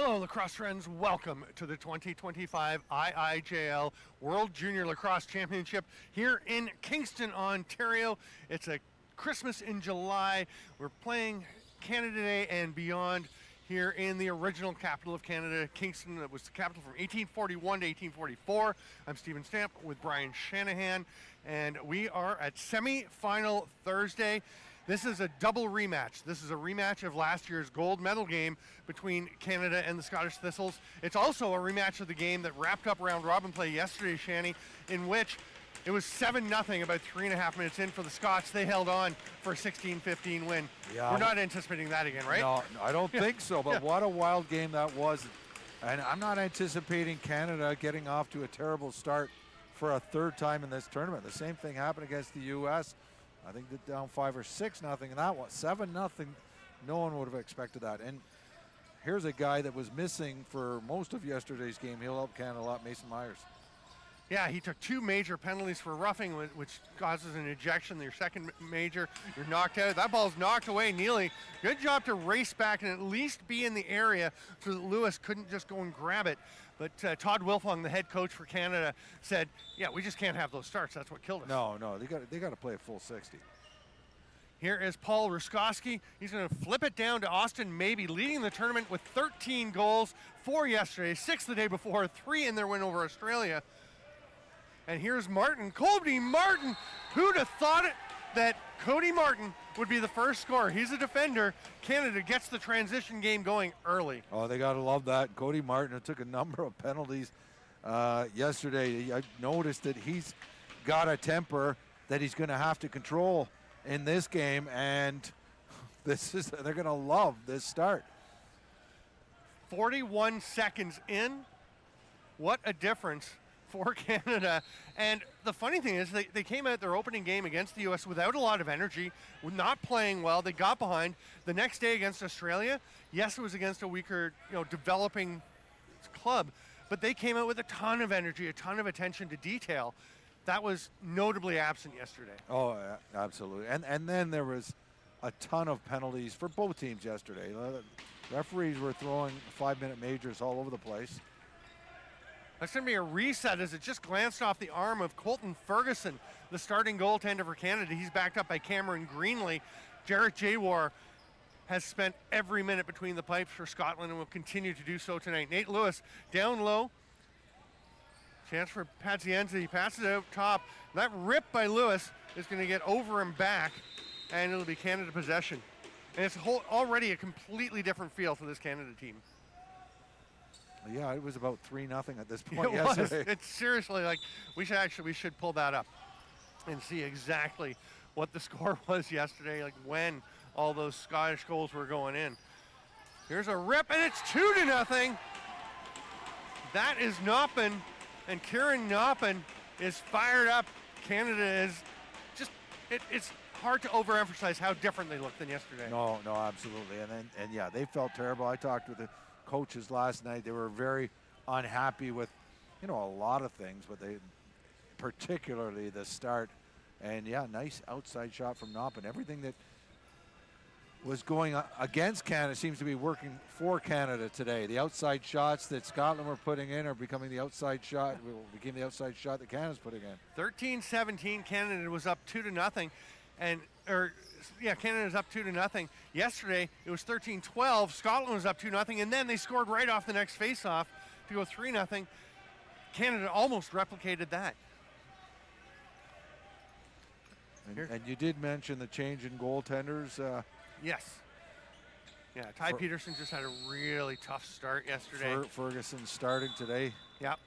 Hello, lacrosse friends. Welcome to the 2025 IIJL World Junior Lacrosse Championship here in Kingston, Ontario. It's a Christmas in July. We're playing Canada Day and beyond here in the original capital of Canada, Kingston. That was the capital from 1841 to 1844. I'm Stephen Stamp with Brian Shanahan, and we are at semi-final Thursday. This is a double rematch. This is a rematch of last year's gold medal game between Canada and the Scottish Thistles. It's also a rematch of the game that wrapped up round robin play yesterday, Shanny, in which it was 7-0 about 3.5 minutes in for the Scots. They held on for a 16-15 win. Yeah, we're not anticipating that again, right? No, I don't think so, but what a wild game that was. And I'm not anticipating Canada getting off to a terrible start for a third time in this tournament. The same thing happened against the U.S. I think they're down 5 or 6-0 in that one. 7-0, no one would have expected that. And here's a guy that was missing for most of yesterday's game. He'll help Canada a lot, Mason Myers. Yeah, he took 2 major penalties for roughing, which causes an ejection. Your second major, you're knocked out. That ball's knocked away. Neely, good job to race back and at least be in the area so that Lewis couldn't just go and grab it. But Todd Wilfong, the head coach for Canada, said, yeah, we just can't have those starts. That's what killed us. No, they got to play a full 60. Here is Paul Ruskowski. He's going to flip it down to Austin Maybe, leading the tournament with 13 goals, 4 yesterday, 6 the day before, 3 in their win over Australia. And here's Martin, Cody Martin. Who'd have thought it that Cody Martin would be the first scorer? He's a defender. Canada gets the transition game going early. Oh, they got to love that. Cody Martin took a number of penalties yesterday. I noticed that he's got a temper that he's going to have to control in this game, and they're going to love this start. 41 seconds in. What a difference for Canada. And the funny thing is they came out their opening game against the U.S. without a lot of energy, not playing well. They got behind. The next day against Australia, yes, it was against a weaker, developing club, but they came out with a ton of energy, a ton of attention to detail. That was notably absent yesterday. Oh, absolutely. And then there was a ton of penalties for both teams yesterday. Referees were throwing 5-minute majors all over the place. That's going to be a reset as it just glanced off the arm of Colton Ferguson, the starting goaltender for Canada. He's backed up by Cameron Greenley. Jarrett Jawar has spent every minute between the pipes for Scotland and will continue to do so tonight. Nate Lewis down low. Chance for Pazienza. He passes it out top. That rip by Lewis is going to get over and back, and it'll be Canada possession. And it's already a completely different feel for this Canada team. Yeah, it was about 3-0 at this point yesterday. It's seriously like we should pull that up and see exactly what the score was yesterday, like when all those Scottish goals were going in. Here's a rip, and it's 2-0. That is Noppin, and Kieran Noppin is fired up. Canada is just it's hard to overemphasize how different they look than yesterday. No, absolutely. And yeah, they felt terrible. I talked with the coaches last night. They were very unhappy with a lot of things, but they particularly the start. And yeah, nice outside shot from Noppin. Everything that was going against Canada seems to be working for Canada today. The outside shots that Scotland were putting in are becoming the outside shot that Canada's putting in. 13-17, Canada was up 2-0, Canada's up 2-0. Yesterday, it was 13-12. Scotland was up 2-0, and then they scored right off the next face-off to go 3-0. Canada almost replicated that. And you did mention the change in goaltenders. Yes. Yeah, Ty Peterson just had a really tough start yesterday. Ferguson starting today. Yep.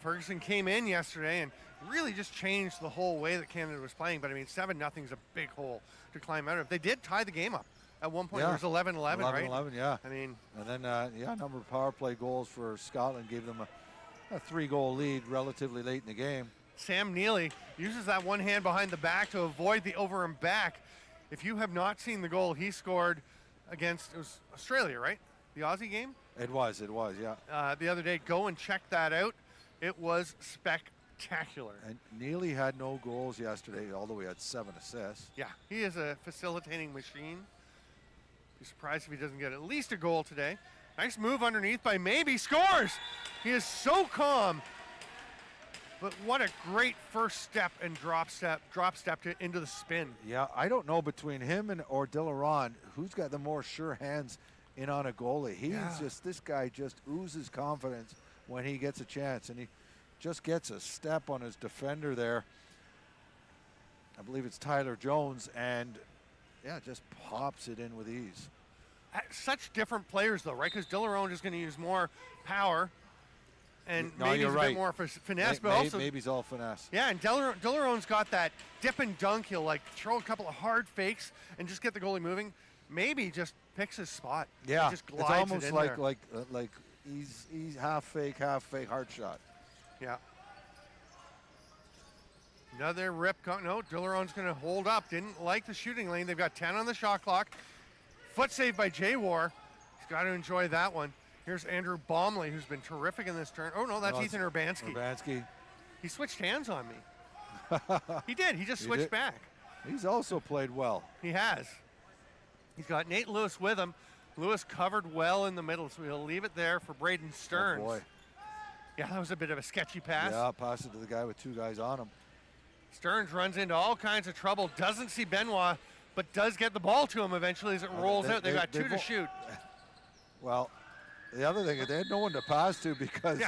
Ferguson came in yesterday and really just changed the whole way that Canada was playing. But, 7-0 is a big hole to climb out of. They did tie the game up. At one point, it was 11-11, right? 11-11, yeah. And then, a number of power play goals for Scotland gave them a 3-goal lead relatively late in the game. Sam Neely uses that one hand behind the back to avoid the over and back. If you have not seen the goal he scored against, it was Australia, right? The Aussie game? It was, yeah. The other day, go and check that out. It was spectacular. And Neely had no goals yesterday, although he had 7 assists. Yeah, he is a facilitating machine. Be surprised if he doesn't get at least a goal today. Nice move underneath by Maybe. Scores! He is so calm. But what a great first step and drop step into the spin. Yeah, I don't know between him or Dilleron who's got the more sure hands in on a goalie. This guy just oozes confidence when he gets a chance, and he just gets a step on his defender there. I believe it's Tyler Jones, and yeah, just pops it in with ease. Such different players though, right? Because Dilleron is going to use more power, and maybe a bit more finesse, but also maybe's all finesse. Yeah, and Dilleron's got that dip and dunk. He'll like throw a couple of hard fakes and just get the goalie moving. Maybe just picks his spot. Yeah, just glides it's almost it in like he's half fake, hard shot. Yeah. Another rip. No, Dilleron's going to hold up. Didn't like the shooting lane. They've got 10 on the shot clock. Foot save by Jay War. He's got to enjoy that one. Here's Andrew Baumley, who's been terrific in this turn. Oh, no, that's Ethan Urbanski. He switched hands on me. He did. He just switched back. He's also played well. He has. He's got Nate Lewis with him. Lewis covered well in the middle, so he'll leave it there for Braden Stearns. Oh, boy. Yeah, that was a bit of a sketchy pass. Yeah, pass it to the guy with two guys on him. Stearns runs into all kinds of trouble, doesn't see Benoit, but does get the ball to him eventually as it rolls out. They've got two to shoot. Well, the other thing is they had no one to pass to because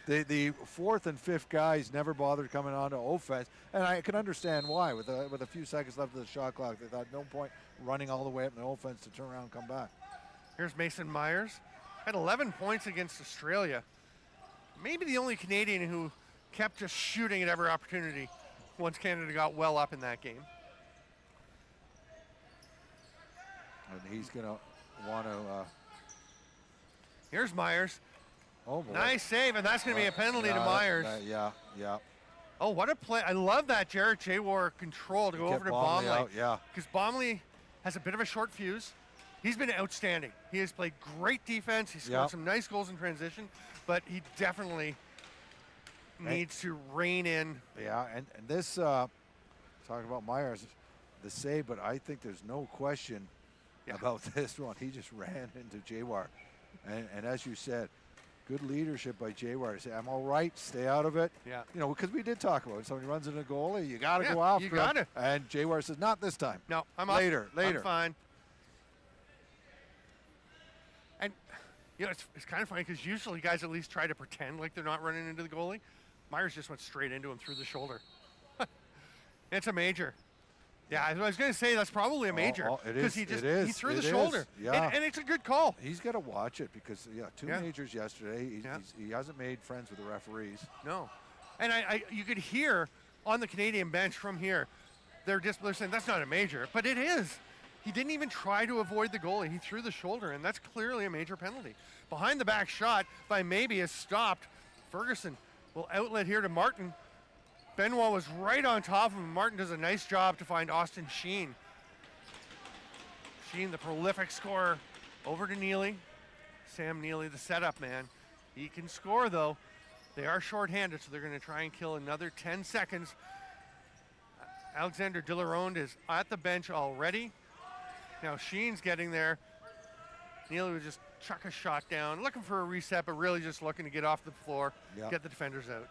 the fourth and fifth guys never bothered coming on to offense. And I can understand why. With a few seconds left of the shot clock, they thought no point running all the way up in the offense to turn around and come back. Here's Mason Myers. Had 11 points against Australia. Maybe the only Canadian who kept just shooting at every opportunity once Canada got well up in that game. And he's going to want to... Here's Myers. Oh, boy. Nice save, and that's going to be a penalty to Myers. Yeah. Oh, what a play. I love that Jarrett Jaywar control to go over to Baumley. Because Baumley has a bit of a short fuse. He's been outstanding. He has played great defense. He scored some nice goals in transition, but he definitely needs to rein in. Yeah, and this, talking about Myers, the save, but I think there's no question about this one. He just ran into Jaywar. And as you said, good leadership by Jaywar to say, I'm all right, stay out of it. Yeah. You know, because we did talk about it. Somebody runs into a goalie, you got to go after him. You got to. And Jaywar says, not this time. No, I'm later. I'm fine. And, you know, it's kind of funny because usually guys at least try to pretend like they're not running into the goalie. Myers just went straight into him through the shoulder. It's a major. Yeah, I was going to say that's probably a major. It is. He threw the shoulder. Yeah. And it's a good call. He's got to watch it because, two majors yesterday. He hasn't made friends with the referees. No. And you could hear on the Canadian bench from here, they're saying that's not a major, but it is. He didn't even try to avoid the goalie. He threw the shoulder, and that's clearly a major penalty. Behind the back shot by Maybe is stopped. Ferguson will outlet here to Martin. Benoit was right on top of him. Martin does a nice job to find Austin Sheen. Sheen, the prolific scorer, over to Neely. Sam Neely, the setup man. He can score, though. They are shorthanded, so they're going to try and kill another 10 seconds. Alexander Dilleronde is at the bench already. Now Sheen's getting there. Neely would just chuck a shot down, looking for a reset, but really just looking to get off the floor, get the defenders out.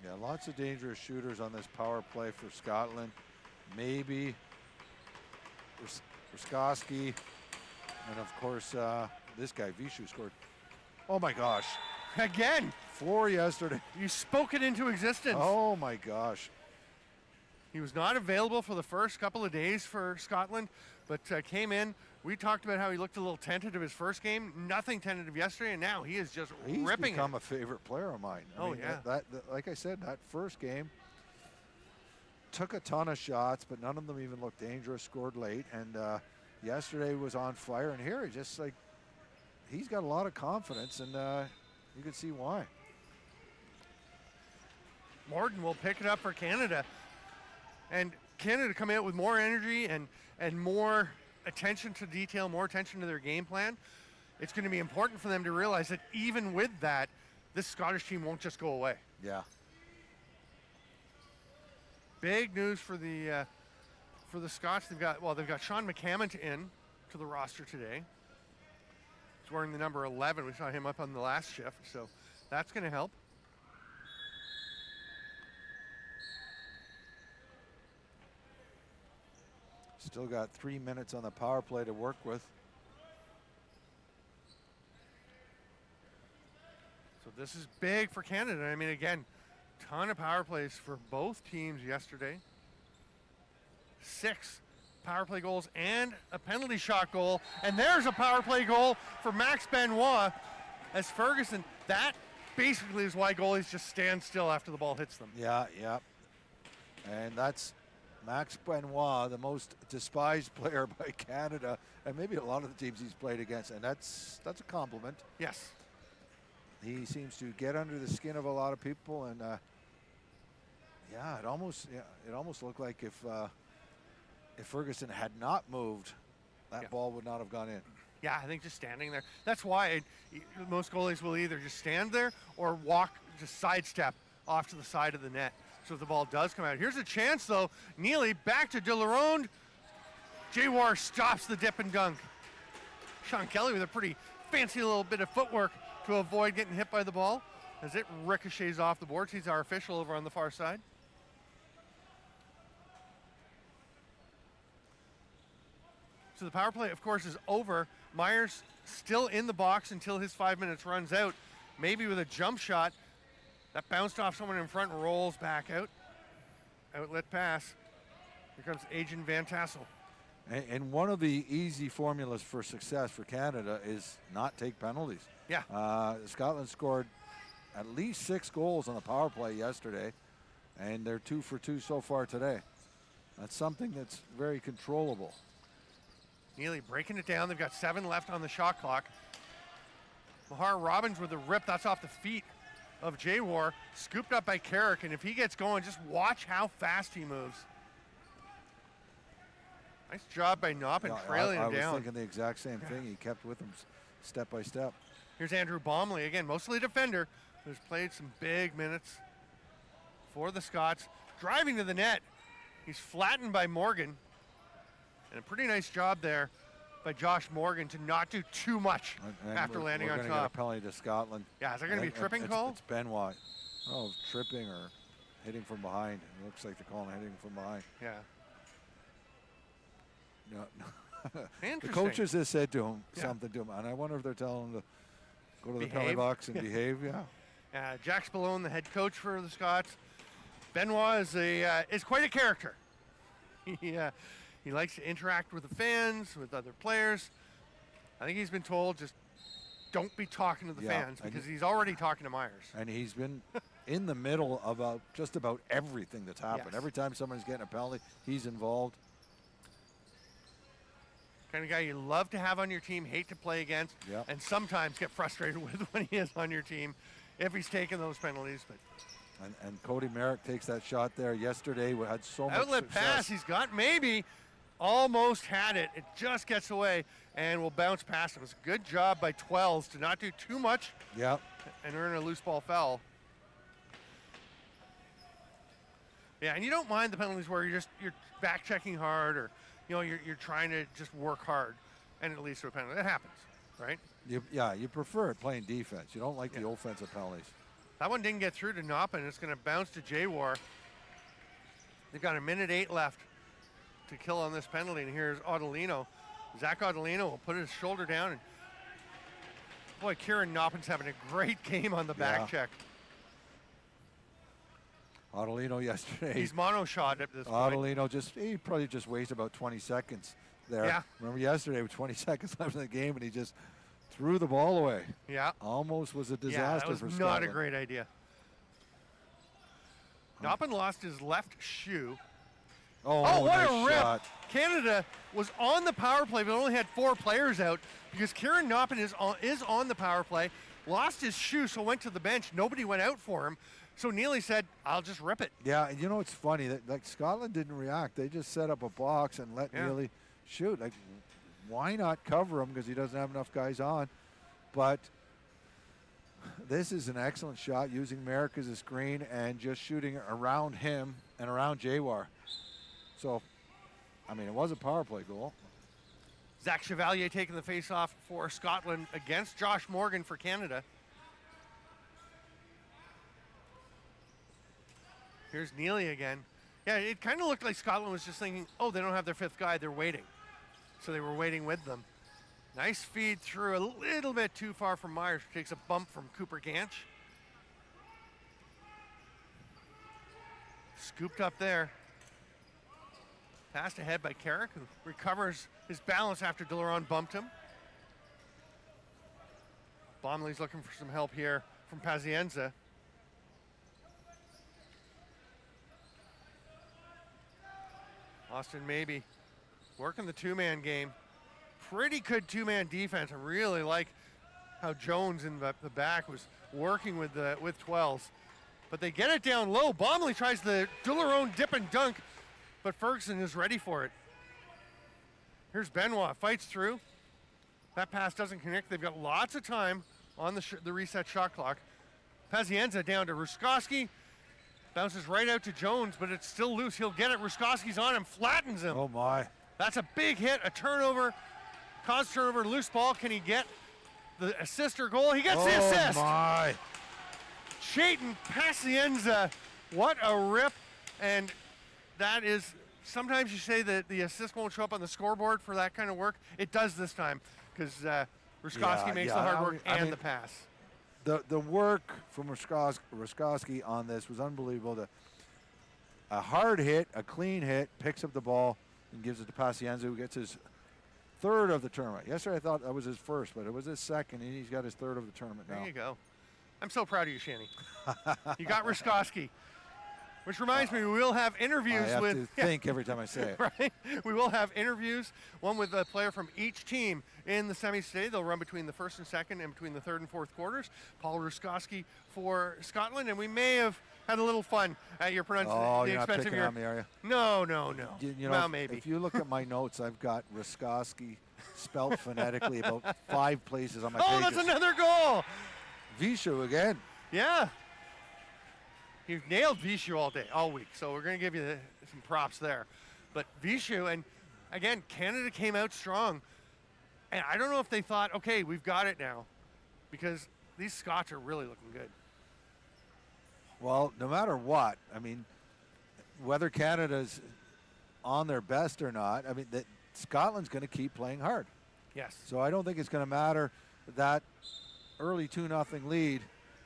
Yeah, lots of dangerous shooters on this power play for Scotland. Maybe Ruskowski, and of course this guy Vishu scored. Oh my gosh! Again, 4 yesterday. You spoke it into existence. Oh my gosh! He was not available for the first couple of days for Scotland, but came in. We talked about how he looked a little tentative his first game. Nothing tentative yesterday, and now he is just ripping it. He's become a favorite player of mine. I mean, that, like I said, that first game took a ton of shots, but none of them even looked dangerous, scored late, and yesterday was on fire, and here he just he's got a lot of confidence, and you can see why. Morton will pick it up for Canada, and Canada come out with more energy and more attention to detail, more attention to their game plan. It's going to be important for them to realize that even with that, this Scottish team won't just go away. Yeah. Big news for the for the Scots, they've got Sean McCammon in to the roster today. He's wearing the number 11. We saw him up on the last shift, so that's going to help. Still got 3 minutes on the power play to work with. So this is big for Canada. I mean, again, ton of power plays for both teams yesterday. 6 power play goals and a penalty shot goal. And there's a power play goal for Max Benoit as Ferguson. That basically is why goalies just stand still after the ball hits them. Yeah. And that's Max Benoit, the most despised player by Canada, and maybe a lot of the teams he's played against, and that's a compliment. Yes. He seems to get under the skin of a lot of people, and it almost looked like if Ferguson had not moved, that ball would not have gone in. Yeah, I think just standing there. That's why most goalies will either just stand there or just sidestep off to the side of the net. So if the ball does come out. Here's a chance, though. Neely back to De La Ronde. Jawar stops the dip and dunk. Sean Kelly with a pretty fancy little bit of footwork to avoid getting hit by the ball as it ricochets off the boards. He's our official over on the far side. So the power play, of course, is over. Myers still in the box until his 5 minutes runs out. Maybe with a jump shot. That bounced off someone in front and rolls back out. Outlet pass. Here comes Agent Van Tassel. And one of the easy formulas for success for Canada is not take penalties. Yeah. Scotland scored at least 6 goals on the power play yesterday, and they're 2 for 2 so far today. That's something that's very controllable. Neely breaking it down. They've got 7 left on the shot clock. Mahar Robbins with a rip. That's off the feet of Jawar, scooped up by Carrick, and if he gets going, just watch how fast he moves. Nice job by Noppin trailing him down. I was thinking the exact same thing. He kept with him step by step. Here's Andrew Baumley, again, mostly a defender, who's played some big minutes for the Scots. Driving to the net. He's flattened by Morgan. And a pretty nice job there by Josh Morgan to not do too much after landing on top. We're going to get a penalty to Scotland. Yeah, is there going to be a tripping call? It's Benoit. Oh, tripping or hitting from behind. It looks like they're calling hitting from behind. Yeah. No. Interesting. The coaches have said to him something to him, and I wonder if they're telling him to go to the penalty box and behave. Yeah. Jack Spallone, the head coach for the Scots. Benoit is quite a character. He likes to interact with the fans, with other players. I think he's been told just don't be talking to the fans because he's already talking to Myers. And he's been in the middle of just about everything that's happened. Yes. Every time someone's getting a penalty, he's involved. Kind of guy you love to have on your team, hate to play against, and sometimes get frustrated with when he is on your team if he's taking those penalties. But and Cody Merrick takes that shot there yesterday. We had so much outlet success. pass. He's got maybe almost had it. It just gets away and will bounce past him. It's a good job by 12s to not do too much. Yeah. And earn a loose ball foul. Yeah, and you don't mind the penalties where you're back checking hard or you're trying to just work hard and it leads to a penalty. That happens, right? You prefer it playing defense. You don't like the offensive penalties. That one didn't get through to Noppin. It's going to bounce to Jawar. They've got 1:08 left to kill on this penalty, and here's Audolino. Zach Audolino will put his shoulder down, and boy, Kieran Noppin's having a great game on the back check. Audolino yesterday. He's mono shot at this point. Audolino he probably just wasted about 20 seconds there. Yeah. Remember yesterday with 20 seconds left in the game, and he just threw the ball away. Yeah. Almost was a disaster that was for not Scotland. a great idea. Noppin lost his left shoe. Oh, what nice a rip. shot. Canada was on the power play, but only had 4 players out because Kieran Noppin is on the power play, lost his shoe, so went to the bench. Nobody went out for him. So Neely said, I'll just rip it. Yeah, and it's funny that Scotland didn't react. They just set up a box and let Neely shoot. Like, why not cover him because he doesn't have enough guys on? But this is an excellent shot using Merrick as a screen and just shooting around him and around Jawar. So I mean, it was a power play goal. Zach Chevalier taking the face-off for Scotland against Josh Morgan for Canada. Here's Neely again. Yeah, it kind of looked like Scotland was just thinking, oh, they don't have their fifth guy, they're waiting. So they were waiting with them. Nice feed through, a little bit too far from Myers, who takes a bump from Cooper Ganch. Scooped up there. Passed ahead by Carrick, who recovers his balance after Delaron bumped him. Bomley's looking for some help here from Pazienza. Austin Maybe working the two-man game. Pretty good two-man defense. I really like how Jones in the back was working with 12s. But they get it down low. Bomley tries the Delaron dip and dunk, but Ferguson is ready for it. Here's Benoit, fights through. That pass doesn't connect. They've got lots of time on the reset shot clock. Pazienza down to Ruskowski. Bounces right out to Jones, but it's still loose. He'll get it. Ruskowski's on him, flattens him. Oh, my. That's a big hit, a turnover. Cause turnover, loose ball. Can he get the assist or goal? He gets the assist. Oh, my. Chayton Pazienza, what a rip. And that is, sometimes you say that the assist won't show up on the scoreboard for that kind of work. It does this time, because Ruskowski makes the hard work and the pass. The work from Ruskowski on this was unbelievable. A hard hit, a clean hit, picks up the ball and gives it to Pazienza, who gets his third of the tournament. Yesterday I thought that was his first, but it was his second, and he's got his third of the tournament now. There you go. I'm so proud of you, Shanny. You got Ruskowski. Which reminds me, we will have interviews I have with... to think every time I say it. Right? We will have interviews, one with a player from each team in the semis today. They'll run between the first and second and between the third and fourth quarters. Paul Ruskowski for Scotland, and we may have had a little fun at your pronunciation. Oh, you're not picking on me, are you? No. You know, well, maybe. If you look at my notes, I've got Ruskowski spelled phonetically about 5 places on my pages. Oh, that's another goal! Vishu again. Yeah. He nailed Vishu all week, so we're going to give you some props there. But Vishu, and again, Canada came out strong. And I don't know if they thought, okay, we've got it now, because these Scots are really looking good. Well, no matter what, I mean, whether Canada's on their best or not, I mean, Scotland's going to keep playing hard. Yes. So I don't think it's going to matter that early 2-0 lead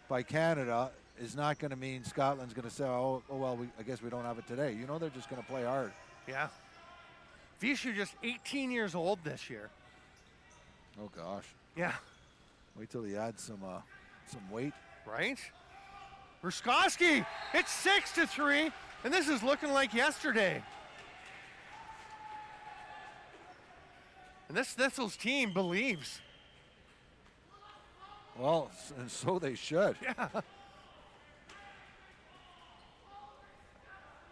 by Canada is not going to mean Scotland's going to say, oh well, I guess we don't have it today. You know, they're just going to play hard. Yeah. Vishu just 18 years old this year. Oh, gosh. Yeah. Wait till he adds some weight. Right? Ruskowski, it's 6-3, and this is looking like yesterday. And this Thistles team believes. Well, and so they should. Yeah.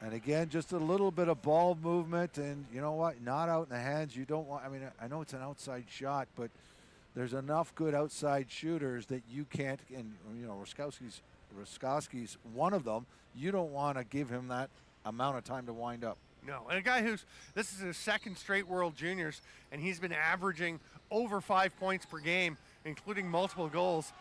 And again, just a little bit of ball movement, and you know what? Not out in the hands. You don't want. I mean, I know it's an outside shot, but there's enough good outside shooters that you can't. And you know, Ruskowski's one of them. You don't want to give him that amount of time to wind up. No, and a guy this is his second straight World Juniors, and he's been averaging over 5 points per game, including multiple goals.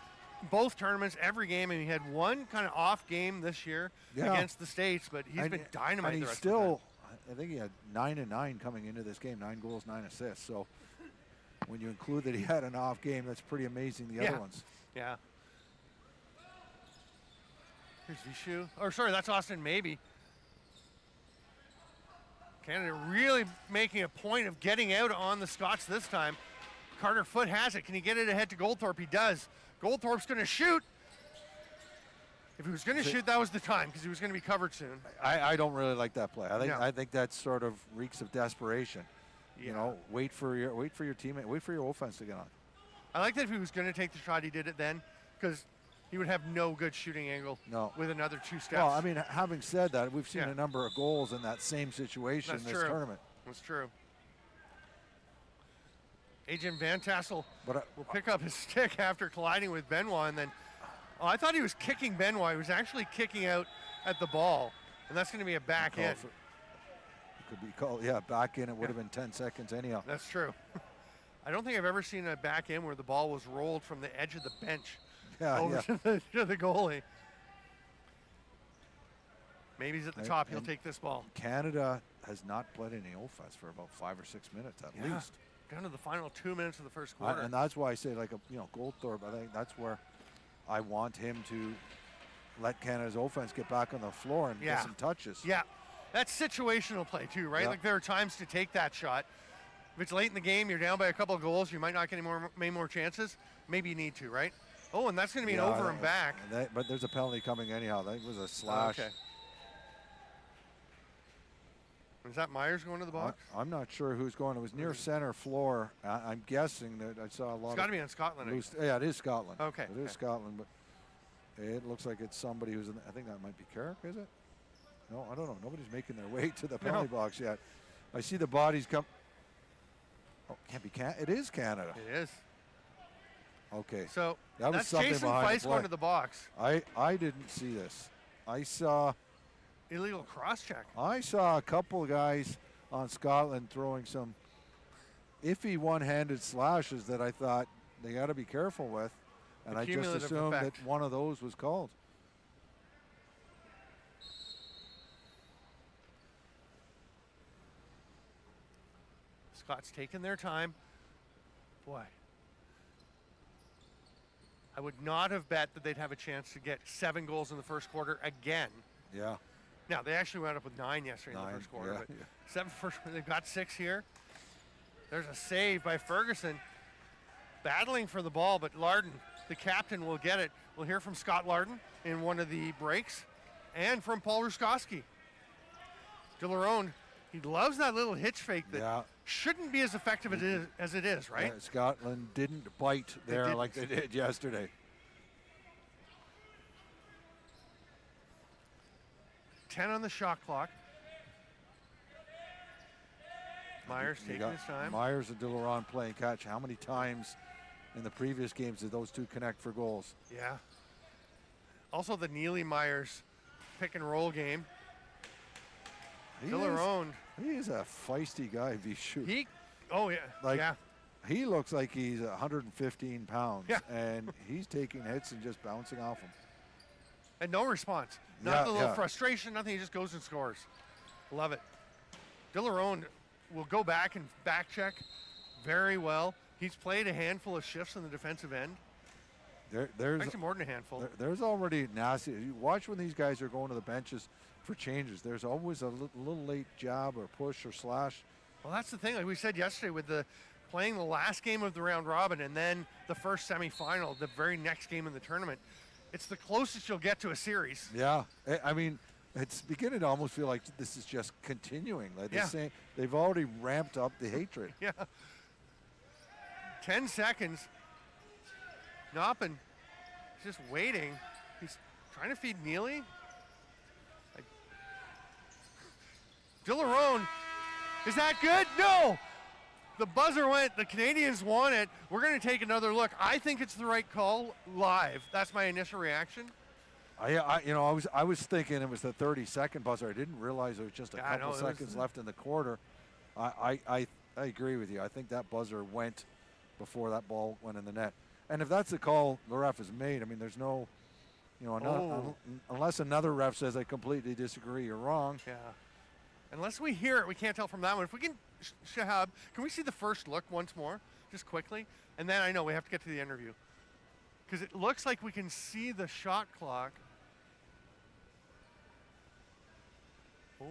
Both tournaments, every game, and he had one kind of off game this year against the States, but he's been dynamite. And the he's rest still, of I think he had 9 and 9 coming into this game, 9 goals, 9 assists. So when you include that he had an off game, that's pretty amazing. The other ones. Yeah. Here's Vishu. Or sorry, that's Austin Maybe. Canada really making a point of getting out on the Scots this time. Carter Foote has it. Can he get it ahead to Goldthorpe? He does. Goldthorpe's going to shoot. If he was going to shoot, that was the time, because he was going to be covered soon. I don't really like that play. I think that sort of reeks of desperation. Yeah. You know, wait for your teammate, wait for your offense to get on. I like that if he was going to take the shot, he did it then, because he would have no good shooting angle with another 2 steps. Well, I mean, having said that, we've seen a number of goals in that same situation in this tournament. That's true. Agent Van Tassel will pick up his stick after colliding with Benoit, and then, I thought he was kicking Benoit. He was actually kicking out at the ball, and that's going to be a back hit. could be called. Yeah, back in, it would have been 10 seconds anyhow. That's true. I don't think I've ever seen a back in where the ball was rolled from the edge of the bench over to the goalie. Maybe he's at the top. He'll take this ball. Canada has not played any offense for about 5 or 6 minutes at least. Down to the final 2 minutes of the first quarter. And that's why I say, like, Goldthorpe, I think that's where I want him to let Canada's offense get back on the floor and get some touches. Yeah, that's situational play too, right? Like there are times to take that shot. If it's late in the game, you're down by a couple of goals, you might not get many more chances. Maybe you need to, right? Oh, and that's going to be an over and back. But there's a penalty coming anyhow. I think it was a slash. Okay. Is that Myers going to the box? I'm not sure who's going. It was near center floor. I'm guessing that I saw a lot. It's got to be on Scotland. Yeah, it is Scotland. Okay. It is Scotland, but it looks like it's somebody who's in I think that might be Carrick, is it? No, I don't know. Nobody's making their way to the penalty box yet. I see the bodies come. Oh, can't be Canada. It is Canada. It is. Okay. So that was that's something Jason behind Feist going to the box. I didn't see this. I saw illegal cross-check. I saw a couple of guys on Scotland throwing some iffy one-handed slashes that I thought they got to be careful with, and I just assumed that one of those was called. Scots taking their time. Boy, I would not have bet that they'd have a chance to get 7 goals in the first quarter again. Yeah. Now, they actually wound up with 9 yesterday in the first quarter, but 7 first, they've got 6 here. There's a save by Ferguson, battling for the ball, but Larden, the captain, will get it. We'll hear from Scott Larden in one of the breaks, and from Paul Ruskowski. Delarone, he loves that little hitch fake that shouldn't be as effective as it is, right? Yeah, Scotland didn't bite there like they did yesterday. 10 on the shot clock. Myers taking his time. Myers and Delarone playing catch. How many times in the previous games did those two connect for goals? Yeah. Also the Neely-Myers pick and roll game. Delarone. He is a feisty guy if he shoots. He looks like he's 115 pounds, and he's taking hits and just bouncing off him. And no response. Not a little frustration, nothing. He just goes and scores. Love it. Delarone will go back and back check very well. He's played a handful of shifts in the defensive end. There's actually more than a handful. There's already nasty. You watch when these guys are going to the benches for changes. There's always a little late jab or push or slash. Well, that's the thing. Like we said yesterday, with playing the last game of the round robin and then the first semifinal, the very next game in the tournament, it's the closest you'll get to a series. Yeah, I mean, it's beginning to almost feel like this is just continuing. Like they've already ramped up the hatred. 10 seconds. Noppin just waiting. He's trying to feed Neely. Delarone, is that good? No! The buzzer went, the Canadians won it. We're going to take another look. I think it's the right call live. That's my initial reaction. I was thinking it was the 30-second buzzer. I didn't realize it was just a couple seconds left in the quarter. I agree with you. I think that buzzer went before that ball went in the net. And if that's the call the ref has made, I mean, there's no, unless another ref says I completely disagree, you're wrong. Yeah. Unless we hear it, we can't tell from that one. If we can, Shahab, can we see the first look once more, just quickly? And then I know we have to get to the interview. Because it looks like we can see the shot clock. Oh.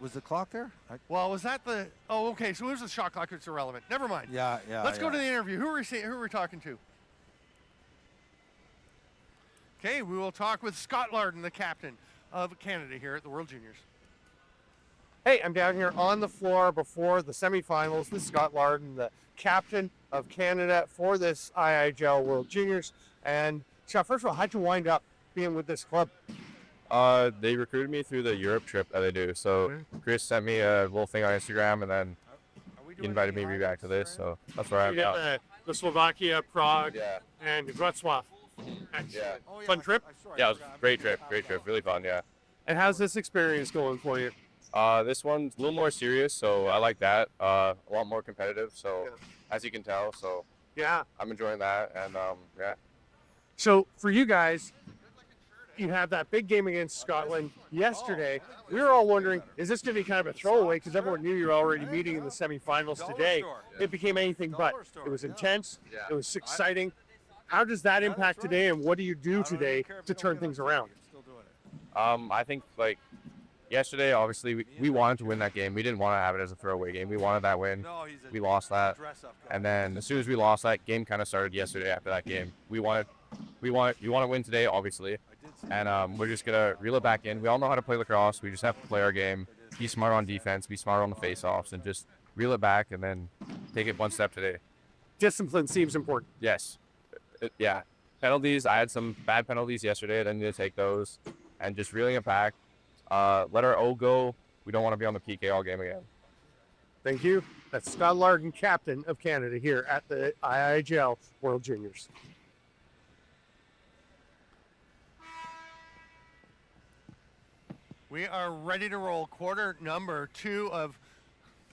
Was the clock there? Well, was that the... Oh, okay, so it was the shot clock. It's irrelevant. Never mind. Yeah. Let's go to the interview. Who are we talking to? Okay, we will talk with Scott Larden, the captain of Canada here at the World Juniors. Hey, I'm down here on the floor before the semifinals. This is Scott Larden, the captain of Canada for this IIJL World Juniors. And Scott, first of all, how'd you wind up being with this club? They recruited me through the Europe trip that they do. So Chris sent me a little thing on Instagram, and then he invited me back to this. So that's where I'm at. The Slovakia, Prague, and Wrocław. Yeah. Fun trip? Yeah, it was a great trip, really fun, yeah. And how's this experience going for you? This one's a little more serious, so I like that. A lot more competitive, so as you can tell, so Yeah. I'm enjoying that, and yeah. So for you guys, you have that big game against Scotland yesterday. We were all wondering, is this going to be kind of a throwaway? Because everyone knew you were already meeting in the semifinals today. It became anything but. It was intense. It was exciting. How does that impact today, and what do you do today to turn things around? I think like yesterday, obviously we wanted to win that game. We didn't want to have it as a throwaway game. We wanted that win. We lost that, and then as soon as we lost that game, kind of started yesterday after that game. You want to win today, obviously, and we're just gonna reel it back in. We all know how to play lacrosse. We just have to play our game, be smart on defense, be smart on the face-offs, and just reel it back and then take it one step today. Discipline seems important. Yes, yeah. Penalties. I had some bad penalties yesterday. I didn't need to take those, and just reeling it back. Let our O go. We don't want to be on the PK all game again. Thank you. That's Scott Larkin, captain of Canada here at the IIJL World Juniors. We are ready to roll quarter number 2 of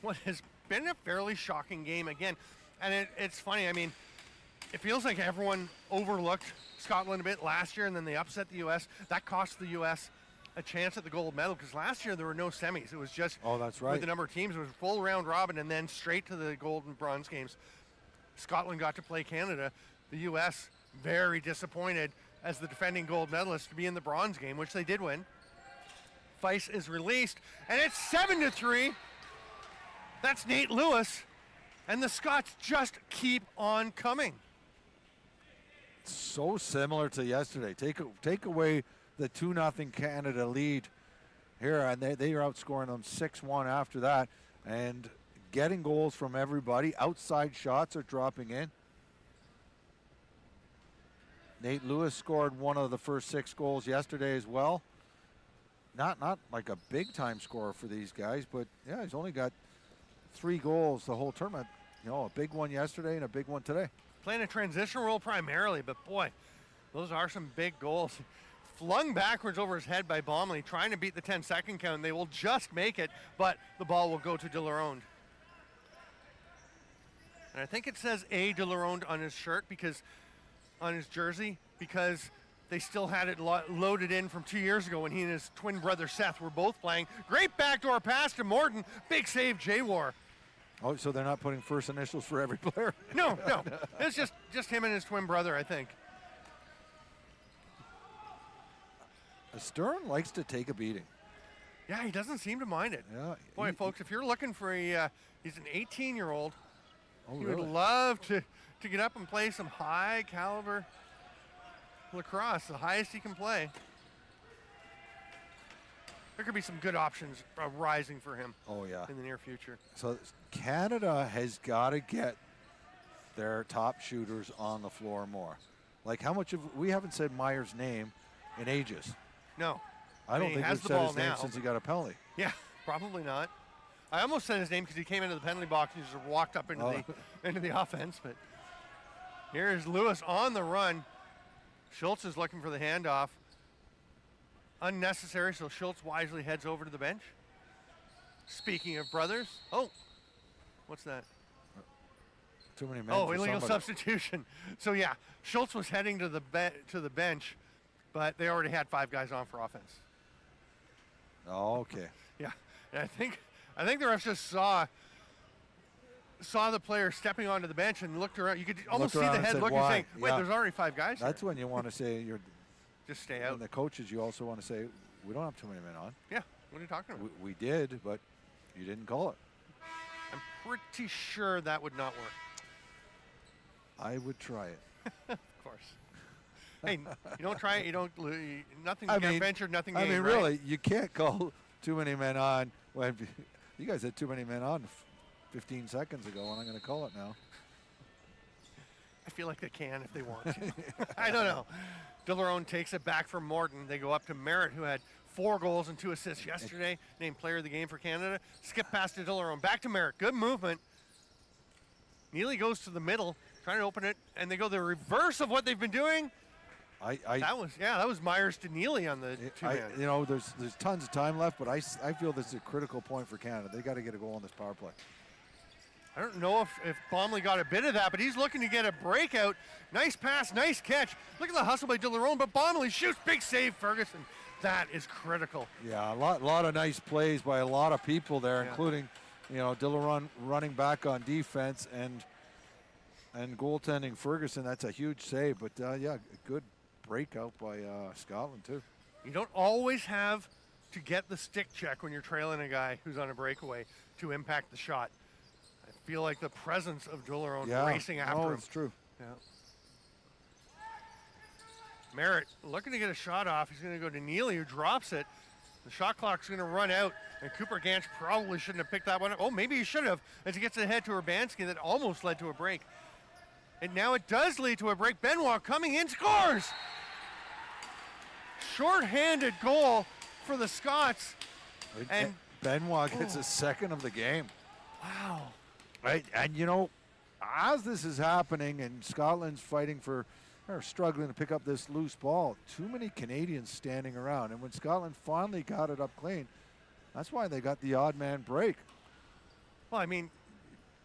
what has been a fairly shocking game again. And it's funny, I mean, it feels like everyone overlooked Scotland a bit last year, and then they upset the U.S. That cost the U.S. a chance at the gold medal, because last year there were no semis. It was just that's right. with the number of teams. It was full round robin and then straight to the gold and bronze games. Scotland got to play Canada. The U.S. very disappointed as the defending gold medalist to be in the bronze game, which they did win. Vice is released, and it's 7-3. That's Nate Lewis, and the Scots just keep on coming. So similar to yesterday. Take away the 2-0 Canada lead here, and they are outscoring them 6-1 after that, and getting goals from everybody. Outside shots are dropping in. Nate Lewis scored one of the first 6 goals yesterday as well. Not like a big time scorer for these guys, but yeah, he's only got 3 goals the whole tournament. You know, a big one yesterday and a big one today. Playing a transition role primarily, but boy, those are some big goals. Flung backwards over his head by Bomley, trying to beat the 10-second count. They will just make it, but the ball will go to De La Ronde. And I think it says A. De La Ronde on his shirt, because on his jersey, because they still had it loaded in from 2 years ago when he and his twin brother Seth were both playing. Great backdoor pass to Morton. Big save, J-War. Oh, so they're not putting first initials for every player? No. It's just him and his twin brother, I think. Stern likes to take a beating. Yeah, he doesn't seem to mind it. Yeah. Boy, folks, if you're looking for he's an 18-year-old. Oh, he really? would love to get up and play some high caliber lacrosse, the highest he can play. There could be some good options rising for him. Oh, yeah. In the near future. So Canada has got to get their top shooters on the floor more. Like, how much we haven't said Meyer's name in ages. No. I don't think we've said his name since he got a penalty. Yeah, probably not. I almost said his name because he came into the penalty box and just walked up into the offense. But here's Lewis on the run. Schultz is looking for the handoff. Unnecessary, so Schultz wisely heads over to the bench. Speaking of brothers, what's that? Too many men. Illegal substitution. So yeah, Schultz was heading to the bench, but they already had 5 guys on for offense. Oh, okay. Yeah, and I think the refs just saw the player stepping onto the bench and looked around. You could almost see the head looking, saying, "Wait, there's already 5 guys." That's here. when you want to say you're. Just stay out. And the coaches, you also want to say, we don't have too many men on. Yeah, what are you talking about? We did, but you didn't call it. I'm pretty sure that would not work. I would try it. Of course. Hey, you don't try it, you don't nothing ventured, nothing gained. I mean, right? really, you can't call too many men on when you guys had too many men on 15 seconds ago, and I'm going to call it now. I feel like they can if they want to. I don't know. De La Ronde takes it back from Morton. They go up to Merritt, who had 4 goals and 2 assists yesterday, named player of the game for Canada. Skip pass to De La Ronde. Back to Merritt. Good movement. Neely goes to the middle, trying to open it, and they go the reverse of what they've been doing. That was Myers to Neely on the two-man. You know, there's tons of time left, but I feel this is a critical point for Canada. They got to get a goal on this power play. I don't know if Bomley got a bit of that, but he's looking to get a breakout. Nice pass, nice catch. Look at the hustle by Dillerone, but Bomley shoots, big save, Ferguson. That is critical. Yeah, a lot of nice plays by a lot of people there, including, you know, Dillerone running back on defense and goaltending Ferguson. That's a huge save, but yeah, good breakout by Scotland too. You don't always have to get the stick check when you're trailing a guy who's on a breakaway to impact the shot. I feel like the presence of Dillerone racing after him. It's true. Yeah. Merritt looking to get a shot off. He's going to go to Neely, who drops it. The shot clock's going to run out, and Cooper Gantz probably shouldn't have picked that one up. Oh, maybe he should have, as he gets ahead to Urbanski. That almost led to a break. And now it does lead to a break. Benoit coming in, scores! Short-handed goal for the Scots. And Benoit gets his second of the game. Wow. Right, and you know, as this is happening and Scotland's fighting for, or struggling to pick up this loose ball, too many Canadians standing around. And when Scotland finally got it up clean, that's why they got the odd man break. Well, I mean,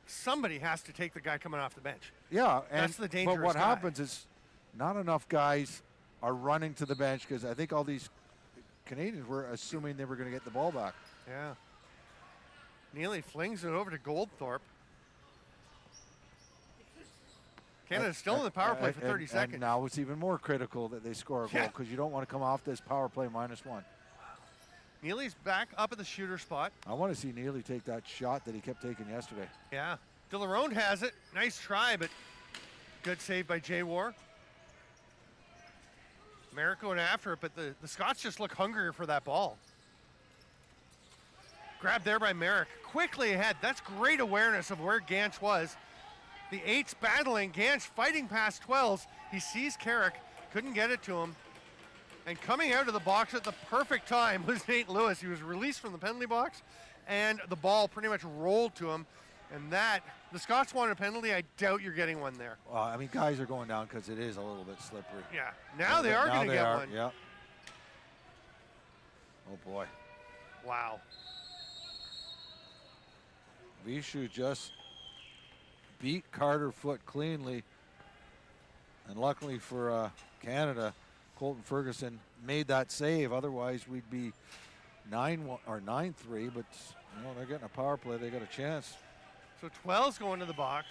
somebody has to take the guy coming off the bench. Yeah, that's the dangerous But what guy. happens is not enough guys are running to the bench because I think all these Canadians were assuming they were going to get the ball back. Yeah. Neely flings it over to Goldthorpe. Canada's still in the power play for 30 seconds. And now it's even more critical that they score a goal because you don't want to come off this power play -1. Neely's back up at the shooter spot. I want to see Neely take that shot that he kept taking yesterday. Yeah. Dillerone has it. Nice try, but good save by Jay War. Merritt going after it, but the Scots just look hungrier for that ball. Grabbed there by Merrick. Quickly ahead. That's great awareness of where Gantz was. The 8's battling. Gantz fighting past 12s. He sees Carrick. Couldn't get it to him. And coming out of the box at the perfect time was Nate Lewis. He was released from the penalty box, and the ball pretty much rolled to him. And the Scots wanted a penalty. I doubt you're getting one there. Well, I mean, guys are going down because it is a little bit slippery. Yeah. Now they are going to get one. Yeah. Oh, boy. Wow. Vishu just beat Carter Foot cleanly. And luckily for Canada, Colton Ferguson made that save. Otherwise, we'd be 9-1 or 9-3. But you know, they're getting a power play. They got a chance. So 12's going to the box.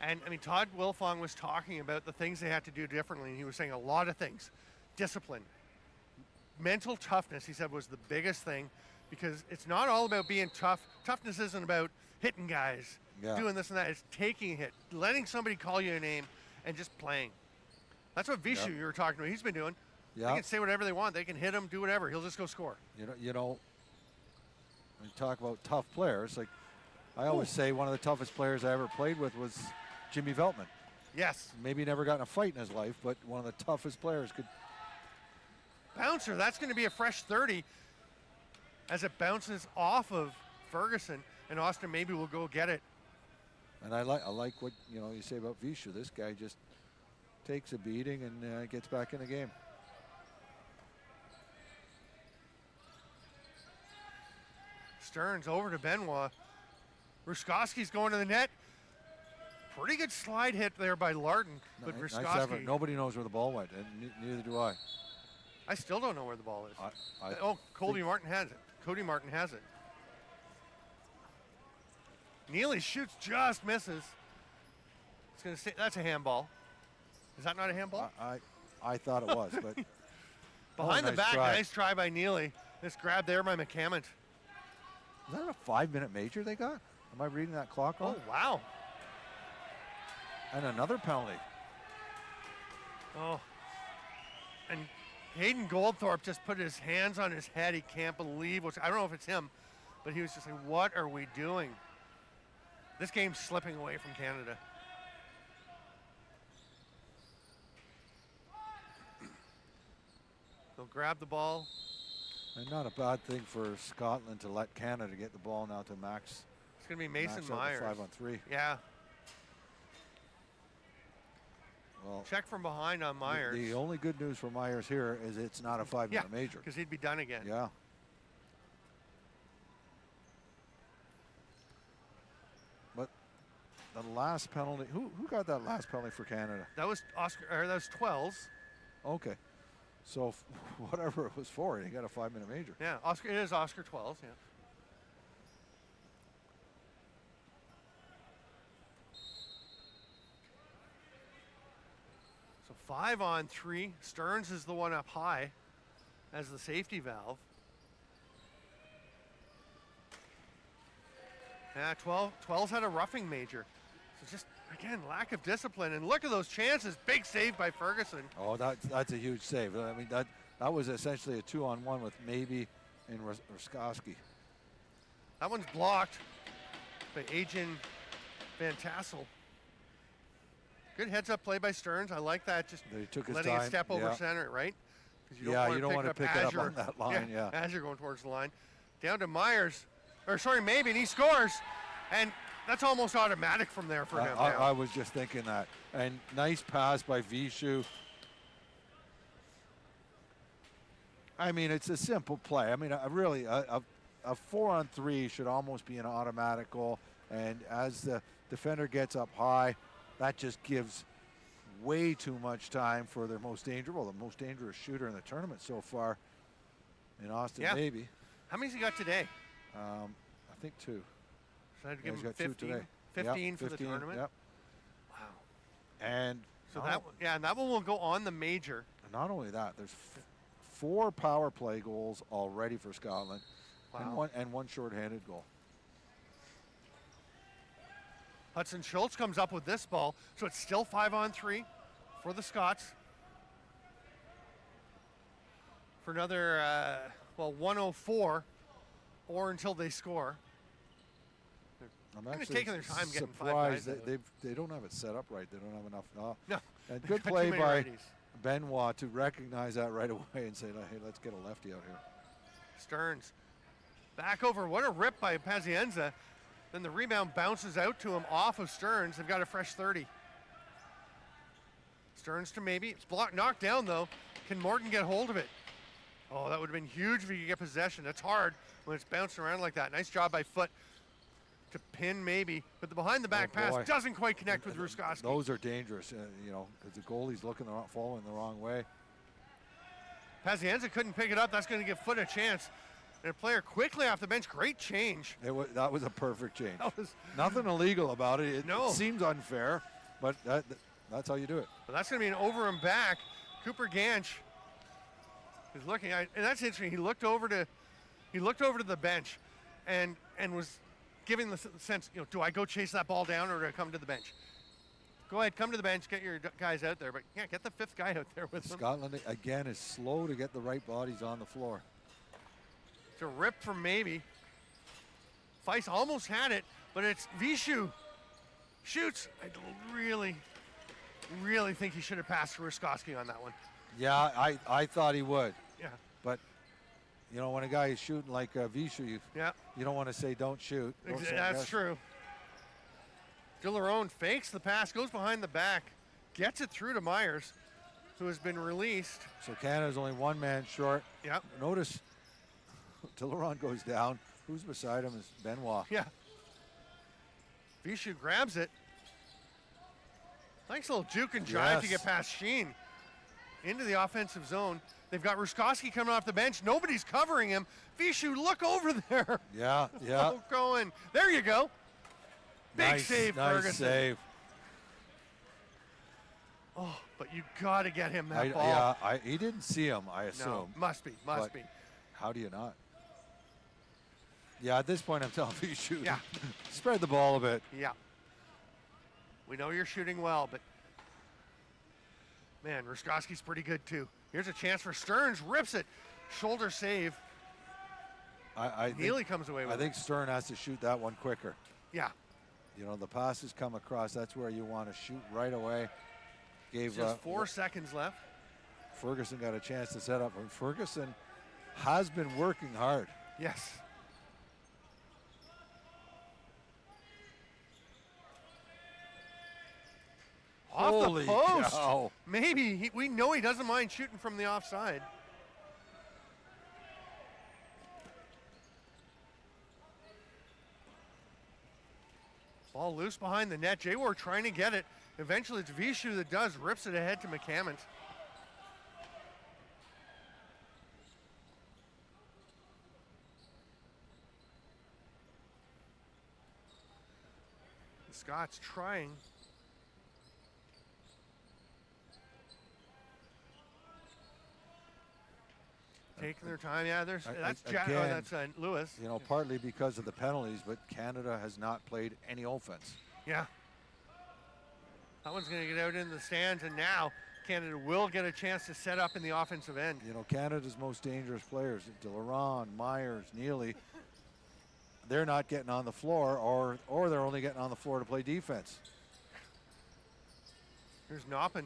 And, I mean, Todd Wilfong was talking about the things they had to do differently, and he was saying a lot of things. Discipline. Mental toughness, he said, was the biggest thing, because it's not all about being tough. Toughness isn't about hitting guys, doing this and that. It's taking a hit, letting somebody call you a name, and just playing. That's what Vishu you were talking about. He's been doing. They can say whatever they want. They can hit him, do whatever. He'll just go score. You know, when you talk about tough players, like I always say, one of the toughest players I ever played with was Jimmy Veltman. Yes. Maybe never got in a fight in his life, but one of the toughest players could. Bouncer, that's going to be a fresh 30 as it bounces off of Ferguson, and Austin maybe will go get it. And I like what you say about Vishu. This guy just takes a beating and gets back in the game. Stearns over to Benoit. Ruskowski's going to the net. Pretty good slide hit there by Larden, but Nice Ruskowski. effort. Nobody knows where the ball went, and neither do I. I still don't know where the ball is. Cody Martin has it. Cody Martin has it. Neely shoots, just misses. It's going to stay. That's a handball. Is that not a handball? I thought it was, but behind the nice back, try. nice try by Neely. This grab there by McCammon. Is that a 5-minute major they got? Am I reading that clock wrong? Oh, wow. And another penalty. Oh. And Hayden Goldthorpe just put his hands on his head. He can't believe I don't know if it's him, but he was just like, what are we doing? This game's slipping away from Canada. They'll grab the ball. And not a bad thing for Scotland to let Canada get the ball now to Max. It's going to be Mason Myers. 5-on-3. Yeah. Well, Well, check from behind on Myers. The only good news for Myers here is it's not a 5-minute major. Because he'd be done again. Yeah. But the last penalty, who got that last penalty for Canada? That was Oscar, or that was Twells. Okay. So whatever it was for, he got a 5-minute major. Yeah, Oscar. It is Oscar Twells. Yeah. So 5-on-3. Stearns is the one up high as the safety valve. Yeah, 12's had a roughing major. So just, again, lack of discipline. And look at those chances. Big save by Ferguson. Oh, that's a huge save. I mean, that was essentially a 2-on-1 with maybe and Ruskowski. That one's blocked by Adrian Van Tassel. Good heads-up play by Stearns. I like that. Just he took his letting time. it step over Yeah. center, right? You don't want to pick it up on that line. Yeah. As you're going towards the line. Down to Myers, or sorry, maybe, and he scores. And that's almost automatic from there for him. I was just thinking that. And nice pass by Vishu. I mean, it's a simple play. I mean, really, a 4-on-3 should almost be an automatic goal. And as the defender gets up high, that just gives way too much time for their most dangerous, well, the most dangerous shooter in the tournament so far in Austin, maybe. How many's he got today? I think 2. So I'd give he's him got 15, 2 today. 15 for the tournament. Yep. Wow. And so and that one will go on the major. Not only that, there's 4 power play goals already for Scotland. Wow. And one shorthanded goal. Hudson Schultz comes up with this ball, so it's still 5-on-3 for the Scots. For another, 104, or until they score. I'm They're actually taking their time getting 5 surprised guys. they don't have it set up right. They don't have enough. No. And good Got play too many by righties. Benoit to recognize that right away and say, hey, let's get a lefty out here. Stearns back over. What a rip by Pazienza. Then the rebound bounces out to him off of Stearns. They've got a fresh 30. Stearns to maybe. It's blocked, knocked down though. Can Morton get hold of it? Oh, that would have been huge if he could get possession. That's hard when it's bouncing around like that. Nice job by Foot to pin maybe, but the behind the back pass doesn't quite connect with Ruskowski. Those are dangerous, because the goalie's following the wrong way. Pazienza couldn't pick it up. That's going to give Foot a chance. And a player quickly off the bench. Great change. That was a perfect change. That was nothing illegal about it. No. It seems unfair, but that's how you do it. But that's going to be an over and back. Cooper Ganch is looking at, and that's interesting. He looked over to the bench, and was giving the sense, do I go chase that ball down or do I come to the bench? Go ahead, come to the bench, get your guys out there, but yeah, get the 5th guy out there with them. Scotland again is slow to get the right bodies on the floor. It's a rip from maybe. Feist almost had it, but it's Vishu. Shoots. I really, really think he should have passed to Ruskowski on that one. Yeah, I thought he would. Yeah. But, when a guy is shooting like Vishu, you don't want to say don't shoot. That's true. Dillerone fakes the pass, goes behind the back, gets it through to Myers, who has been released. So Canada's only 1 man short. Yep. Notice Dilleron goes down. Who's beside him is Benoit. Yeah. Vishu grabs it. Nice little juke and drive to get past Sheen into the offensive zone. They've got Ruskowski coming off the bench. Nobody's covering him. Vishu, look over there. Yeah. Oh, going. There you go. Big save, Ferguson. Nice save. Oh, but you got to get him that ball. Yeah, he didn't see him, I assume. No, must be. How do you not? Yeah, at this point, I'm telling Vishu, Yeah. spread the ball a bit. Yeah. We know you're shooting well, but man, Ruskowski's pretty good too. Here's a chance for Stearns, rips it. Shoulder save. Neely comes away with it. I think Stern has to shoot that one quicker. Yeah. The passes come across. That's where you want to shoot right away. Just 4 seconds left. Ferguson got a chance to set up. And Ferguson has been working hard. Yes. Off Holy the post. cow. Maybe. We know he doesn't mind shooting from the offside. Ball loose behind the net. J-War trying to get it. Eventually it's Vishu that does. Rips it ahead to McCammon. The Scots trying. Taking their time. Yeah, that's Lewis. You know, partly because of the penalties, but Canada has not played any offense. Yeah. That one's going to get out into the stands, and now Canada will get a chance to set up in the offensive end. You know, Canada's most dangerous players, DeLaurent, Myers, Neely, they're not getting on the floor, or they're only getting on the floor to play defense. Here's Noppin.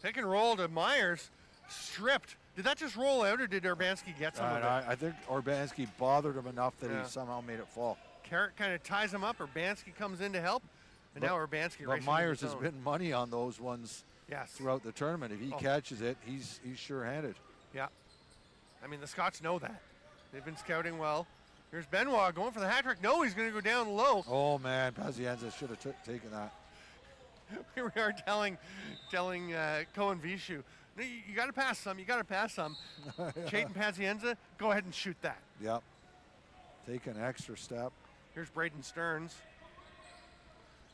Pick and roll to Myers, stripped. Did that just roll out, or did Urbanski get some of it? I think Urbanski bothered him enough that he somehow made it fall. Carrot kind of ties him up. Urbanski comes in to help, and now Urbanski. But Myers has been money on those ones throughout the tournament. If he catches it, he's sure-handed. Yeah. I mean, the Scots know that. They've been scouting well. Here's Benoit going for the hat trick. No, he's going to go down low. Oh, man, Pazienza should have taken that. Here we are telling Cohen Vishu, no, you got to pass some. You got to pass some. Chayton Pazienza, go ahead and shoot that. Yep. Take an extra step. Here's Braden Stearns.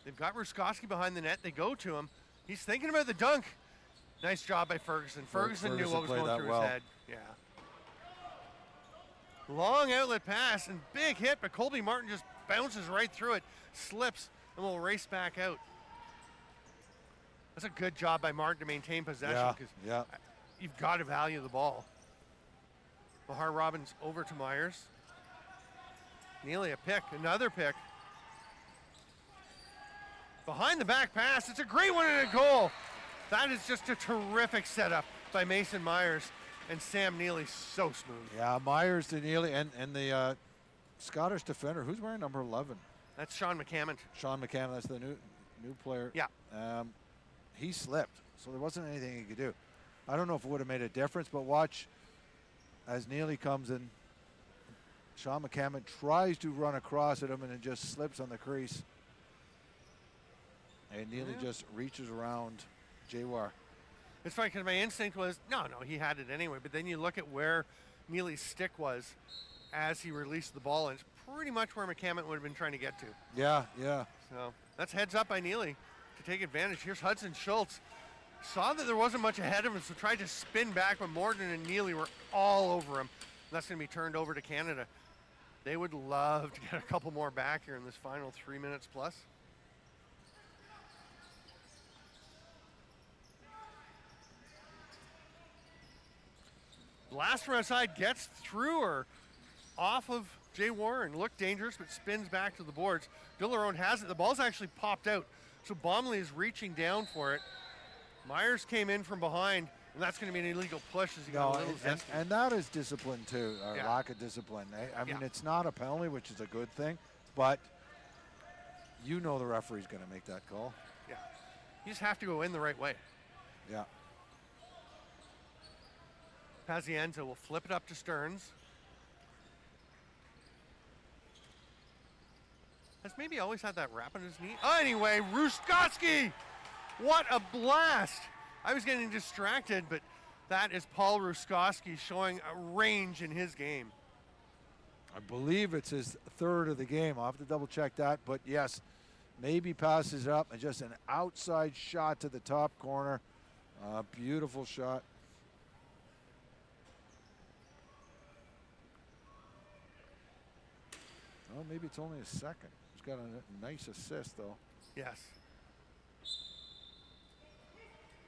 They've got Ruskowski behind the net. They go to him. He's thinking about the dunk. Nice job by Ferguson. Ferguson knew what was going through his head. Yeah. Long outlet pass and big hit, but Colby Martin just bounces right through it, slips, and will race back out. That's a good job by Martin to maintain possession, because you've got to value the ball. Mahar Robbins over to Myers. Neely a pick, another pick. Behind the back pass, it's a great one and a goal. That is just a terrific setup by Mason Myers, and Sam Neely so smooth. Yeah, Myers to Neely, and the Scottish defender, who's wearing number 11? That's Sean McCammon. Sean McCammon, that's the new player. Yeah. He slipped, so there wasn't anything he could do. I don't know if it would have made a difference, but watch as Neely comes in. Sean McCammon tries to run across at him and it just slips on the crease. And Neely just reaches around J-War. It's funny because my instinct was, no, he had it anyway. But then you look at where Neely's stick was as he released the ball, and it's pretty much where McCammon would have been trying to get to. Yeah. So that's heads up by Neely to take advantage. Here's Hudson Schultz. Saw that there wasn't much ahead of him, so tried to spin back, but Morgan and Neely were all over him. That's going to be turned over to Canada. They would love to get a couple more back here in this final 3 minutes plus. Blast from outside gets through or off of J-War and looked dangerous, but spins back to the boards. Villarone has it. The ball's actually popped out, so Bomley is reaching down for it. Myers came in from behind, and that's going to be an illegal push as he got a little zesty. And that is discipline too, or lack of discipline. I mean, it's not a penalty, which is a good thing, but you know the referee's going to make that call. Yeah, you just have to go in the right way. Yeah. Pazienza will flip it up to Stearns. Has maybe always had that wrap on his knee. Oh, anyway, Ruskowski! What a blast! I was getting distracted, but that is Paul Ruskowski showing a range in his game. I believe it's his third of the game. I'll have to double check that, but yes, maybe passes it up and just an outside shot to the top corner. Beautiful shot. Oh, maybe it's only a second. He's got a nice assist, though. Yes.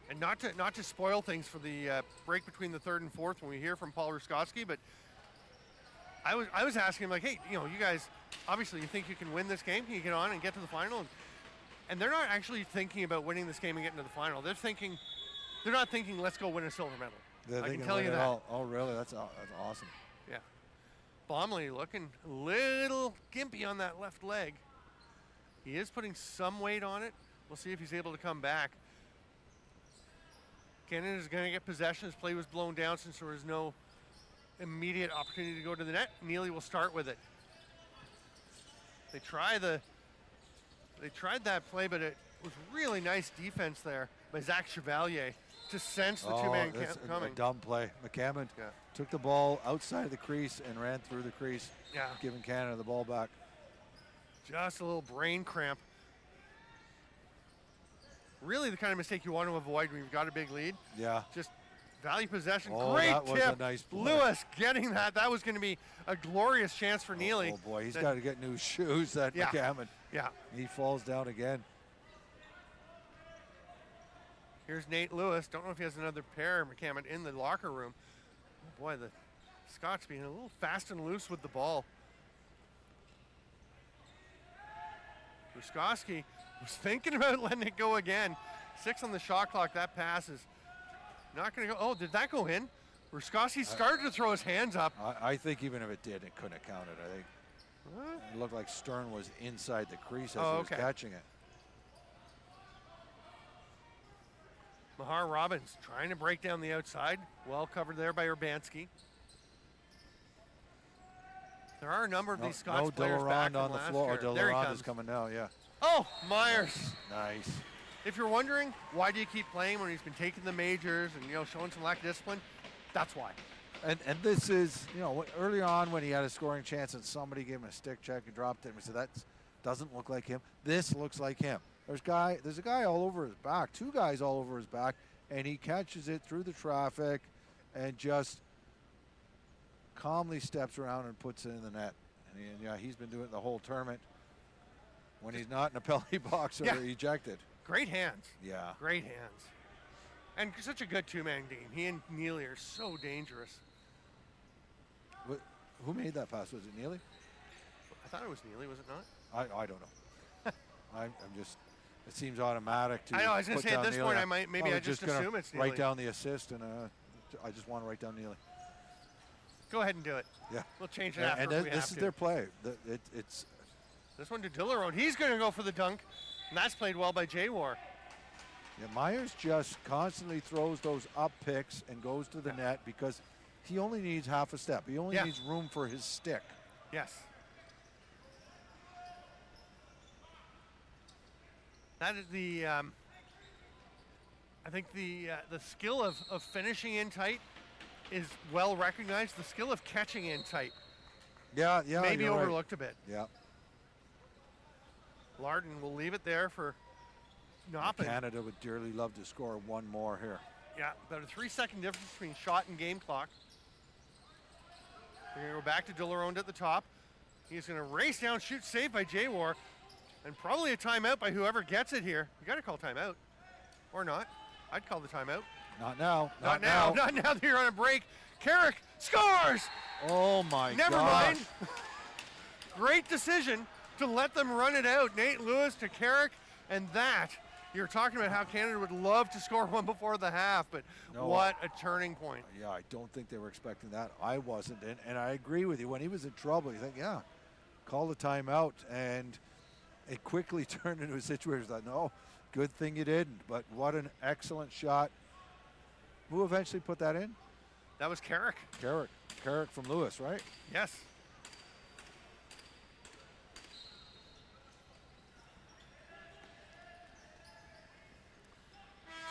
And not to spoil things for the break between the third and fourth when we hear from Paul Ruskowski, but I was asking him, like, hey, you guys, obviously you think you can win this game? Can you get on and get to the final? And they're not actually thinking about winning this game and getting to the final. They're not thinking, let's go win a silver medal. I can tell you that. Oh, really? That's awesome. Yeah. Bomley looking a little gimpy on that left leg. He is putting some weight on it. We'll see if he's able to come back. Canada's going to get possession. His play was blown down since there was no immediate opportunity to go to the net. Neely will start with it. They tried that play, but it was really nice defense there by Zach Chevalier to sense the two-man coming. A dumb play. McCammon took the ball outside the crease and ran through the crease, giving Canada the ball back. Just a little brain cramp. Really the kind of mistake you want to avoid when you've got a big lead. Yeah. Just value possession. Oh, Great that tip. was a nice play. Lewis getting that. That was going to be a glorious chance for Neely. Oh, boy. He's got to get new shoes, that McCammon. Yeah. He falls down again. Here's Nate Lewis. Don't know if he has another pair, McCammon, in the locker room. Oh, boy, the Scots being a little fast and loose with the ball. Ruskowski was thinking about letting it go again. 6 on the shot clock. That pass is not going to go. Oh, did that go in? Ruskowski started to throw his hands up. I think even if it did, it couldn't have counted. I think it looked like Stern was inside the crease as he was catching it. Mahar Robbins trying to break down the outside. Well covered there by Urbanski. There are a number of these Scots players back from on the last floor. year. Delorand is coming now, Oh, Myers. Nice. If you're wondering why do you keep playing when he's been taking the majors and showing some lack of discipline, that's why. And this is, early on when he had a scoring chance and somebody gave him a stick check and dropped it, and we said that doesn't look like him. This looks like him. There's a guy all over his back, 2 guys all over his back, and he catches it through the traffic and just calmly steps around and puts it in the net. And he's been doing it the whole tournament when he's not in a penalty box or ejected. Great hands. Yeah. Great hands. And such a good two-man game. He and Neely are so dangerous. Who made that pass? Was it Neely? I thought it was Neely, was it not? I don't know. I'm just, it seems automatic to I know, I was going to say at this Neely. point I just assume it's Neely. Write down the assist, and I just want to write down Neely. Go ahead and do it. Yeah. We'll change it after and if we have this is to. their play. It's this one to Dillerone. He's going to go for the dunk, and that's played well by J-War. Yeah, Myers just constantly throws those up picks and goes to the net because he only needs half a step. He only needs room for his stick. Yes. That is the, I think the skill of finishing in tight is well recognized. The skill of catching in tight. Yeah, maybe overlooked a bit. Yeah. Larden will leave it there for Noppin. Canada would dearly love to score one more here. Yeah, about a 3-second difference between shot and game clock. We're going to go back to Dillerone at the top. He's going to race down, shoot saved by J-War, and probably a timeout by whoever gets it here. You got to call timeout, or not. I'd call the timeout. Not now. Not now. Not now that you're on a break. Carrick scores! Oh, my God. Never mind. Great decision to let them run it out. Nate Lewis to Carrick, and that, you're talking about how Canada would love to score one before the half, but what a turning point. Yeah, I don't think they were expecting that. I wasn't, and I agree with you. When he was in trouble, you think, call the timeout, and it quickly turned into a situation that, no, good thing you didn't, but what an excellent shot. Who eventually put that in? That was Carrick. Carrick from Lewis, right? Yes.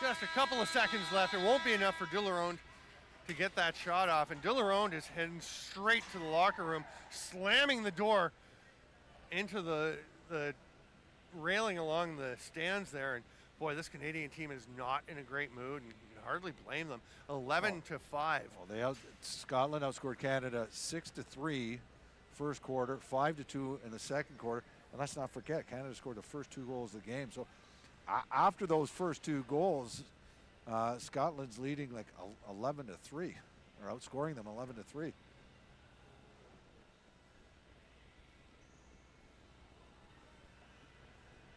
Just a couple of seconds left. It won't be enough for Dillerone to get that shot off. And Dillerone is heading straight to the locker room, slamming the door into the railing along the stands there. And boy, this Canadian team is not in a great mood, and you can hardly blame them. 11-5. Well, Scotland outscored Canada 6-3 first quarter, 5-2 in the second quarter. And let's not forget, Canada scored the first 2 goals of the game. So after those first 2 goals, Scotland's leading like 11-3, or outscoring them 11-3.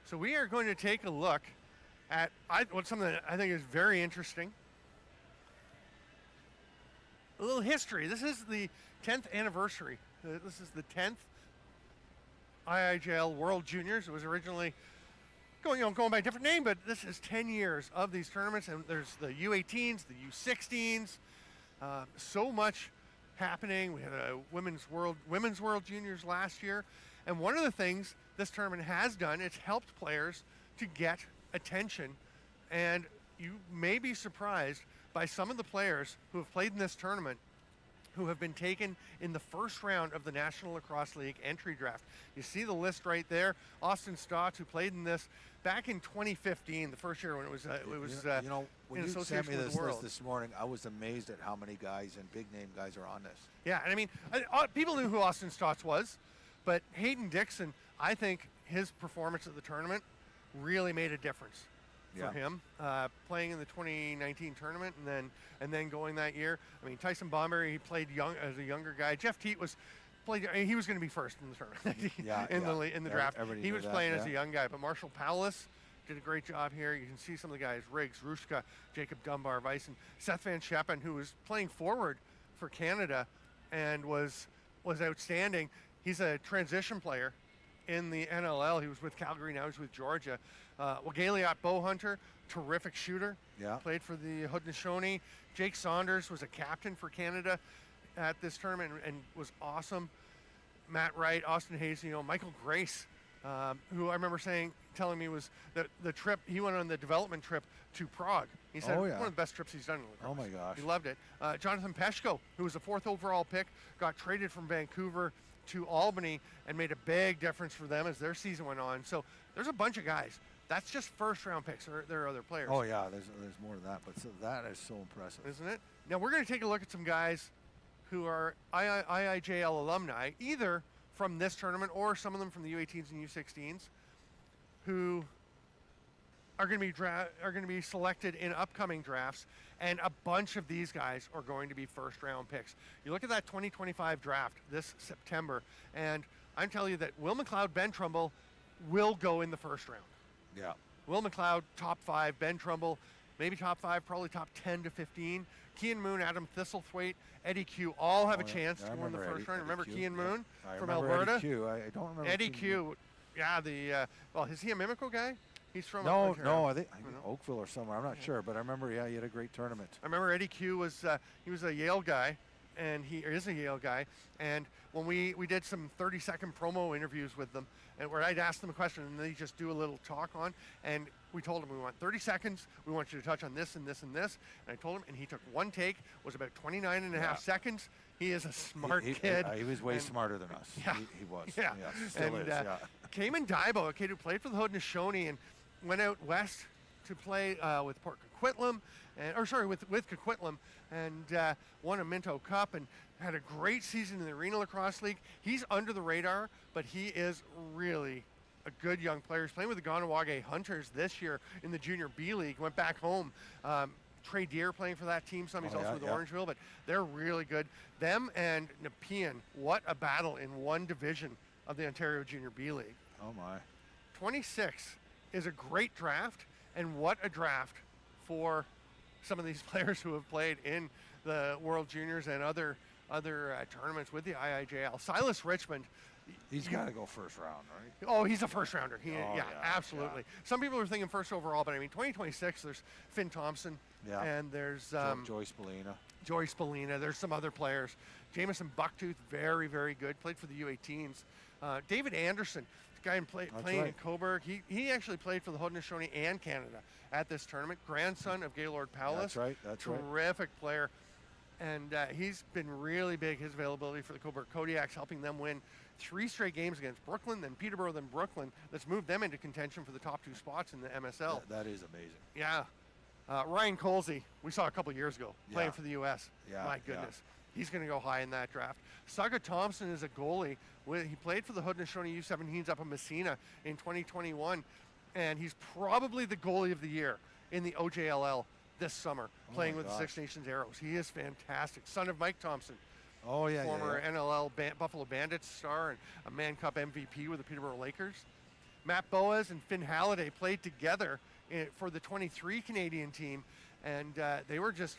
So we are going to take a look at something that I think is very interesting. A little history. This is the 10th anniversary. This is the 10th IIJL World Juniors. It was originally going by a different name, but this is 10 years of these tournaments, and there's the U18s, the U16s, so much happening. We had a women's world juniors last year, and one of the things this tournament has done, it's helped players to get attention, and you may be surprised by some of the players who have played in this tournament who have been taken in the first round of the National Lacrosse League entry draft. You see the list right there. Austin Stotts, who played in this back in 2015, the first year when it was when in you sent me association with this the world. list this morning, I was amazed at how many guys and big name guys are on this. Yeah, and I mean, people knew who Austin Stotts was, but Hayden Dixon, I think his performance at the tournament really made a difference for him, playing in the 2019 tournament and then going that year. I mean, Tyson Bomberry, he played as a younger guy. Jeff Teat he was going to be first in the tournament in the draft. He was playing as a young guy, but Marshall Powless did a great job here. You can see some of the guys: Riggs, Rushka, Jacob Dunbar, Bison, Seth Van Scheppen, who was playing forward for Canada and was outstanding. He's a transition player in the NLL. He was with Calgary, now he's with Georgia. Wagaliot Bowhunter, terrific shooter. Yeah. Played for the Haudenosaunee. Jake Saunders was a captain for Canada at this tournament and was awesome. Matt Wright, Austin Hayes, Michael Grace, who I remember telling me was the trip, he went on the development trip to Prague. He said one of the best trips he's done in lacrosse. Oh my gosh. He loved it. Jonathan Peshko, who was the 4th overall pick, got traded from Vancouver to Albany and made a big difference for them as their season went on. So there's a bunch of guys. That's just first round picks. There are other players. Oh yeah, there's more to that, but that is so impressive, isn't it? Now we're going to take a look at some guys who are IIJL alumni, either from this tournament or some of them from the U18s and U16s, who are going to be selected in upcoming drafts, and a bunch of these guys are going to be first round picks. You look at that 2025 draft this September, and I'm telling you that Will McLeod, Ben Trumbull will go in the first round. Yeah. Will McLeod, top 5. Ben Trumbull, maybe top 5, probably top 10 to 15. Kean Moon, Adam Thistlethwaite, Eddie Q all have a chance to go in the first round. Remember Kean Moon from Alberta? Eddie Q. I don't remember Eddie Q. Yeah, is he a Mimico guy? He's from No, I think Oakville or somewhere. I'm not sure, but I remember. Yeah, he had a great tournament. I remember Eddie Q was he was a Yale guy, and he is a Yale guy. And when we did some 30-second promo interviews with them, and where I'd ask them a question and they just do a little talk on, and we told him we want 30 seconds. We want you to touch on this and this and this. And I told him, and he took one take, was about 29 and a half seconds. He is a smart kid. He was way smarter than us. Yeah, he was. Yeah, still is. Cayman Daibo, a kid who played for the Haudenosaunee and went out west to play with Port Coquitlam, with Coquitlam, and won a Minto Cup and had a great season in the Arena Lacrosse League. He's under the radar, but he is really a good young player. He's playing with the Ganawage Hunters this year in the Junior B League. Went back home. Trey Deer playing for that team. He's also with Orangeville, but they're really good. Them and Nepean, what a battle in one division of the Ontario Junior B League. Oh my. 26 is a great draft, and what a draft for some of these players who have played in the World Juniors and other tournaments with the IIJL. Silas Richmond. He's got to go first round, right? Oh, he's a first rounder. Absolutely. Yeah. Some people are thinking first overall, but I mean, 2026, there's Finn Thompson, and there's Joyce Bellina. Joyce Bellina. There's some other players. Jamison Bucktooth, very, very good. Played for the U18s. David Anderson, the guy playing in Coburg. He actually played for the Haudenosaunee and Canada at this tournament. Grandson of Gaylord Powless. That's right. Terrific player. And he's been really big, his availability for the Coburg Kodiaks, helping them win 3 straight games against Brooklyn, then Peterborough, then Brooklyn. That's moved them into contention for the top 2 spots in the MSL. That is amazing. Yeah. Ryan Colsey, we saw a couple years ago, playing for the U.S. My goodness. He's going to go high in that draft. Saga Thompson is a goalie. He played for the Haudenosaunee U17s up in Messina in 2021, and he's probably the goalie of the year in the OJLL this summer, playing with the Six Nations Arrows. He is fantastic. Son of Mike Thompson. Former NLL Buffalo Bandits star and a Mann Cup MVP with the Peterborough Lakers. Matt Boas and Finn Halliday played together for the 23 Canadian team, and they were just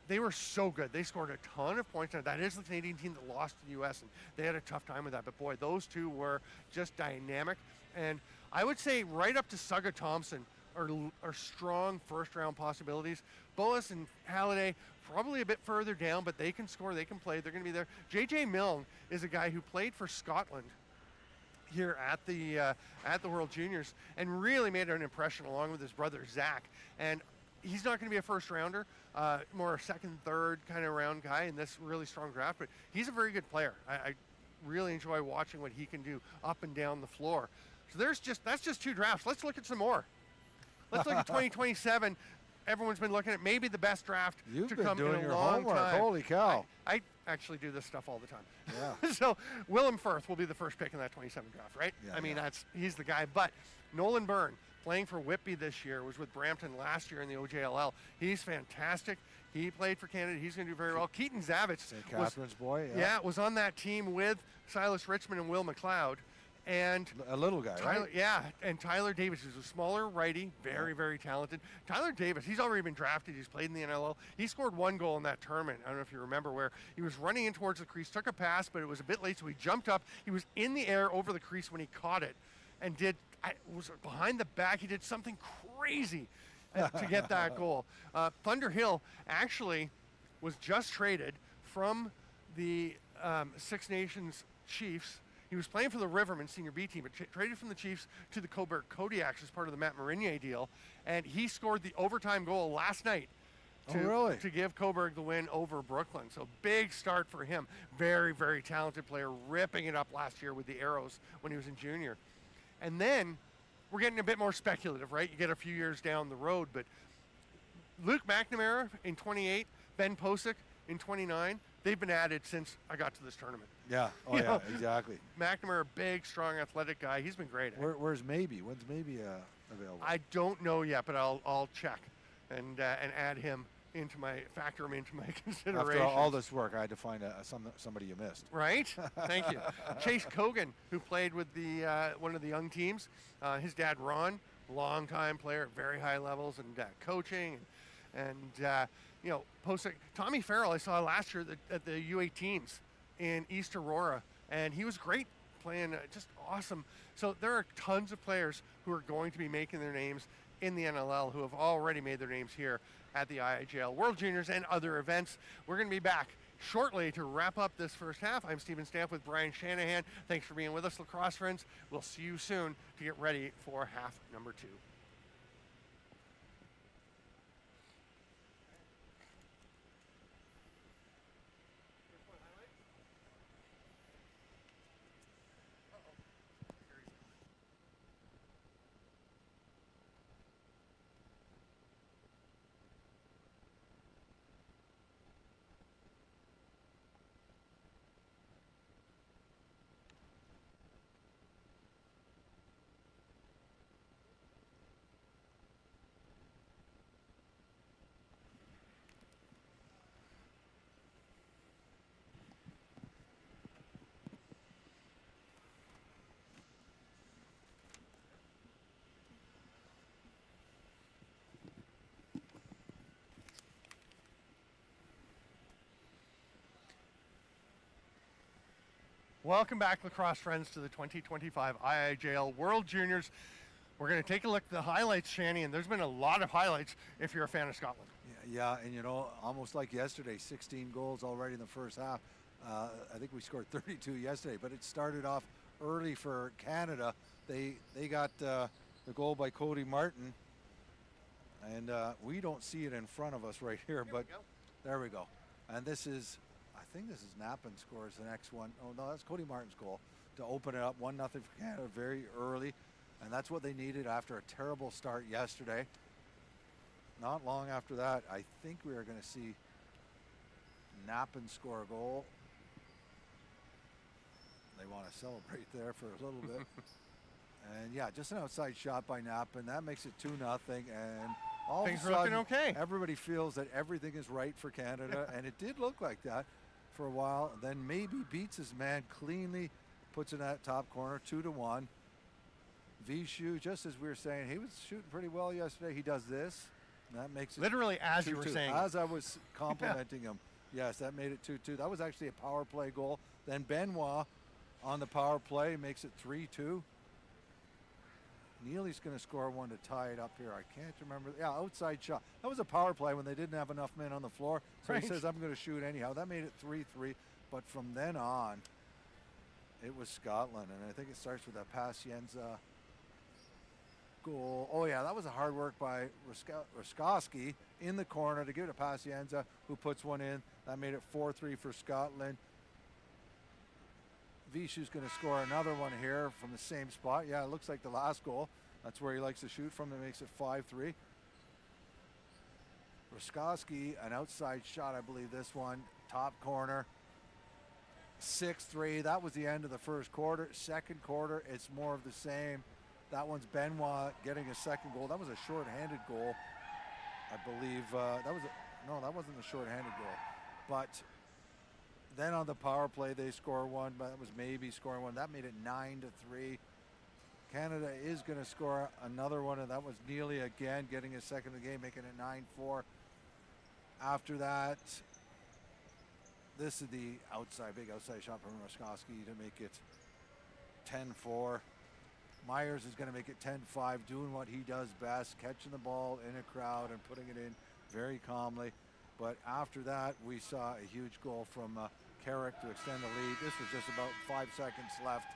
they were so good. They scored a ton of points. Now, that is the Canadian team that lost to the U.S., and they had a tough time with that. But, boy, those two were just dynamic. And I would say right up to Sugga Thompson are strong first-round possibilities. Boas and Halliday probably a bit further down, but they can score, they can play, they're going to be there. J.J. Milne is a guy who played for Scotland here at the World Juniors and really made an impression along with his brother Zach. And he's not going to be a first rounder, more a second, third kind of round guy in this really strong draft, but he's a very good player. I really enjoy watching what he can do up and down the floor. So that's just 2 drafts. Let's look at some more. Let's look at 2027. Everyone's been looking at maybe the best draft You've to been come doing in a your long homework. time. Holy cow. I actually do this stuff all the time. Yeah. So Willem Firth will be the first pick in that 27 draft, right? Yeah, I mean, yeah. he's the guy. But Nolan Byrne, playing for Whitby this year, was with Brampton last year in the OJLL. He's fantastic. He played for Canada. He's going to do very well. Keaton Zavich St. Catherine's boy. was on that team with Silas Richmond and Will McLeod. And A little guy, Tyler, right? yeah, and Tyler Davis is a smaller righty, very, very talented. Tyler Davis, he's already been drafted. He's played in the NLL. He scored 1 goal in that tournament. I don't know if you remember, where he was running in towards the crease, took a pass, but it was a bit late, so he jumped up. He was in the air over the crease when he caught it and was behind the back. He did something crazy to get that goal. Thunder Hill actually was just traded from the Six Nations Chiefs. He was playing for the Rivermen Senior B team, but traded from the Chiefs to the Cobourg Kodiaks as part of the Matt Marinier deal, and he scored the overtime goal last night to give Cobourg the win over Brooklyn. So big start for him. Very, very talented player, ripping it up last year with the Arrows when he was in junior. And then we're getting a bit more speculative, right? You get a few years down the road, but Luke McNamara in 28, Ben Posick in 29, they've been added since I got to this tournament. Yeah. Oh, You yeah, know, exactly. McNamara, big, strong, athletic guy. He's been great. Where's Maybe? When's Maybe available? I don't know yet, but I'll check and add him factor him into my consideration. After all this work, I had to find somebody you missed. Right? Thank you. Chase Kogan, who played with the one of the young teams. His dad, Ron, longtime player at very high levels and coaching. And Posick. Tommy Farrell, I saw last year at the U18s in East Aurora, and he was great playing, just awesome. So there are tons of players who are going to be making their names in the NLL who have already made their names here at the IIJL World Juniors and other events. We're going to be back shortly to wrap up this first half. I'm Stephen Stamp with Brian Shanahan. Thanks for being with us, lacrosse friends. We'll see you soon to get ready for half number 2. Welcome back, lacrosse friends, to the 2025 IIJL World Juniors. We're going to take a look at the highlights, Shanny, and there's been a lot of highlights if you're a fan of Scotland. Yeah, and almost like yesterday, 16 goals already in the first half. I think we scored 32 yesterday, but it started off early for Canada. They got the goal by Cody Martin, and we don't see it in front of us right here, but there we go. And this is, I think this is Nappen scores the next one. Oh no, that's Cody Martin's goal to open it up 1-0 for Canada very early, and that's what they needed after a terrible start yesterday. Not long after that, I think we are going to see Nappen score a goal. They want to celebrate there for a little bit. And yeah, just an outside shot by Nappen. That makes it 2-0, and all Things of a are sudden, looking okay. everybody feels that everything is right for Canada, and it did look like that for a while. Then maybe beats his man cleanly, puts in that top corner, 2-1. Vishu, just as we were saying, he was shooting pretty well yesterday. He does this, That makes it literally as 2-2. you were saying. As I was complimenting him. Yes, that made it 2-2. That was actually a power play goal. Then Benoit on the power play makes it 3-2. Neely's going to score one to tie it up here. I can't remember. Yeah, outside shot. That was a power play when they didn't have enough men on the floor. So Right. he says, I'm going to shoot anyhow. That made it 3-3. But from then on, it was Scotland. And I think it starts with a Pacienza goal. Oh, yeah, that was a hard work by Ruskowski in the corner to give it to Pacienza, who puts one in. That made it 4-3 for Scotland. Vishu's going to score another one here from the same spot. Yeah, it looks like the last goal. That's where he likes to shoot from. That makes it 5-3. Ruskowski, an outside shot, I believe this one. Top corner. 6-3. That was the end of the first quarter. Second quarter, it's more of the same. That one's Benoit getting a second goal. That was a short-handed goal. I believe no, that wasn't the short-handed goal. But then on the power play, they score one, but that was maybe scoring one. That made it 9-3. Canada is going to score another one, and that was Neely again getting his second of the game, making it 9-4. After that, this is the big outside shot from Ruskowski to make it 10-4. Myers is going to make it 10-5, doing what he does best, catching the ball in a crowd and putting it in very calmly. But after that, we saw a huge goal from Carrick to extend the lead. This was just about 5 seconds left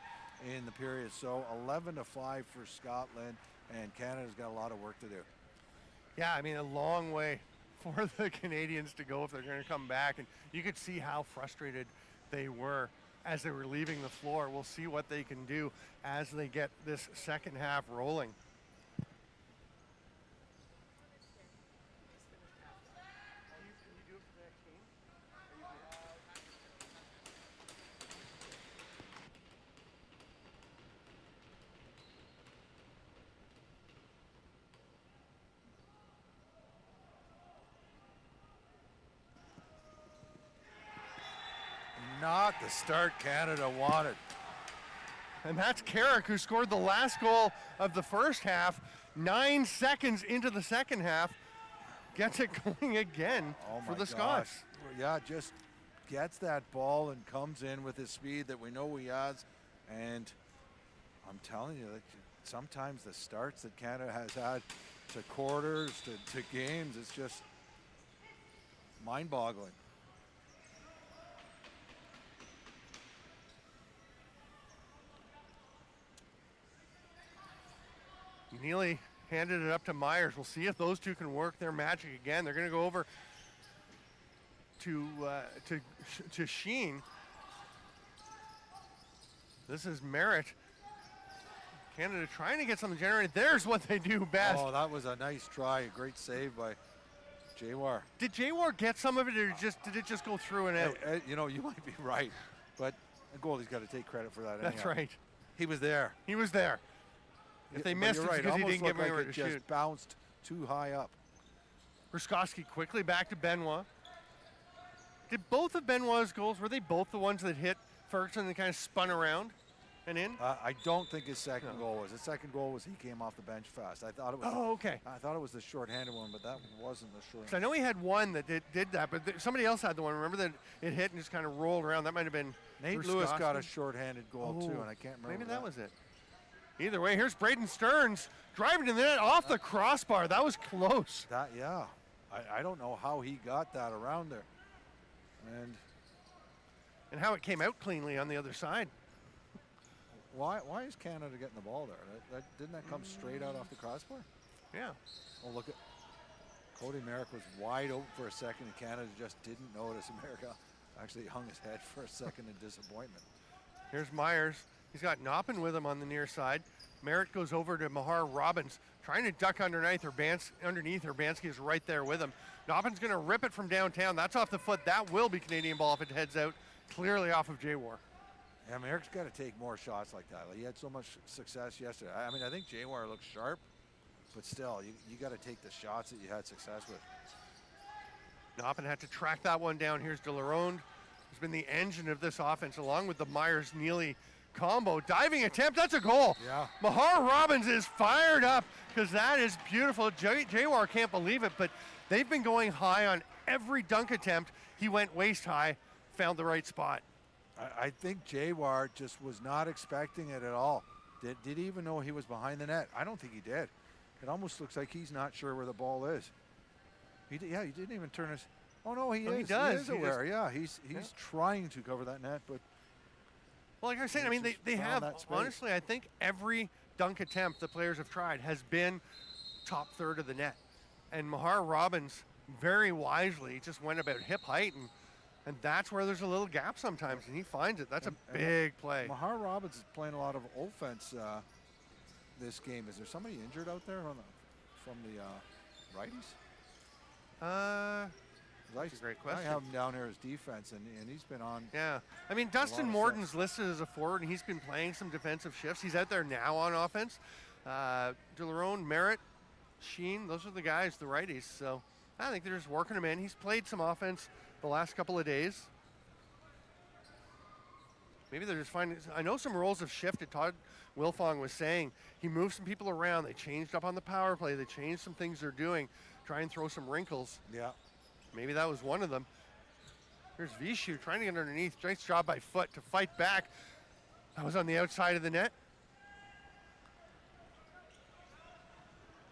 in the period. So 11-5 for Scotland, and Canada's got a lot of work to do. Yeah, I mean, a long way for the Canadians to go if they're going to come back. And you could see how frustrated they were as they were leaving the floor. We'll see what they can do as they get this second half rolling. Not the start Canada wanted. And that's Carrick, who scored the last goal of the first half. 9 seconds into the second half, gets it going again for the Scots. Yeah, just gets that ball and comes in with his speed that we know he has. And I'm telling you, that sometimes the starts that Canada has had to quarters, to games, it's just mind-boggling. Neely handed it up to Myers. We'll see if those two can work their magic again. They're going to go over to Sheen. This is Merritt. Canada trying to get something generated. There's what they do best. Oh, that was a nice try. A great save by Jawar. Did Jawar get some of it, or did it just go through and out? You know, you might be right, but the goalie's got to take credit for that. That's right. He was there. He was there. If they missed, it's because he didn't get anywhere to shoot. Just bounced too high up. Ruskowski quickly back to Benoit. Did both of Benoit's goals, were they both the ones that hit Ferguson and kind of spun around and in? I don't think his second goal was. His second goal was he came off the bench fast. I thought it was. Oh, okay. I thought it was the short-handed one, but that wasn't the short. I know he had one that did that, but somebody else had the one. Remember that it hit and just kind of rolled around. That might have been Nate Ruskowski. Lewis got a short-handed goal too, and I can't remember. Maybe that was it. Either way, here's Braden Stearns driving to the net off the crossbar. That was close. Yeah. I don't know how he got that around there. And how it came out cleanly on the other side. Why is Canada getting the ball there? Didn't that come straight out off the crossbar? Yeah. Oh, look at Cody Merrick was wide open for a second, and Canada just didn't notice. America actually hung his head for a second in disappointment. Here's Myers. He's got Noppin with him on the near side. Merritt goes over to Mahar Robbins, trying to duck underneath. Urbanski is right there with him. Noppin's going to rip it from downtown. That's off the foot. That will be Canadian ball if it heads out clearly off of Jawar. Yeah, Merrick's got to take more shots like that. He had so much success yesterday. I mean, I think Jawar looks sharp, but still, you got to take the shots that you had success with. Noppin had to track that one down. Here's De La Ronde, who's been the engine of this offense, along with the Myers-Neely combo. Diving attempt, that's a goal. Yeah. Mahar Robbins is fired up because that is beautiful. Jawar can't believe it, but they've been going high on every dunk attempt. He went waist high, found the right spot. I think Jawar just was not expecting it at all. Did he even know he was behind the net? I don't think he did. It almost looks like he's not sure where the ball is. He didn't even turn his. Oh no, he is. He does. He is aware. Yeah, he's trying to cover that net, but. Well, like I was saying, I mean, they have, honestly, I think every dunk attempt the players have tried has been top third of the net. And Mahar Robbins very wisely just went about hip height, and that's where there's a little gap sometimes, and he finds it. That's a big play. Mahar Robbins is playing a lot of offense this game. Is there somebody injured out there from the righties? That's a great question. I have him down here as defense, and he's been on. Yeah. I mean, Dustin Morton's listed as a forward, and he's been playing some defensive shifts. He's out there now on offense. DeLaurent, Merritt, Sheen, those are the guys, the righties. So I think they're just working him in. He's played some offense the last couple of days. Maybe they're just finding. I know some roles have shifted. Todd Wilfong was saying he moved some people around. They changed up on the power play. They changed some things they're doing, try and throw some wrinkles. Yeah. Maybe that was one of them. Here's Vishu trying to get underneath. Nice job by Foot to fight back. That was on the outside of the net.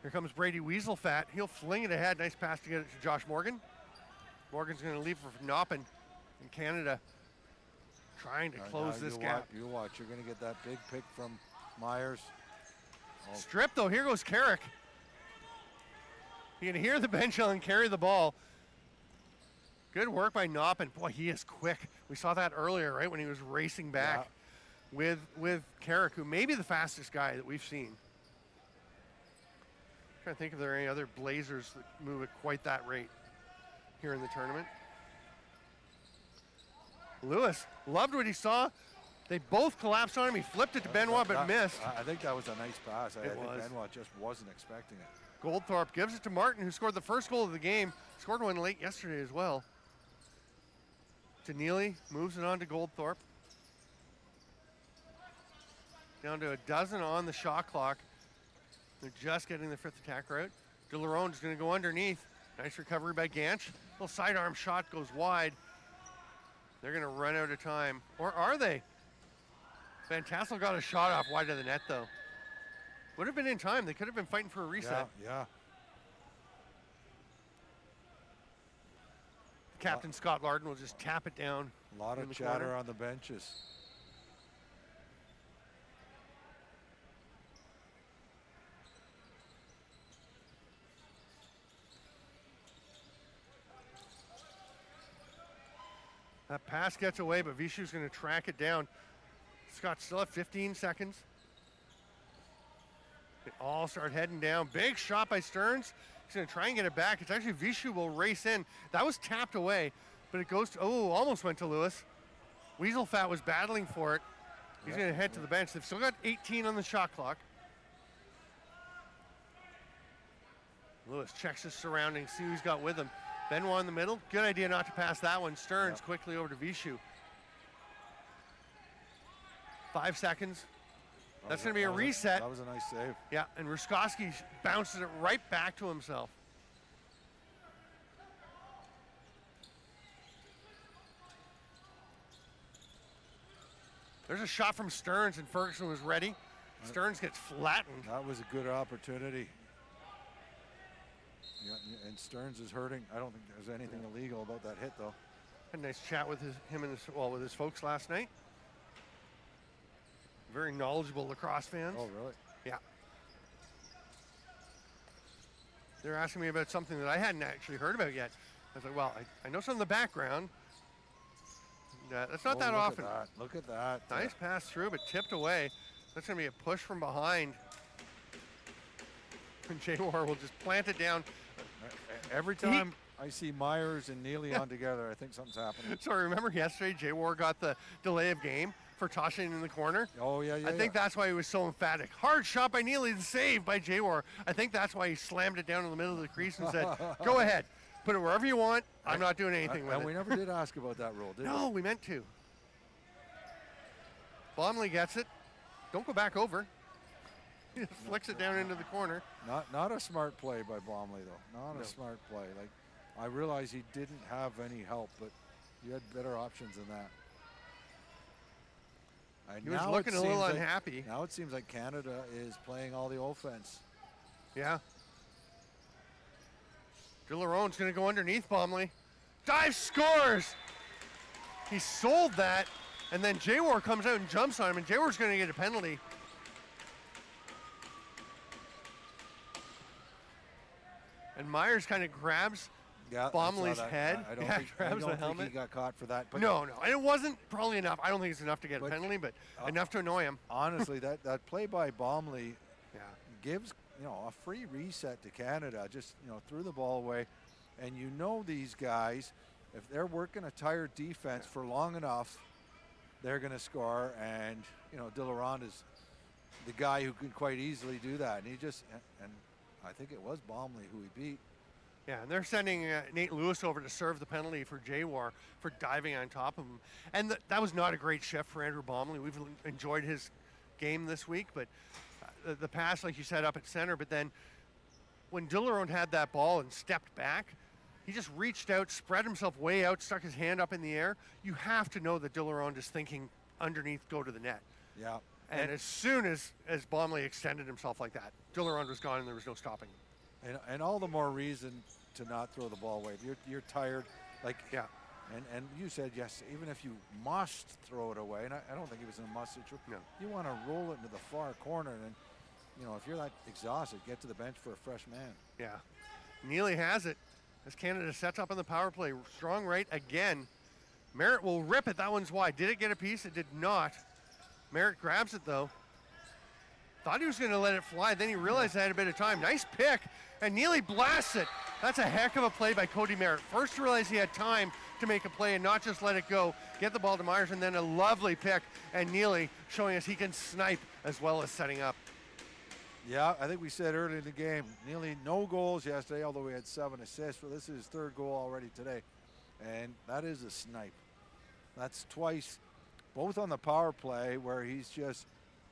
Here comes Brady Weaselfat. He'll fling it ahead. Nice pass to get it to Josh Morgan. Morgan's going to leave for Noppin in Canada, trying to close this gap. You watch. You're going to get that big pick from Myers. Oh. Strip, though. Here goes Carrick. You can hear the bench and carry the ball. Good work by Noppin. Boy, he is quick. We saw that earlier, right, when he was racing back with Carrick, who may be the fastest guy that we've seen. I'm trying to think if there are any other Blazers that move at quite that rate here in the tournament. Lewis loved what he saw. They both collapsed on him. He flipped it to Benoit, but missed. I think that was a nice pass. I think Benoit just wasn't expecting it. Goldthorpe gives it to Martin, who scored the first goal of the game. Scored one late yesterday as well. To Neely, moves it on to Goldthorpe. Down to a dozen on the shot clock. They're just getting the fifth attack route. DeLaurent is going to go underneath. Nice recovery by Ganch. Little sidearm shot goes wide. They're going to run out of time. Or are they? Van Tassel got a shot off wide of the net, though. Would have been in time. They could have been fighting for a reset. Yeah. Captain Scott Lardon will just tap it down. A lot of chatter on the benches. That pass gets away, but Vishu's going to track it down. Scott still at 15 seconds. They all start heading down. Big shot by Stearns. He's going to try and get it back. It's actually Vishu will race in. That was tapped away, but it goes to, almost went to Lewis. Weaselfat was battling for it. He's going to head to the bench. They've still got 18 on the shot clock. Lewis checks his surroundings, see who he's got with him. Benoit in the middle. Good idea not to pass that one. Stearns quickly over to Vishu. 5 seconds. That's going to be a reset. That was a nice save. Yeah, and Ruskowski bounces it right back to himself. There's a shot from Stearns, and Ferguson was ready. Stearns gets flattened. That was a good opportunity. Yeah, and Stearns is hurting. I don't think there's anything illegal about that hit, though. Had a nice chat with with his folks last night. Very knowledgeable lacrosse fans. Oh, really? Yeah. They're asking me about something that I hadn't actually heard about yet. I was like, well, I know some of the background. That's not that often. Look at that. Nice pass through, but tipped away. That's going to be a push from behind. And Jawar will just plant it down. Every time I see Myers and Neely on together, I think something's happening. So remember yesterday, Jawar got the delay of game for tossing in the corner? Oh, yeah. I think that's why he was so emphatic. Hard shot by Neely, the save by Jawar. I think that's why he slammed it down in the middle of the crease and said, go ahead, put it wherever you want. I'm not doing anything with it. We never did ask about that rule, did we? No, we meant to. Bomley gets it. Don't go back over. He just flicks it down into the corner. Not a smart play by Bomley, though. Not a smart play. Like, I realize he didn't have any help, but you had better options than that. He was looking a little unhappy. Now it seems like Canada is playing all the offense. Yeah. Dilleron's going to go underneath Bomley. Dive, scores! He sold that, and then Jaywar comes out and jumps on him, and Jaywar's going to get a penalty. And Myers kind of grabs Bomley's head. I don't think he got caught for that. But no. And it wasn't probably enough. I don't think it's enough to get a penalty, but enough to annoy him. Honestly, that play by Bomley gives a free reset to Canada. Just threw the ball away, and these guys, if they're working a tired defense for long enough, they're going to score. And Dilleron is the guy who can quite easily do that. And I think it was Bomley who he beat. Yeah, and they're sending Nate Lewis over to serve the penalty for Jaywar for diving on top of him. And that was not a great shift for Andrew Bomley. We've enjoyed his game this week, but the pass, like you said, up at center. But then when Dilleron had that ball and stepped back, he just reached out, spread himself way out, stuck his hand up in the air. You have to know that Dilleron is thinking underneath, go to the net. Yeah. And as soon as Bomley extended himself like that, Dilleron was gone and there was no stopping him. And all the more reason to not throw the ball away. You're tired, and you said yes. Even if you must throw it away, and I don't think it was a must situation. No. You want to roll it into the far corner, and if you're that exhausted, get to the bench for a fresh man. Yeah, Neely has it as Canada sets up on the power play. Strong right again. Merritt will rip it. That one's wide. Did it get a piece? It did not. Merritt grabs it though. Thought he was going to let it fly. Then he realized I had a bit of time. Nice pick. And Neely blasts it. That's a heck of a play by Cody Merritt. First to realize he had time to make a play and not just let it go. Get the ball to Myers, and then a lovely pick. And Neely showing us he can snipe as well as setting up. Yeah, I think we said early in the game, Neely no goals yesterday, although he had 7 assists. Well, this is his 3rd goal already today. And that is a snipe. That's twice, both on the power play where he's just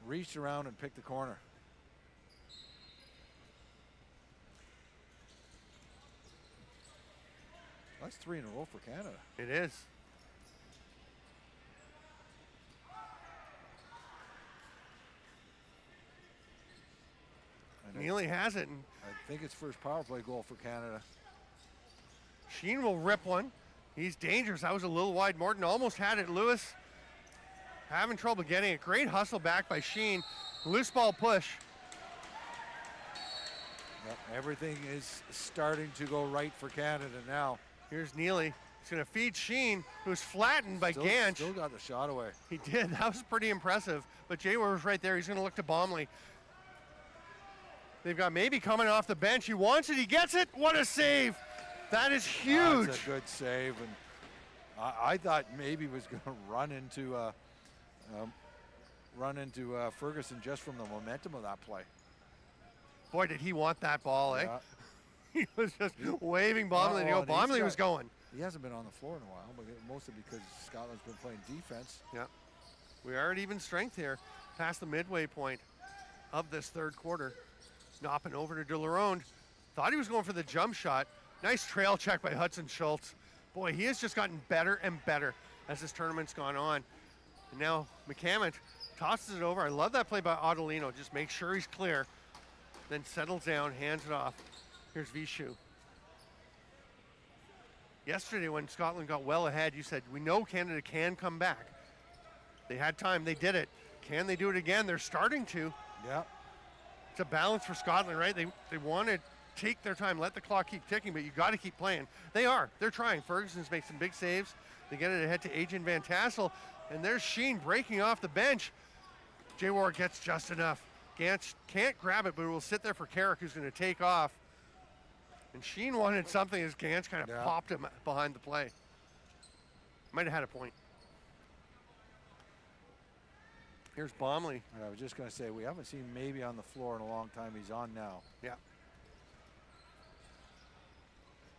reached around and picked the corner. That's 3 in a row for Canada. It is. Neely has it. And I think it's first power play goal for Canada. Sheen will rip one. He's dangerous. That was a little wide. Morton almost had it. Lewis having trouble getting it. Great hustle back by Sheen. Loose ball push. Yep, everything is starting to go right for Canada now. Here's Neely. He's going to feed Sheen, who's flattened by Ganch. Still got the shot away. He did. That was pretty impressive. But Jaywar was right there. He's going to look to Bomley. They've got maybe coming off the bench. He wants it. He gets it. What a save. That is huge. That's a good save. And I thought maybe he was going to run into Ferguson just from the momentum of that play. Boy, did he want that ball, eh? Yeah. He was just waving Bomley to go. Bomley was going. He hasn't been on the floor in a while, but mostly because Scotland's been playing defense. Yeah. We are at even strength here, past the midway point of this 3rd quarter. Knopping over to Dilleron. Thought he was going for the jump shot. Nice trail check by Hudson Schultz. Boy, he has just gotten better and better as this tournament's gone on. And now McCammon tosses it over. I love that play by Adelino. Just make sure he's clear. Then settles down, hands it off. Here's Vishu. Yesterday when Scotland got well ahead, you said, we know Canada can come back. They had time, they did it. Can they do it again? They're starting to. Yeah. It's a balance for Scotland, right? They want to take their time, let the clock keep ticking, but you got to keep playing. They are. They're trying. Ferguson's made some big saves. They get it ahead to Adrian Van Tassel, and there's Sheen breaking off the bench. Jaywar gets just enough. Gantz can't grab it, but it will sit there for Carrick, who's going to take off. And Sheen wanted something as Gantz kind of popped him behind the play. Might have had a point. Here's Bomley. I was just going to say, we haven't seen maybe on the floor in a long time. He's on now. Yeah.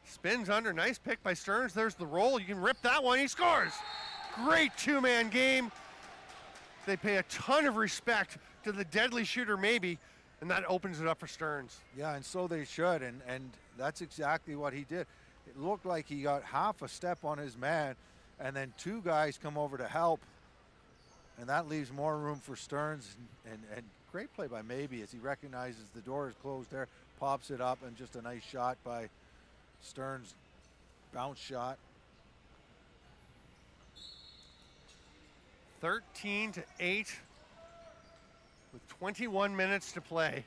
Spins under. Nice pick by Stearns. There's the roll. You can rip that one. He scores. Great 2-man game. they pay a ton of respect to the deadly shooter maybe, and that opens it up for Stearns. Yeah, and so they should, and that's exactly what he did. It looked like he got half a step on his man, and then two guys come over to help, and that leaves more room for Stearns, and great play by Maybe as he recognizes the door is closed there, pops it up, and just a nice shot by Stearns, bounce shot. 13-8 with 21 minutes to play.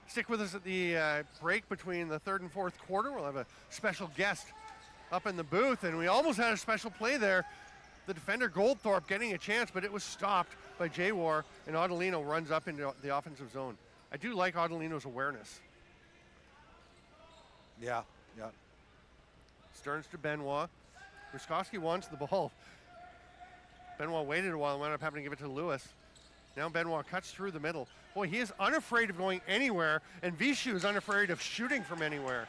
Stick with us at the break between the third and fourth quarter. We'll have a special guest up in the booth, and we almost had a special play there. The defender Goldthorpe getting a chance, but it was stopped by Jawar, and Adelino runs up into the offensive zone. I do like Adelino's awareness. Yeah. Stearns to Benoit. Ruskowski wants the ball. Benoit waited a while and wound up having to give it to Lewis. Now Benoit cuts through the middle. Boy, he is unafraid of going anywhere, and Vishu is unafraid of shooting from anywhere.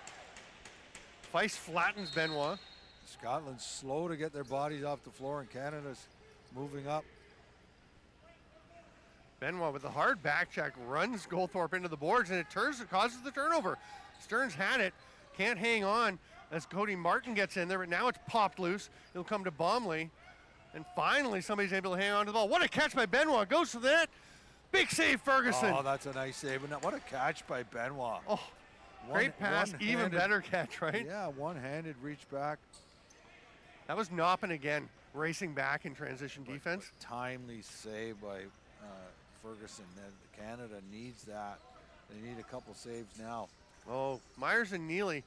Weiss flattens Benoit. Scotland's slow to get their bodies off the floor, and Canada's moving up. Benoit with the hard back check runs Goldthorpe into the boards, and it causes the turnover. Stearns had it, can't hang on as Cody Martin gets in there, but now it's popped loose. It'll come to Bomley, and finally somebody's able to hang on to the ball. What a catch by Benoit, goes to the net. Big save, Ferguson. Oh, that's a nice save, and what a catch by Benoit. Oh, great pass, even better catch, right? Yeah, one-handed reach back. That was Noppin again, racing back in transition defense. Timely save by Ferguson. Canada needs that. They need a couple saves now. Oh, Myers and Neely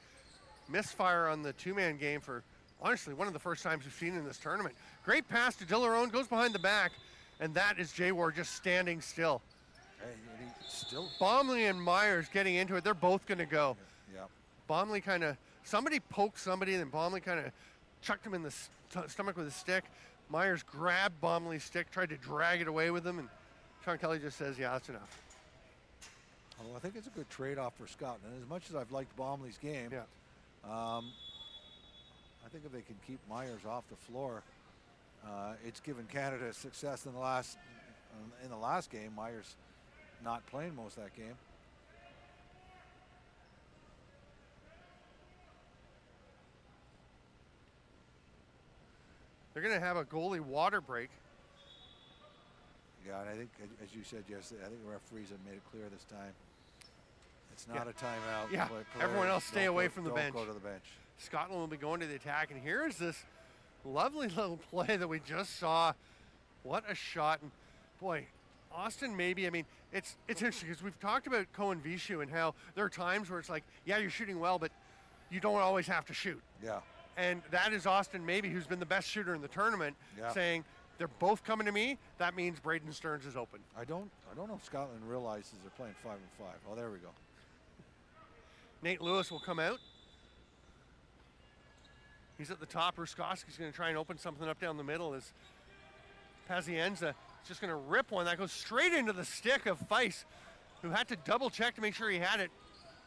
misfire on the two-man game for, honestly, one of the first times we've seen in this tournament. Great pass to Dillerone, goes behind the back, and that is Jawar just standing still. Hey, still. Bomley and Myers getting into it. They're both going to go. Yeah. Bomley kind of, somebody poked somebody, and then Bomley kind of chucked him in the stomach with a stick. Myers grabbed Bomley's stick, tried to drag it away with him, and Sean Kelly just says, yeah, that's enough. Well, I think it's a good trade-off for Scotland. As much as I've liked Bomley's game, yeah. I think if they can keep Myers off the floor, it's given Canada success in the last game. Myers not playing most of that game. They're going to have a goalie water break. Yeah, and I think, as you said yesterday, I think the referees have made it clear this time. It's not a timeout. Yeah, everyone else stay away from the bench. Don't go to the bench. Scotland will be going to the attack, and here's this lovely little play that we just saw. What a shot. And boy, Austin maybe, I mean, it's interesting because we've talked about Cohen Vishu and how there are times where it's like, yeah, you're shooting well, but you don't always have to shoot. Yeah. And that is Austin maybe, who's been the best shooter in the tournament, saying, they're both coming to me. That means Braden Stearns is open. I don't know if Scotland realizes they're playing 5-5. Oh, there we go. Nate Lewis will come out. He's at the top. Ruskowski's going to try and open something up down the middle as Pazienza is just going to rip one. That goes straight into the stick of Weiss, who had to double check to make sure he had it.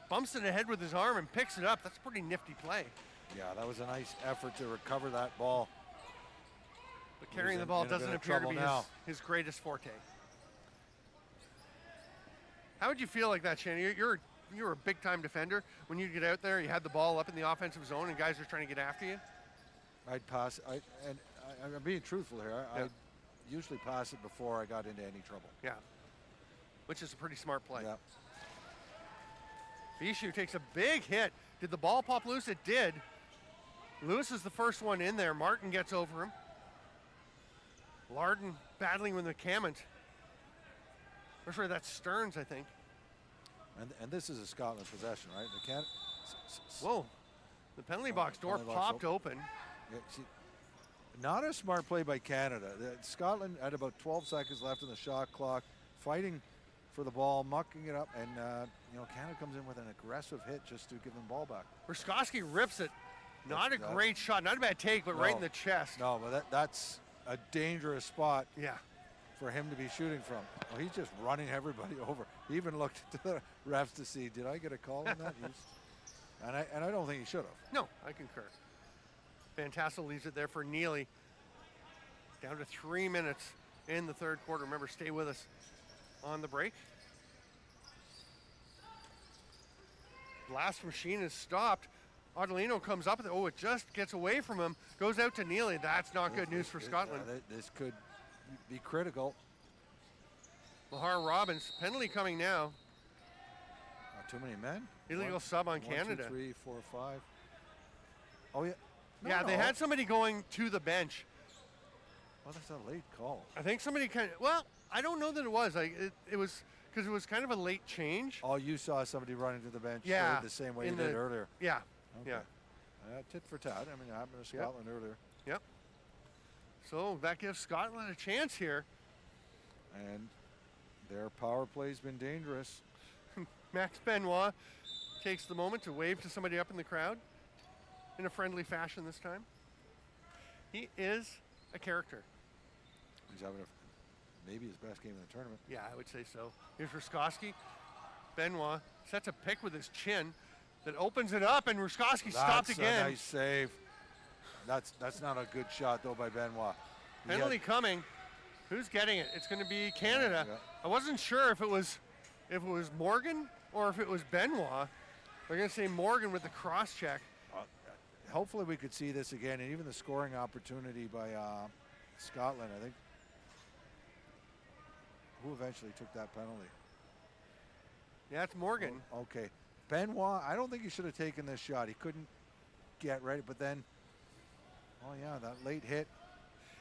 Bumps it ahead with his arm and picks it up. That's a pretty nifty play. Yeah, that was a nice effort to recover that ball. But carrying the ball doesn't appear to be his greatest forte. How would you feel like that, Shannon? You're a big-time defender. When you get out there, you had the ball up in the offensive zone, and guys are trying to get after you. I'd pass. I'm being truthful here. I'd usually pass it before I got into any trouble. Yeah, which is a pretty smart play. Yeah. Vishu takes a big hit. Did the ball pop loose? It did. Lewis is the first one in there. Martin gets over him. Larden battling with McCammond. Or sorry, that's Stearns, I think. And this is a Scotland possession, right? Whoa. The penalty box door popped open. Yeah, see, not a smart play by Canada. Scotland had about 12 seconds left in the shot clock, fighting for the ball, mucking it up, and Canada comes in with an aggressive hit just to give them the ball back. Ruskowski rips it. Not a great shot, not a bad take, but right in the chest. No, but that's a dangerous spot. Yeah. For him to be shooting from. Well, he's just running everybody over. He even looked to the refs to see, did I get a call on that? And I don't think he should have. No, I concur. Van Tassel leaves it there for Neely. Down to 3 minutes in the third quarter. Remember, stay with us on the break. Blast machine is stopped. Adelino comes up with it. Oh, it just gets away from him. Goes out to Neely. That's not good news for Scotland. This could be critical. Lahar Robbins, penalty coming now. Not too many men. Illegal sub on 1, Canada. 2, 3, 4, 5. Oh, yeah. Yeah, they had somebody going to the bench. Well, that's a late call. I think somebody well, I don't know that it was. It was because it was kind of a late change. Oh, you saw somebody running to the bench the same way you did earlier. Yeah, okay. Yeah. Tit for tat. I mean, it happened to Scotland earlier. Yep. So that gives Scotland a chance here. And their power play's been dangerous. Max Benoit takes the moment to wave to somebody up in the crowd in a friendly fashion this time. He is a character. He's having maybe his best game in the tournament. Yeah, I would say so. Here's Ruskowski. Benoit sets a pick with his chin that opens it up, and Ruskowski stopped again. That's a nice save. That's not a good shot, though, by Benoit. Penalty coming. Who's getting it? It's going to be Canada. Yeah. I wasn't sure if it was Morgan or if it was Benoit. They're going to say Morgan with the cross check. Hopefully we could see this again, and even the scoring opportunity by Scotland, I think. Who eventually took that penalty? Yeah, it's Morgan. Oh, okay. Benoit, I don't think he should have taken this shot. He couldn't get ready, but then, oh yeah, that late hit.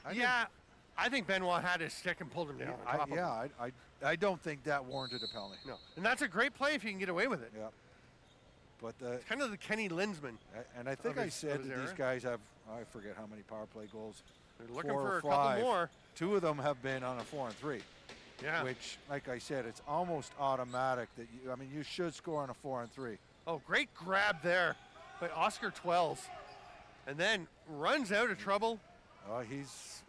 I think Benoit had his stick and pulled him down. I don't think that warranted a penalty. No, and that's a great play if you can get away with it. Yeah. But it's kind of the Kenny Linsman. And I think I said that these guys have, I forget how many power play goals. They're looking for a couple more. 2 of them have been on a 4 and 3. Yeah. Which, like I said, it's almost automatic that you should score on a 4 and 3. Oh, great grab there by Oscar Twells. And then runs out of trouble. He's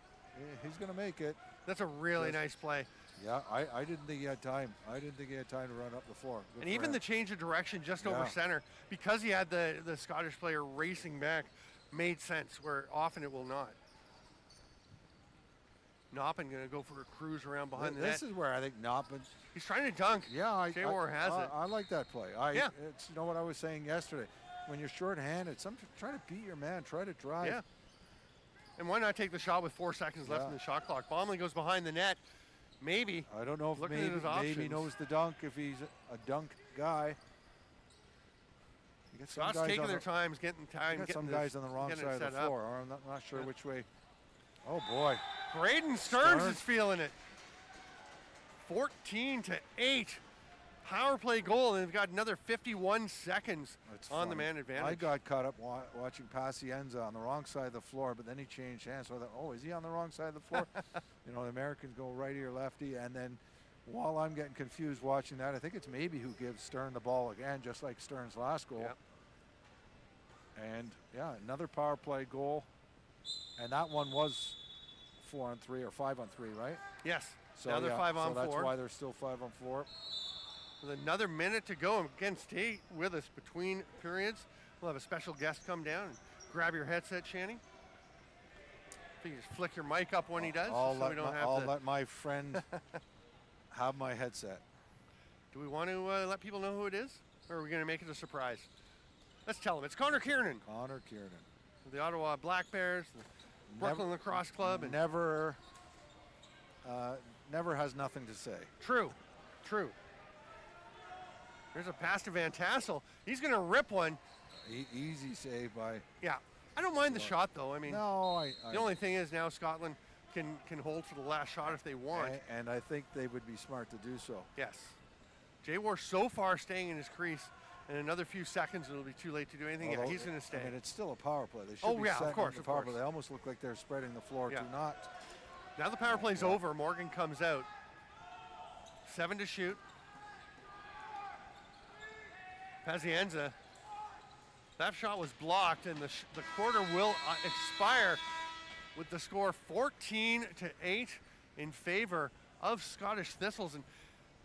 going to make it. That's a really nice play. Yeah, I didn't think he had time. I didn't think he had time to run up the floor. And even the change of direction just over center, because he had the Scottish player racing back, made sense, where often it will not. Noppin going to go for a cruise around behind the net. This is where I think Noppin. He's trying to dunk. Yeah, J-War has it. I like that play. It's what I was saying yesterday. When you're short-handed, try to beat your man. Try to drive. Yeah. And why not take the shot with 4 seconds left in the shot clock? Bomley goes behind the net. Maybe. I don't know if maybe knows the dunk if he's a dunk guy. Scott's taking their time, getting time. Got some guys on the wrong side of the floor. Or I'm not sure which way. Oh boy. Braden Stearns is feeling it. 14-8. Power play goal, and they've got another 51 seconds on the man advantage. I got caught up watching Pacienza on the wrong side of the floor, but then he changed hands. So I thought, oh, is he on the wrong side of the floor? The Americans go righty or lefty, and then while I'm getting confused watching that, I think it's maybe who gives Stern the ball again, just like Stern's last goal. Yep. And another power play goal, and that one was 4 on 3 or 5 on 3, right? Yes. So now they're 5 on 4. That's why they're still 5 on 4. With another minute to go. Again, stay with us between periods. We'll have a special guest come down and grab your headset, Shanny. You can just flick your mic up when he does. I'll let my friend have my headset. Do we want to let people know who it is? Or are we going to make it a surprise? Let's tell them. It's Connor Kiernan. Connor Kiernan. The Ottawa Black Bears, the Brooklyn Lacrosse Club. And never has nothing to say. True. There's a pass to Van Tassel. He's going to rip one. Easy save by. Yeah. I don't mind the shot, though. I mean, no, the only thing is now Scotland can hold for the last shot if they want. And I think they would be smart to do so. Yes. J-War so far staying in his crease. In another few seconds, it'll be too late to do anything. Although, he's going to stay. I mean, it's still a power play. They should be of course. Power play. They almost look like they're spreading the floor to not. Now the power play's over. Morgan comes out. 7 to shoot. Pazienza. That shot was blocked, and the quarter will expire with the score 14-8 in favor of Scottish Thistles. And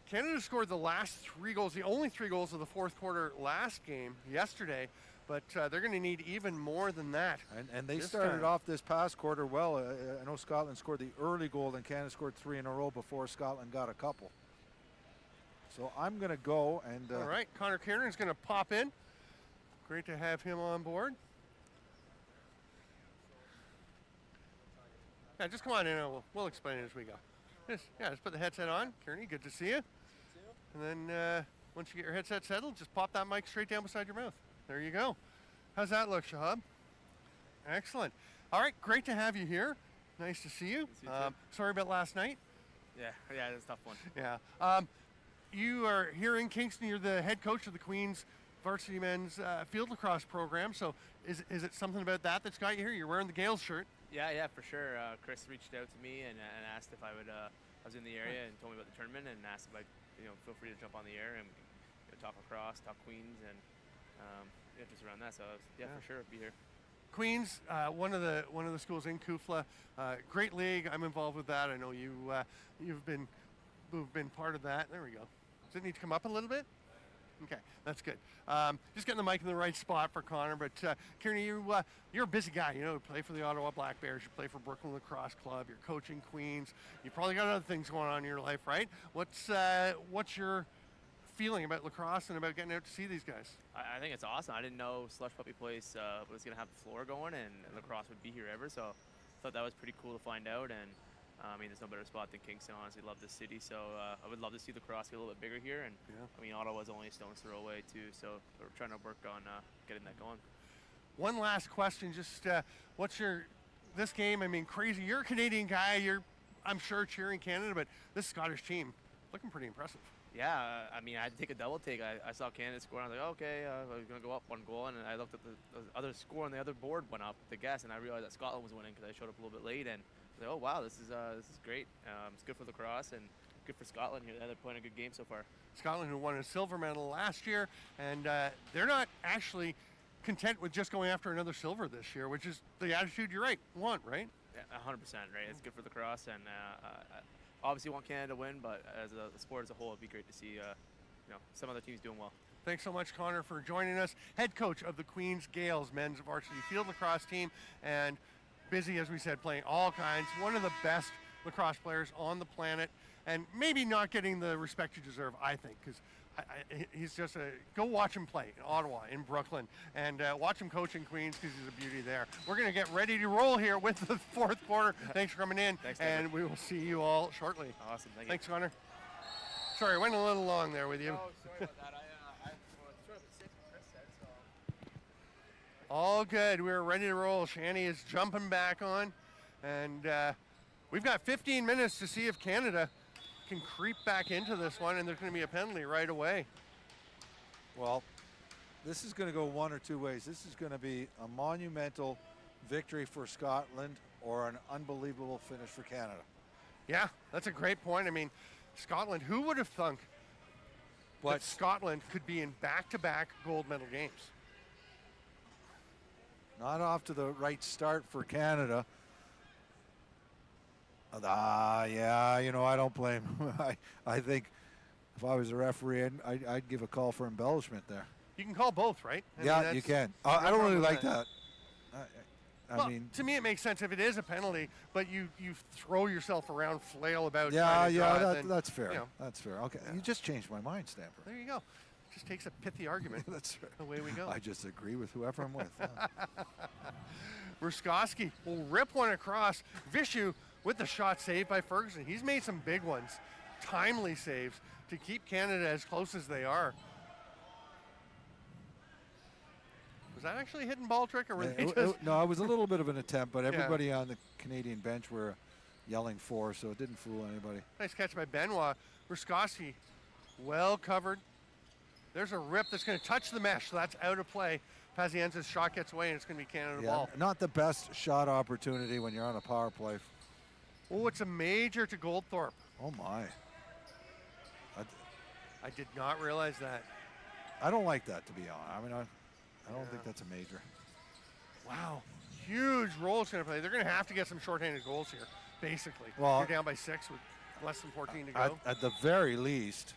Canada scored the last 3 goals, the only 3 goals of the fourth quarter last game, yesterday. but they're going to need even more than that. And they started off this past quarter well. I know Scotland scored the early goal, and Canada scored 3 in a row before Scotland got a couple. So I'm going to go and... All right, Connor Kieran is going to pop in. Great to have him on board. Yeah, just come on in and we'll explain it as we go. Just put the headset on. Kearney, good to see you. And then once you get your headset settled, just pop that mic straight down beside your mouth. There you go. How's that look, Shahab? Excellent. All right, great to have you here. Nice to see you. Sorry about last night. Yeah, it was a tough one. Yeah. You are here in Kingston. You're the head coach of the Queen's varsity men's field lacrosse program. So is it something about that that's got you here? You're wearing the Gales shirt. Yeah, for sure. Chris reached out to me and asked if I would. I was in the area and told me about the tournament and asked if I, feel free to jump on the air and talk lacrosse, talk Queens, and just around that. So for sure, I'd be here. Queens, one of the schools in Kufla, great league. I'm involved with that. I know you've been part of that. There we go. Does it need to come up a little bit? Okay, that's good. Just getting the mic in the right spot for Connor. But Kearney, you're a busy guy. You play for the Ottawa Black Bears. You play for Brooklyn Lacrosse Club. You're coaching Queens. You probably got other things going on in your life, right? What's your feeling about lacrosse and about getting out to see these guys? I think it's awesome. I didn't know Slush Puppie Place was going to have the floor going and lacrosse would be here ever. So I thought that was pretty cool to find out. And there's no better spot than Kingston. Honestly, love the city. So I would love to see lacrosse get a little bit bigger here. And Ottawa's only a stone's throw away too. So we're trying to work on getting that going. One last question. Just what's this game? Crazy. You're a Canadian guy. I'm sure cheering Canada, but this Scottish team looking pretty impressive. Yeah, I had to take a double take. I saw Canada score, and I was like, okay, I was going to go up 1 goal, and I looked at the other score, and the other board went up, the guess, and I realized that Scotland was winning because I showed up a little bit late, and I was like, oh, wow, this is great. It's good for lacrosse and good for Scotland here. They're playing a good game so far. Scotland, who won a silver medal last year, and they're not actually content with just going after another silver this year, which is the attitude you want, right? Yeah, 100%, right? It's good for lacrosse, and obviously want Canada to win, but as a sport as a whole, it'd be great to see some other teams doing well. Thanks so much, Connor, for joining us. Head coach of the Queens Gales men's varsity field lacrosse team, and busy, as we said, playing all kinds. One of the best lacrosse players on the planet, and maybe not getting the respect you deserve, I think, because he's just go watch him play in Ottawa, in Brooklyn, and watch him coach in Queens because he's a beauty there. We're going to get ready to roll here with the fourth quarter. Thanks for coming in. Thanks, and we will see you all shortly. Awesome. Thanks, Connor. Sorry, I went a little long there with you. Oh, sorry about that. I was at 6 when Chris said, so. All good. We're ready to roll. Shani is jumping back on, and we've got 15 minutes to see if Canada can creep back into this one, and there's going to be a penalty right away. Well, this is going to go one or two ways. This is going to be a monumental victory for Scotland or an unbelievable finish for Canada. Yeah, that's a great point. Scotland, who would have thunk that Scotland could be in back-to-back gold medal games? Not off to the right start for Canada. I don't blame him. I think if I was a referee, I'd give a call for embellishment there. You can call both, right? You can. I don't really like that. To me, it makes sense if it is a penalty, but you throw yourself around, flail about. That's fair. That's fair. Okay, you just changed my mind, Stamper. There you go. Just takes a pithy argument. That's right. Away we go. I just agree with whoever I'm with. Ruskoski will rip one across. Vishu with the shot saved by Ferguson. He's made some big ones, timely saves to keep Canada as close as they are. Was that actually a hidden ball trick, or were they just... No, it was a little bit of an attempt, but everybody on the Canadian bench were yelling for, so it didn't fool anybody. Nice catch by Benoit. Ruskoski, well covered. There's a rip that's going to touch the mesh, so that's out of play. Pazienza's shot gets away, and it's going to be Canada ball. Not the best shot opportunity when you're on a power play. Oh, it's a major to Goldthorpe. Oh, my. I did not realize that. I don't like that, to be honest. I don't think that's a major. Wow. Huge role it's going to play. They're going to have to get some shorthanded goals here, basically. Well, you're down by 6 with less than 14 to go. At the very least,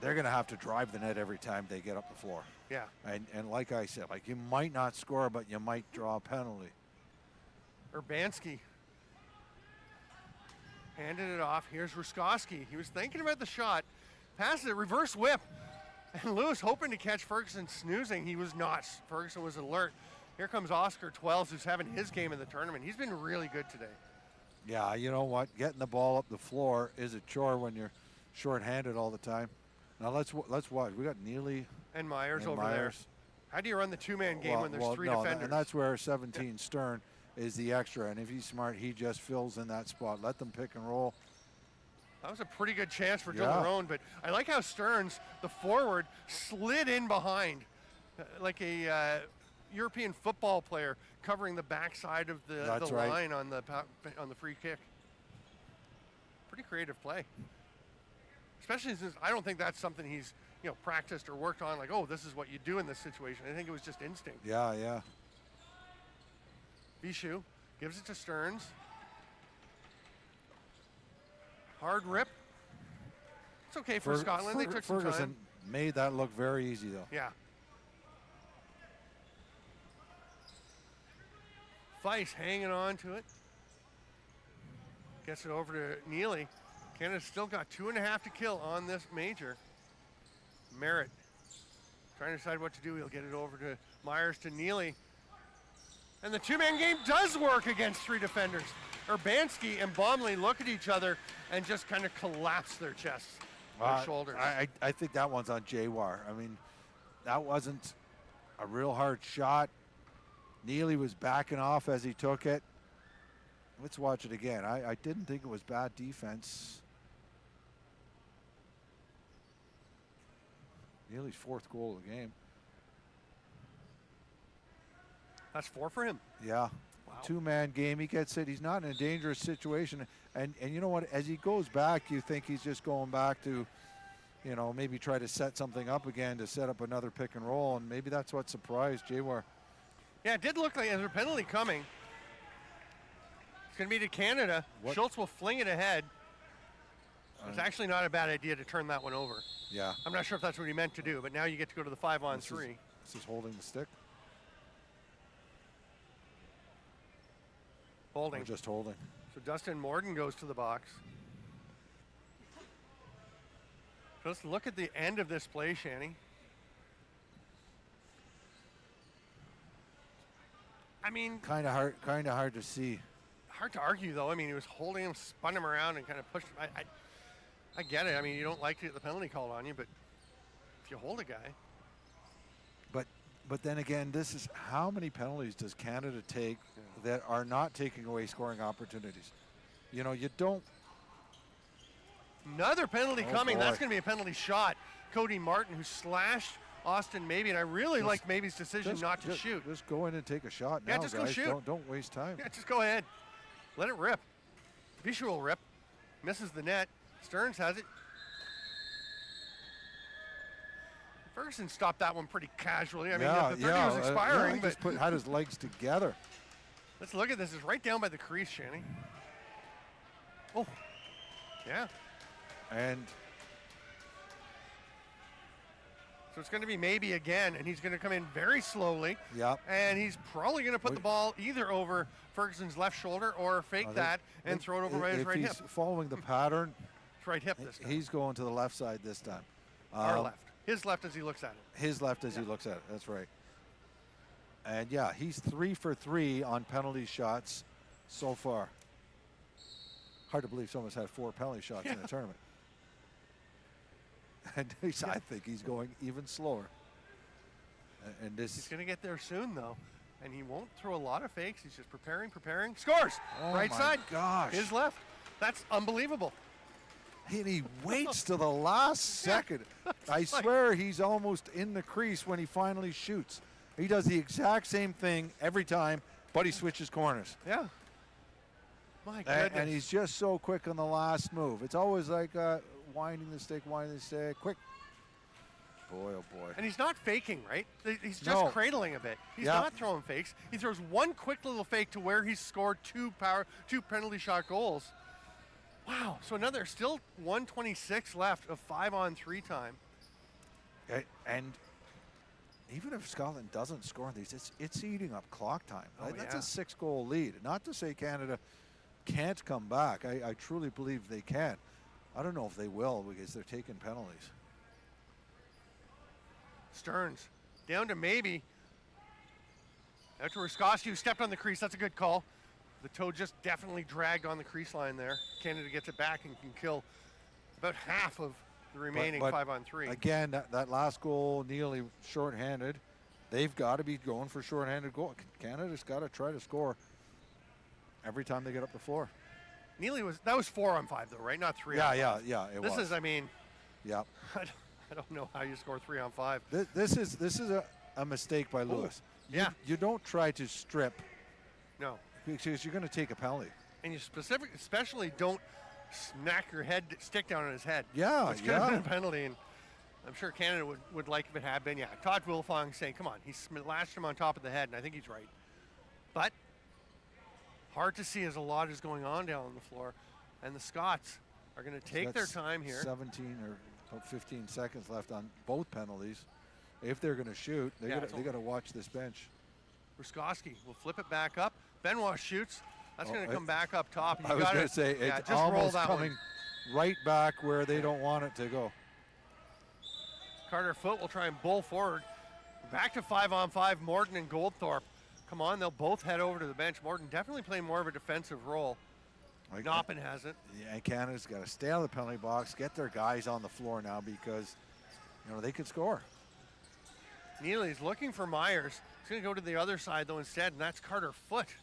they're going to have to drive the net every time they get up the floor. Yeah. And like I said, like, you might not score, but you might draw a penalty. Urbanski handed it off. Here's Ruskowski. He was thinking about the shot. Passes it, reverse whip. And Lewis hoping to catch Ferguson snoozing. He was not. Ferguson was alert. Here comes Oscar Twelves, who's having his game in the tournament. He's been really good today. Yeah, you know what? Getting the ball up the floor is a chore when you're short-handed all the time. Now let's watch. We got Neely and Myers and over Myers. there. How do you run the two-man game when there's three defenders? And that's where 17 Stern is the extra. And if he's smart, he just fills in that spot. Let them pick and roll. That was a pretty good chance for Dillarone, but I like how Stearns, the forward, slid in behind like a European football player covering the backside of the line on the free kick. Pretty creative play. Especially since I don't think that's something he's practiced or worked on, like, oh, this is what you do in this situation. I think it was just instinct. Yeah, yeah. Vishu gives it to Stearns. Hard rip. It's okay for Scotland. They took some Ferguson time. made that look very easy, though. Yeah. Weiss hanging on to it. Gets it over to Neely. Canada's still got 2.5 to kill on this major. Merritt trying to decide what to do. He'll get it over to Myers, to Neely. And the two-man game does work against three defenders. Urbanski and Bomley look at each other and just kind of collapse their chests, their shoulders. I think that one's on Jawar. I mean, that wasn't a real hard shot. Neely was backing off as he took it. Let's watch it again. I didn't think it was bad defense. Neely's 4th goal of the game. That's 4 for him. Yeah. Wow. Two-man game. He gets it. He's not in a dangerous situation. And you know what? As he goes back, you think he's just going back to, maybe try to set something up again, to set up another pick and roll. And maybe that's what surprised Jawar. Yeah, it did look like there's a penalty coming. It's going to be to Canada. Schultz will fling it ahead. It's actually not a bad idea to turn that one over. Yeah. I'm not sure if that's what he meant to do, but now you get to go to the 5-on-3. This is holding the stick. Holding. Or just holding. So Dustin Morden goes to the box. So let's look at the end of this play, Shanny. I mean, kind of hard to see. Hard to argue, though. I mean, he was holding him, spun him around, and kind of pushed him. I get it. I mean, you don't like to get the penalty called on you, but if you hold a guy. But then again, this is how many penalties does Canada take that are not taking away scoring opportunities? You don't. Another penalty coming. Boy. That's going to be a penalty shot. Cody Martin, who slashed Austin Maybe, and I really like Maybe's decision not to shoot. Just go in and take a shot now, just guys. Go shoot. Don't waste time. Yeah, just go ahead. Let it rip. Visual rip. Misses the net. Stearns has it. Ferguson stopped that one pretty casually. I mean, the 30 was expiring. He just had his legs together. Let's look at this. It's right down by the crease, Shanny. Oh, yeah. And so it's going to be Maybe again, and he's going to come in very slowly. Yep. And he's probably going to put the ball either over Ferguson's left shoulder or fake that and throw it over by his right hip. If he's following the pattern, it's right hip this time. He's going to the left side this time. Our left. His left as he looks at it. His left as he looks at it. That's right. And yeah, he's 3 for 3 on penalty shots so far. Hard to believe someone's had 4 penalty shots in a tournament. And I think he's going even slower. And he's going to get there soon, though. And he won't throw a lot of fakes. He's just preparing. Scores! Oh right side. Gosh. His left. That's unbelievable. And he waits to the last second. I swear he's almost in the crease when he finally shoots. He does the exact same thing every time, but he switches corners. Yeah. My goodness. And he's just so quick on the last move. It's always like winding the stick, quick. Boy, oh boy. And he's not faking, right? He's just cradling a bit. He's not throwing fakes. He throws one quick little fake to where he's scored 2 penalty shot goals. Wow. So still 1:26 left of 5-on-3 time. And even if Scotland doesn't score these, it's eating up clock time. Oh, That's yeah. a 6-goal lead. Not to say Canada can't come back. I truly believe they can. I don't know if they will because they're taking penalties. Stearns down to maybe. After Ruskowski, who stepped on the crease. That's a good call. The toe just definitely dragged on the crease line there. Canada gets it back and can kill about half of the remaining But 5-on-3. Again, that last goal, Neely shorthanded. They've got to be going for shorthanded goal. Canada's got to try to score every time they get up the floor. Neely that was 4-on-5 though, right? Not 3-on-5. Yeah. This is, I mean, yeah. I don't know how you score 3-on-5. This is a mistake by Lewis. Yeah. You don't try to strip No. because you're going to take a penalty. And you especially don't smack your stick down on his head. Yeah, Which could have been a penalty, and I'm sure Canada would like if it had been. Yeah, Todd Wilfong saying, come on, he lashed him on top of the head, and I think he's right. But hard to see as a lot is going on down on the floor, and the Scots are going to take their time here. 17 or about 15 seconds left on both penalties. If they're going to shoot, they got to watch this bench. Ruskowski will flip it back up. Benoit shoots. That's going to come back up top. I was going to say, it's almost coming right back where they don't want it to go. Carter Foote will try and bowl forward. Back to 5-on-5, Morton and Goldthorpe. Come on, they'll both head over to the bench. Morton definitely playing more of a defensive role. Noppen hasn't. Yeah, and Canada's got to stay on the penalty box, get their guys on the floor now because, they could score. Neely's looking for Myers. He's going to go to the other side, though, instead, and that's Carter Foote.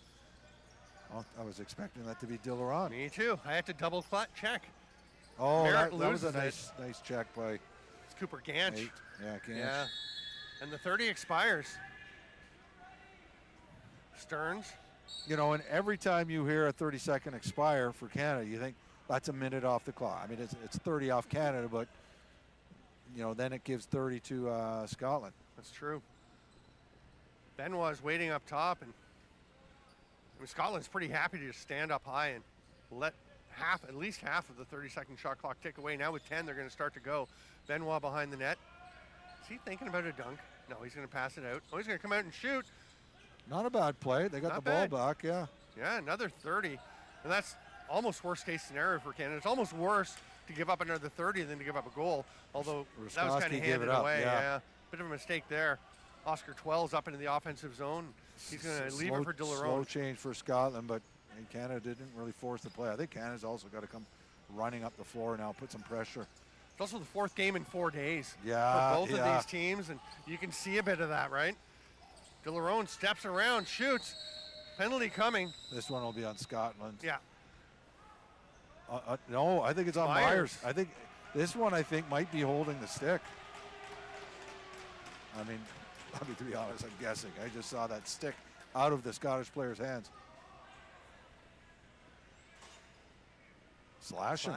Oh, I was expecting that to be Dillaron. Me too. I had to double check. Oh, that was a nice check by it's Cooper Ganch. Nate. Yeah, Ganch. Yeah. And the 30 expires. Stearns. And every time you hear a 30-second expire for Canada, you think that's a minute off the clock. I mean, it's 30 off Canada, but, then it gives 30 to Scotland. That's true. Benoit's waiting up top, and Scotland's pretty happy to just stand up high and let at least half of the 30-second shot clock tick away. Now with 10, they're going to start to go. Benoit behind the net. Is he thinking about a dunk? No, he's going to pass it out. Oh, he's going to come out and shoot. Not a bad play. They got the ball back, yeah. Yeah, another 30. And that's almost worst-case scenario for Canada. It's almost worse to give up another 30 than to give up a goal, although that was kind of handed away. Yeah. Bit of a mistake there. Oscar Twell's up into the offensive zone. He's going to leave it for Dillaron. Slow change for Scotland, but Canada didn't really force the play. I think Canada's also got to come running up the floor now, put some pressure. It's also the fourth game in 4 days for both of these teams, and you can see a bit of that, right? Dillaron steps around, shoots. Penalty coming. This one will be on Scotland. Yeah. No, I think it's on Myers. I think this one might be holding the stick. I mean, to be honest, I'm guessing. I just saw that stick out of the Scottish player's hands. Slashing.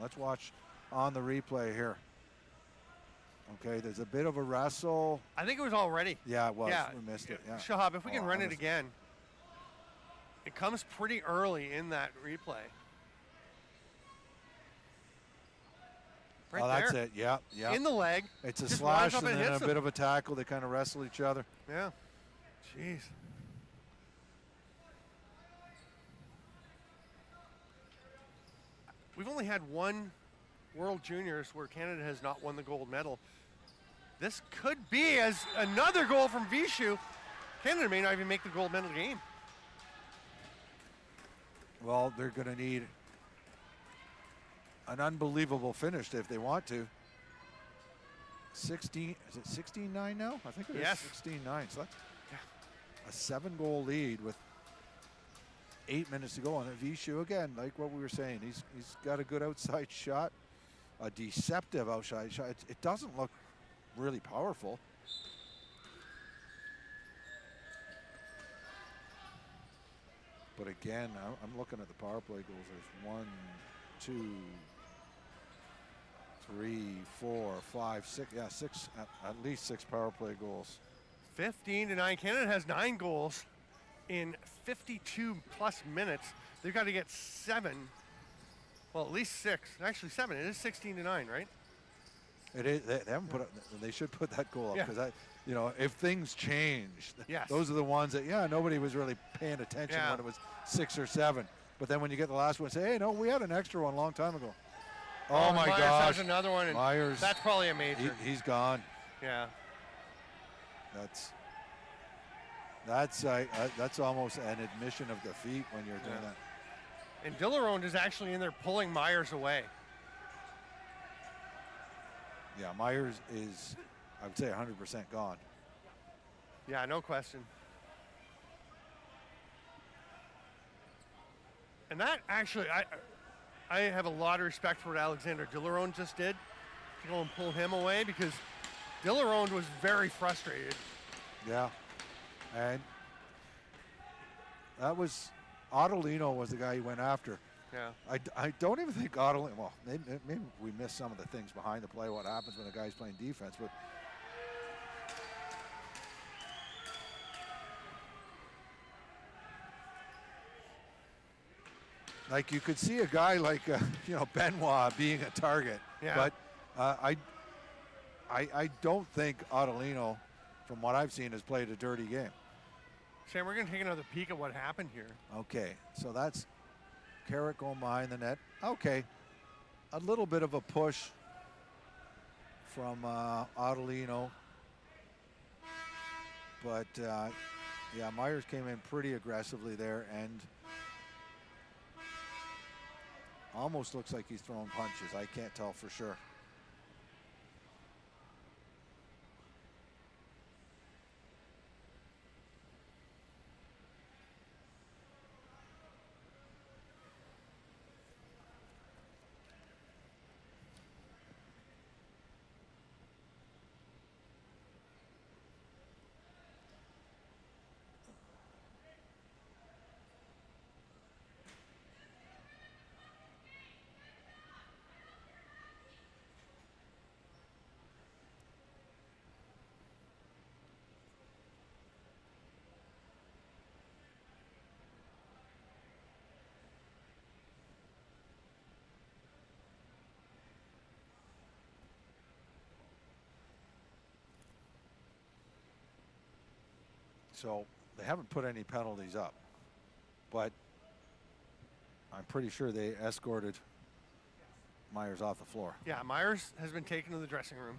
Let's watch on the replay here. Okay, there's a bit of a wrestle. I think it was already. Yeah, it was. Yeah. We missed it. Yeah. Shahab, if we can run it again. It comes pretty early in that replay. Right that's there. it. Yeah. In the leg. It's a slash and then a bit of a tackle. They kind of wrestle each other. Yeah. Jeez. We've only had one World Juniors where Canada has not won the gold medal. This could be as another goal from Vishu. Canada may not even make the gold medal game. Well, they're going to need an unbelievable finish if they want to. 16, is it 16-9 now? I think it is 16-9. So that's a 7-goal lead with 8 minutes to go on it. Vishu, again, like what we were saying, he's got a good outside shot, a deceptive outside shot. It doesn't look really powerful. But again, I'm looking at the power play goals. There's 1, 2, 3, 4, 5, 6. Yeah, at least 6 power play goals. 15-9. Canada has 9 goals in 52 plus minutes. They've got to get 7. Well, at least 6. Actually 7. It is 16-9, right? It is. They haven't put. They should put that goal up Yeah. because if things change, Yes. those are the ones that nobody was really paying attention when it was 6 or 7. But then when you get the last one, say, hey, no, we had an extra one a long time ago. Oh my Myers gosh! has another one. And Myers. That's probably a major. He's gone. Yeah. That's almost an admission of defeat when you're doing that. And Dillerone is actually in there pulling Myers away. Yeah, Myers is, I would say, 100% gone. Yeah, no question. And that actually, I have a lot of respect for what Alexander Dillerone just did to go and pull him away, because Dillerone was very frustrated. Yeah, and that was, Ottolino was the guy he went after. Yeah. I don't even think Ottolino, well, maybe we missed some of the things behind the play, what happens when a guy's playing defense, but like you could see a guy like Benoit being a target, but I don't think Ottolino, from what I've seen, has played a dirty game. Sam, we're going to take another peek at what happened here. Okay, so that's Carrick going behind the net. Okay, a little bit of a push from Ottolino, but Myers came in pretty aggressively there and almost looks like he's throwing punches. I can't tell for sure. So they haven't put any penalties up, but I'm pretty sure they escorted Myers off the floor. Yeah, Myers has been taken to the dressing room.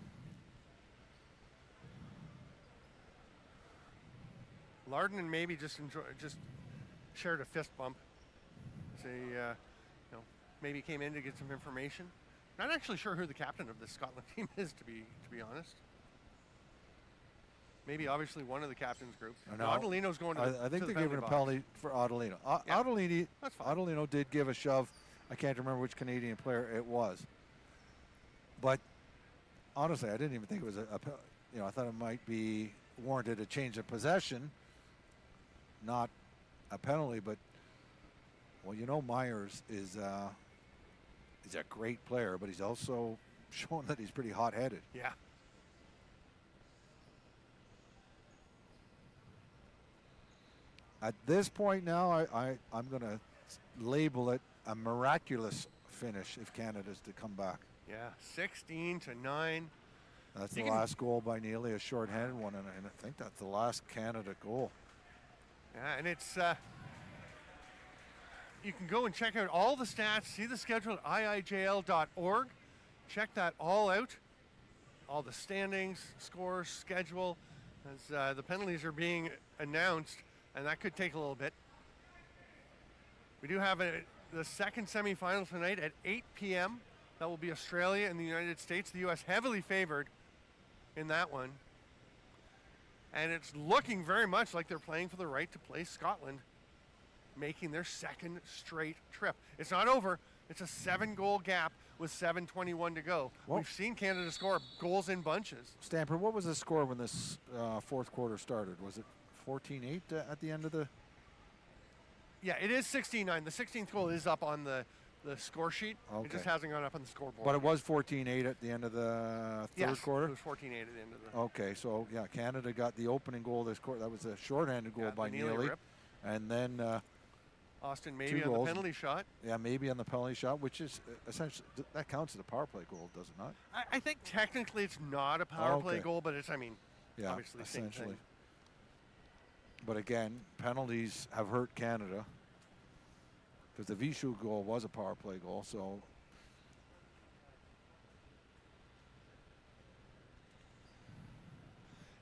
Lardon maybe just shared a fist bump. Maybe came in to get some information. Not actually sure who the captain of this Scotland team is, to be honest. Maybe obviously one of the captain's group. No, Ottolino's going to I think they're giving a penalty for Ottolino. Ottolino did give a shove. I can't remember which Canadian player it was. But honestly, I didn't even think it was I thought it might be warranted a change of possession, not a penalty. But Myers is he's a great player, but he's also shown that he's pretty hot-headed. Yeah. At this point now, I'm going to label it a miraculous finish if Canada's to come back. Yeah, 16-9. That's the last goal by Neely, a shorthanded one, and I think that's the last Canada goal. Yeah, and it's you can go and check out all the stats, see the schedule at IIJL.org. Check that all out, all the standings, scores, schedule, as the penalties are being announced, and that could take a little bit. We do have the second semifinal tonight at 8 p.m. That will be Australia and the United States. The U.S. heavily favored in that one. And it's looking very much like they're playing for the right to play Scotland, making their second straight trip. It's not over. It's a 7-goal gap with 7:21 to go. Well, we've seen Canada score goals in bunches. Stamper, what was the score when this fourth quarter started? Was it 14-8 at the end of the... Yeah, it is 16-9. The 16th goal is up on the score sheet. Okay. It just hasn't gone up on the scoreboard. But it was 14-8 at the end of the third quarter? It was 14-8 at the end of the... Okay, so yeah, Canada got the opening goal this quarter. That was a shorthanded goal by Neely Neely. rip. And then Austin 2 maybe on the goals. penalty shot. Yeah, maybe on the penalty shot, which is essentially, that counts as a power play goal, does it not? I think technically it's not a power play Okay. goal, but it's, I mean, Yeah, obviously same essentially. thing. But again, penalties have hurt Canada because the Vishu goal was a power play goal. So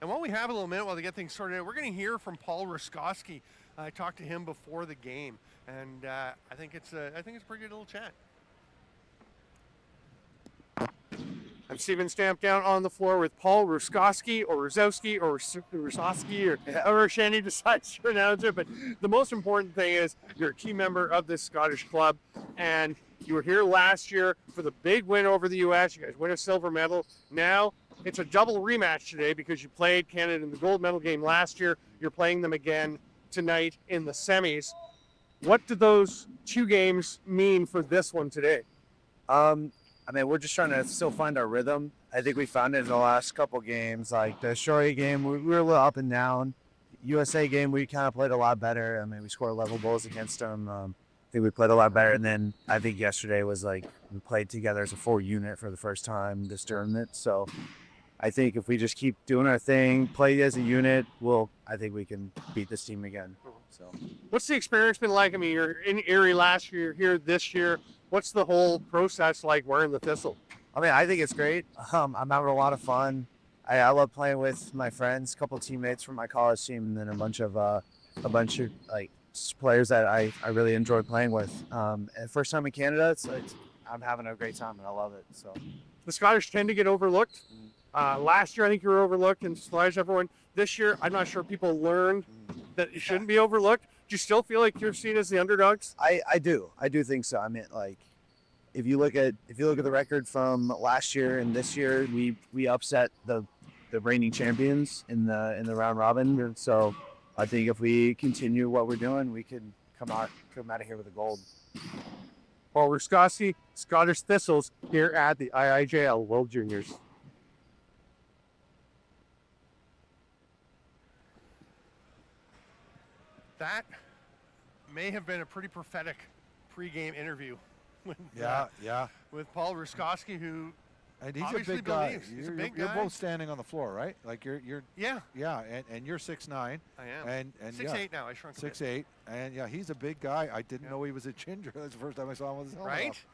And while we have a little minute while they get things sorted out, we're going to hear from Paul Ruskowski. I talked to him before the game, and I think it's a pretty good little chat. I'm Steven Stamp down on the floor with Paul Ruskowski, or Ruzowski, or Rusowski, or however Shanny decides to pronounce it. But the most important thing is you're a key member of this Scottish club, and you were here last year for the big win over the U.S. You guys win a silver medal. Now it's a double rematch today because you played Canada in the gold medal game last year. You're playing them again tonight in the semis. What do those 2 games mean for this one today? I mean, we're just trying to still find our rhythm. I think we found it in the last couple games. Like the Shoei game, we were a little up and down. USA game, we kind of played a lot better. I mean, we scored 11 goals against them. I think we played a lot better. And then I think yesterday was like we played together as a full unit for the first time this tournament. So I think if we just keep doing our thing, play as a unit, I think we can beat this team again. So, what's the experience been like? I mean, you're in Erie last year, you're here this year. What's the whole process like wearing the Thistle? I mean, I think it's great. I'm having a lot of fun. I love playing with my friends, a couple of teammates from my college team, and then a bunch of like players that I really enjoy playing with. And first time in Canada, I'm having a great time and I love it. So the Scottish tend to get overlooked. Last year, I think you were overlooked and surprised everyone. This year, I'm not sure people learned that you shouldn't be overlooked. Do you still feel like you're seen as the underdogs? I do think so. I mean, like, if you look at the record from last year and this year, we upset the reigning champions in the round robin. So I think if we continue what we're doing, we can come out of here with a gold. Paul Ruskowski, Scottish Thistles, here at the IIJL World Juniors. That may have been a pretty prophetic pregame interview with, with Paul Ruskowski, who and he's obviously a big guy. believes. He's a big You're guy. both standing on the floor, right? Like you're yeah, and you're 6'9". I am. And 6'8" now. I shrunk a bit. 6'8", and yeah, he's a big guy. I didn't know he was a ginger. That's the first time I saw him with his helmet Right? off.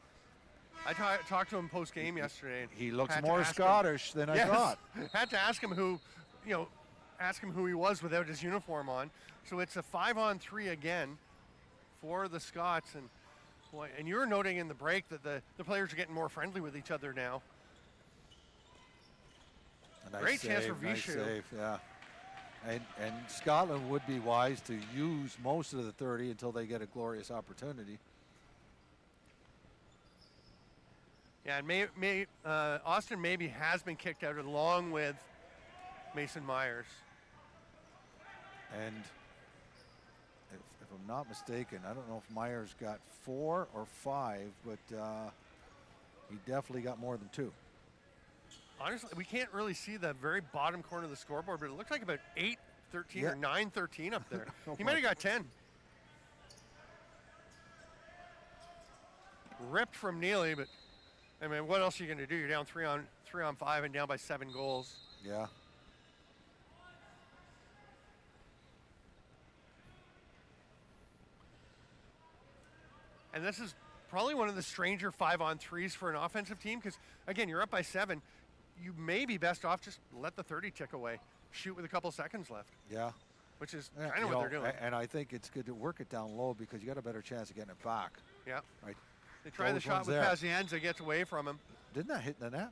I talked to him post game yesterday. And He looks had to more ask him- Scottish than I thought. Had to ask him who he was without his uniform on. So it's a 5-on-3 again for the Scots, and boy, and you were noting in the break that the players are getting more friendly with each other now. A Great chance for nice Vishu. save, yeah. And Scotland would be wise to use most of the 30 until they get a glorious opportunity. Yeah, and Austin maybe has been kicked out along with Mason Myers. And if I'm not mistaken, I don't know if Myers got 4 or 5, but he definitely got more than 2. Honestly, we can't really see the very bottom corner of the scoreboard, but it looks like about 8-13 or 9-13 up there. He might have got 10. Ripped from Neely, but I mean, what else are you going to do? You're down 3 on 5 and down by 7 goals. Yeah. And this is probably one of the stranger 5-on-3s for an offensive team because, again, you're up by 7. You may be best off just let the 30 tick away. Shoot with a couple seconds left. Yeah. Which is kind of what they're doing. And I think it's good to work it down low because you got a better chance of getting it back. Yeah. Right. They try the shot with Pazienza, gets away from him. Didn't that hit the net?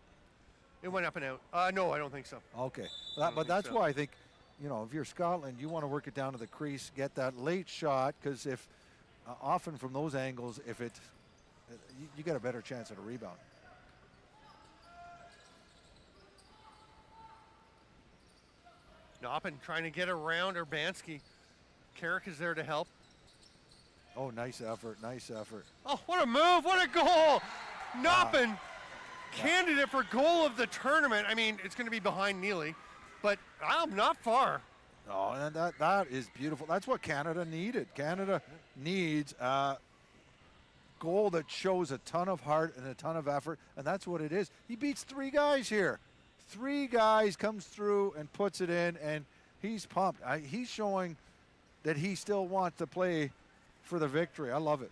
It went up and out. No, I don't think so. Okay. But that's why I think, if you're Scotland, you want to work it down to the crease, get that late shot, because if often from those angles, if you get a better chance at a rebound. Noppin trying to get around Urbanski. Carrick is there to help. Oh, nice effort, nice effort. Oh, what a move, what a goal! Noppin, candidate for goal of the tournament. I mean, it's going to be behind Neely, but not far. Oh, and that is beautiful. That's what Canada needed. Canada needs a goal that shows a ton of heart and a ton of effort, and that's what it is. He beats 3 guys here. 3 guys, comes through and puts it in, and he's pumped. He's showing that he still wants to play for the victory. I love it.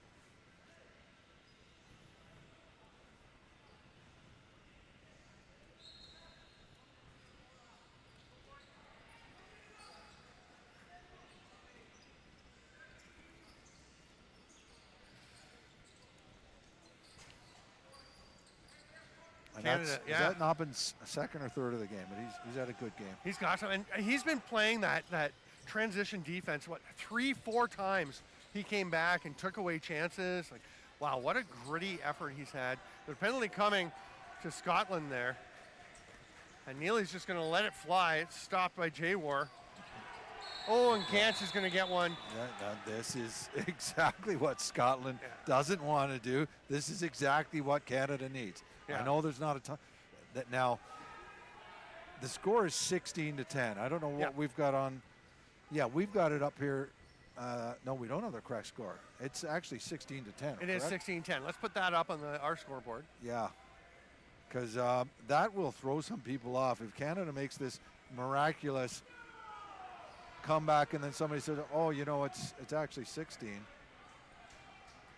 Canada, Has that not been second or third of the game? But he's had a good game. He's got some, and he's been playing that transition defense. What 3-4 times he came back and took away chances. Like, wow, what a gritty effort he's had. The penalty coming to Scotland there, and Neely's just going to let it fly. It's stopped by J-War. Oh, and Gantz is going to get one. This is exactly what Scotland doesn't want to do. This is exactly what Canada needs. Yeah. I know there's not a ton. Now, the score is 16-10. I don't know what we've got on. Yeah, we've got it up here. No, we don't have the correct score. It's actually 16-10. It is 16-10. Let's put that up on our scoreboard. Yeah, because that will throw some people off. If Canada makes this miraculous comeback and then somebody says, oh, you know, it's actually 16.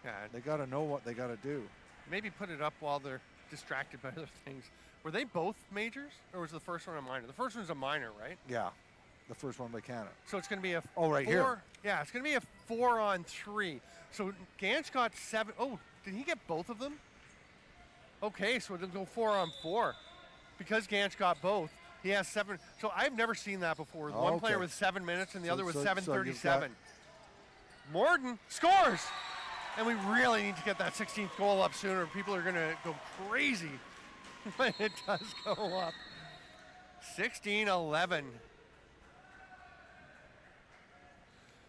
Yeah, they got to know what they got to do. Maybe put it up while they're distracted by other things. Were they both majors, or was the first one a minor? The first one's a minor, right? Yeah, the first one by Canada. So it's going to be a right here. Yeah, it's going to be a 4-on-3. So Gantz got 7. Oh, did he get both of them? Okay, so it'll go 4-on-4. Because Gantz got both, he has 7. So I've never seen that before. One player with 7 minutes and the other with 7:37. Morden scores! And we really need to get that 16th goal up sooner. People are going to go crazy when it does go up. 16-11.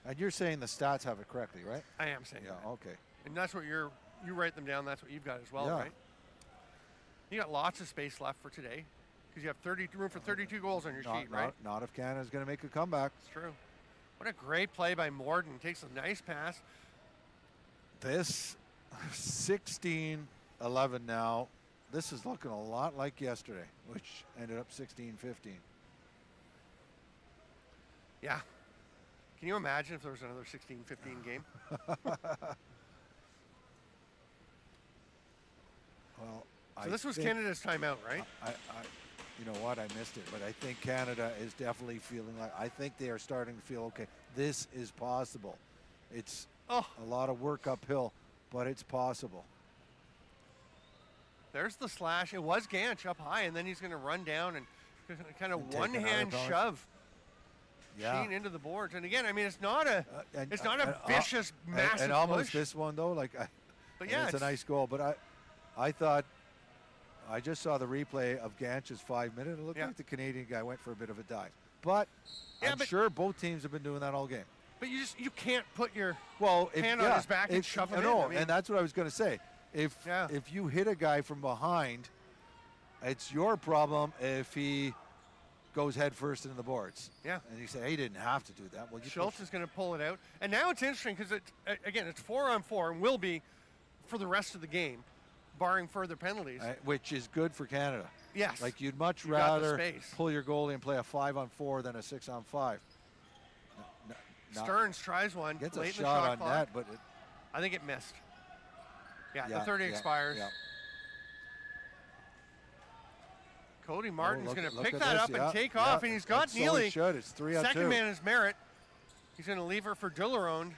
And you're saying the stats have it correctly, right? I am saying that. Okay. And that's what you write them down. That's what you've got as well, Yeah. right? You got lots of space left for today because you have room for 32 goals on your sheet, right? Not if Canada's going to make a comeback. It's true. What a great play by Morden. Takes a nice pass. This 16-11 now. This is looking a lot like yesterday, which ended up 16-15. Yeah. Can you imagine if there was another 16-15 game? Well, so this was Canada's timeout, right? You know what? I missed it, but I think Canada is definitely feeling like, I think they are starting to feel, okay, this is possible. It's a lot of work uphill, but it's possible. There's the slash. It was Gantz up high, and then he's going to run down and kind of one-hand shove Sheen into the boards. And again, I mean, it's not a vicious, massive and almost push. This one though, But yeah, it's a nice goal. But I thought, I just saw the replay of Gantz's 5-minute. It looked like the Canadian guy went for a bit of a dive. But I'm sure both teams have been doing that all game. But you can't put your hand on his back and shove him in. No, and that's what I was going to say. If you hit a guy from behind, it's your problem if he goes head first into the boards. Yeah. And you say, hey, he didn't have to do that. Well, Schultz is going to pull it out. And now it's interesting because, it's 4-on-4 and will be for the rest of the game, barring further penalties. Which is good for Canada. Yes. Like you'd much rather pull your goalie and play a 5-on-4 than a 6-on-5. Stearns tries one. Gets late a in shot the on clock. net, but I think it missed. The 30 expires. Yeah. Cody Martin's going to pick that up and take off, and he's got So Neely. he should. It's 3-on-2. Second man is Merritt. He's going to leave her for Dilleronde.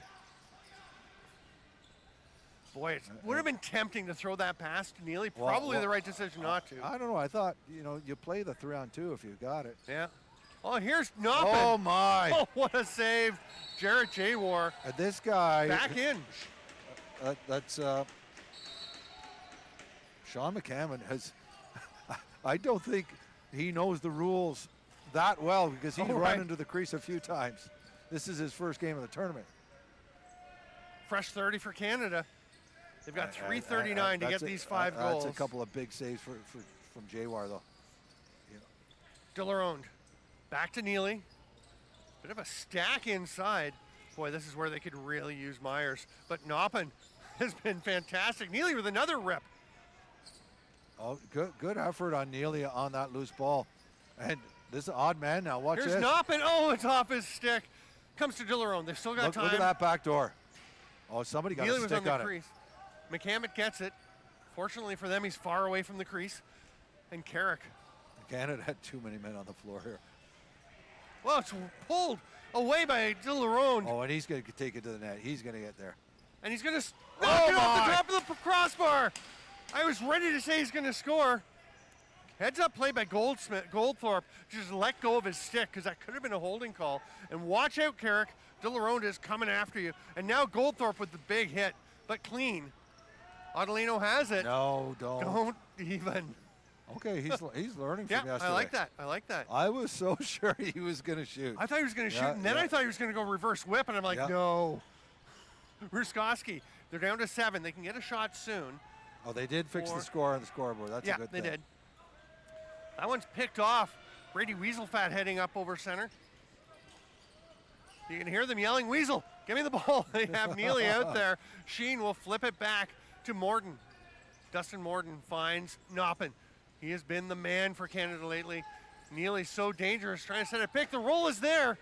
Boy, it would have been tempting to throw that pass to Neely. Probably the right decision not to. I don't know. I thought, you play the 3-on-2 if you got it. Yeah. Oh, here's Noppin. Oh, my. Oh, what a save. Jarrett J-War. This guy. Back in. That's Sean McCammon has. I don't think he knows the rules that well because he's run into the crease a few times. This is his first game of the tournament. Fresh 30 for Canada. They've got 3:39 to get these 5 goals. That's a couple of big saves from J-War, though. Dilleronde. Back to Neely. Bit of a stack inside. Boy, this is where they could really use Myers. But Noppen has been fantastic. Neely with another rip. Oh, good effort on Neely on that loose ball. And this is odd man now. Watch Here's this. Noppen. Oh, it's off his stick. Comes to Dillaroan. They've still got time. Look at that back door. Oh, somebody got Neely a was stick on on the it. crease. McCammett gets it. Fortunately for them, he's far away from the crease. And Carrick. Canada had too many men on the floor here. Well, it's pulled away by Dillaroan. Oh, and he's going to take it to the net. He's going to get there. And he's going to knock Oh it off the my. top of the crossbar. I was ready to say he's going to score. Heads up play by Goldthorpe. Just let go of his stick because that could have been a holding call. And watch out, Carrick. Dillaroan is coming after you. And now Goldthorpe with the big hit, but clean. Adelino has it. No, Don't even. Okay, he's learning from Yeah, yesterday. I like that. I like that. I was so sure he was going to shoot. I thought he was going to Yeah, shoot, and then yeah. I thought he was going to go reverse whip, and I'm like, Yeah. no. Ruskowski, they're down to 7. They can get a shot soon. Oh, they did fix the 4. score on the scoreboard. That's Yeah, a good they thing. did. That one's picked off. Brady Weaselfat heading up over center. You can hear them yelling, Weasel, give me the ball. They have Neely out there. Sheen will flip it back to Morton. Dustin Morton finds Noppen. He has been the man for Canada lately. Neely's so dangerous, trying to set a pick. The roll is there.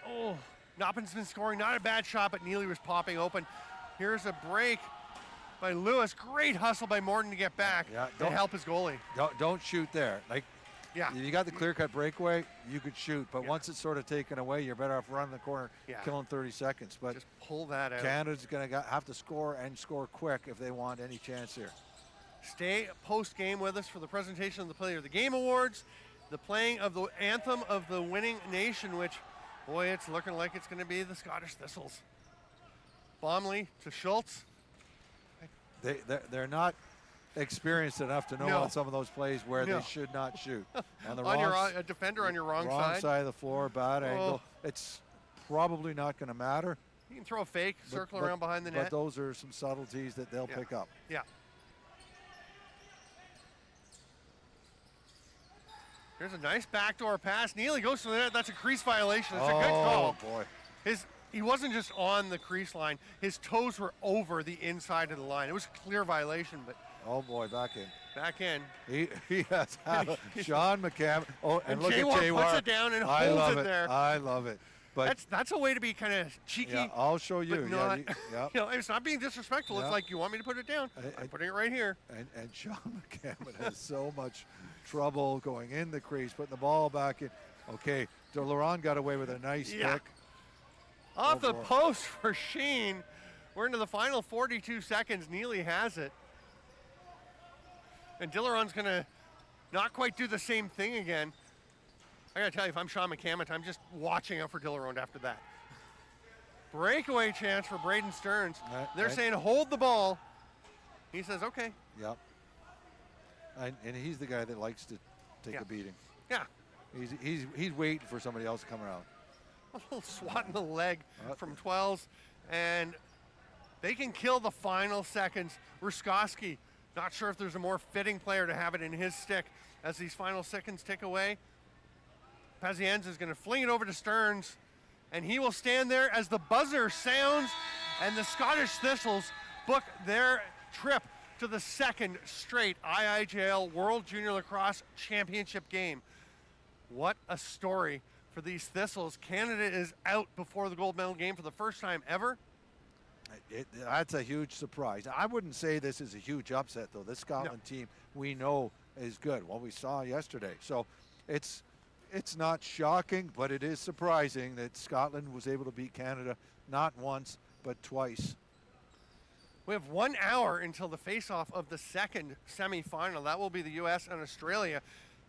Oh, Noppen's been scoring. Not a bad shot, but Neely was popping open. Here's a break by Lewis. Great hustle by Morton to get back Yeah, to help his goalie. Don't shoot there. Like, Yeah. you got the clear-cut breakaway, you could shoot. But Yeah. once it's sort of taken away, you're better off running the corner, Yeah. killing 30 seconds. But Just pull that out. Canada's going to have to score and score quick if they want any chance here. Stay post-game with us for the presentation of the Player of the Game Awards, the playing of the anthem of the winning nation, which, boy, it's looking like it's going to be the Scottish Thistles. Bomley to Schultz. They're not experienced enough to know No. on some of those plays where No. they should not shoot. On the On your wrong a defender on your wrong side side. of the floor, bad angle. It's probably not going to matter. You can throw a fake, but- circle but- around behind the But net. those are some subtleties that they'll Yeah. pick up. Yeah. There's a nice backdoor pass. Neely goes to the net. That's a crease violation. It's a good call. Oh, boy. He wasn't just on the crease line. His toes were over the inside of the line. It was a clear violation, but Oh, boy, back in. back in. He has had Sean McCammon. Oh, and look Jaywar at Jaywar. puts it down and I holds love it there. I love it. But That's a way to be kind of cheeky. yeah, I'll show you. but Yeah, not, yeah. you know, it's not being disrespectful. Yeah. It's like, you want me to put it down? I'm I- putting it right here. And Sean McCammon has so much trouble going in the crease, putting the ball back in. Okay, Laurent got away with a nice Yeah. pick. Off Oh, the boy. post for Sheen. We're into the final 42 seconds. Neely has it. And Dillaron's going to not quite do the same thing again. I got to tell you, if I'm Sean McCammon, I'm just watching out for Dillaron after that. Breakaway chance for Braden Stearns. They're saying hold the ball. He says, okay. Yep. And he's the guy that likes to take Yeah. a beating. Yeah. He's waiting for somebody else to come around. A little swat in the leg Uh, from 12s. And they can kill the final seconds. Ruskowski, not sure if there's a more fitting player to have it in his stick as these final seconds tick away. Pazienza is going to fling it over to Stearns, and he will stand there as the buzzer sounds, and the Scottish Thistles book their trip to the second straight IIJL World Junior Lacrosse Championship game. What a story for these Thistles. Canada is out before the gold medal game for the first time ever. That's a huge surprise. I wouldn't say this is a huge upset, though. This Scotland team we know is good. What we saw yesterday. So it's not shocking, but it is surprising that Scotland was able to beat Canada not once, but twice. We have 1 hour until the face-off of the second semifinal. That will be the U.S. and Australia.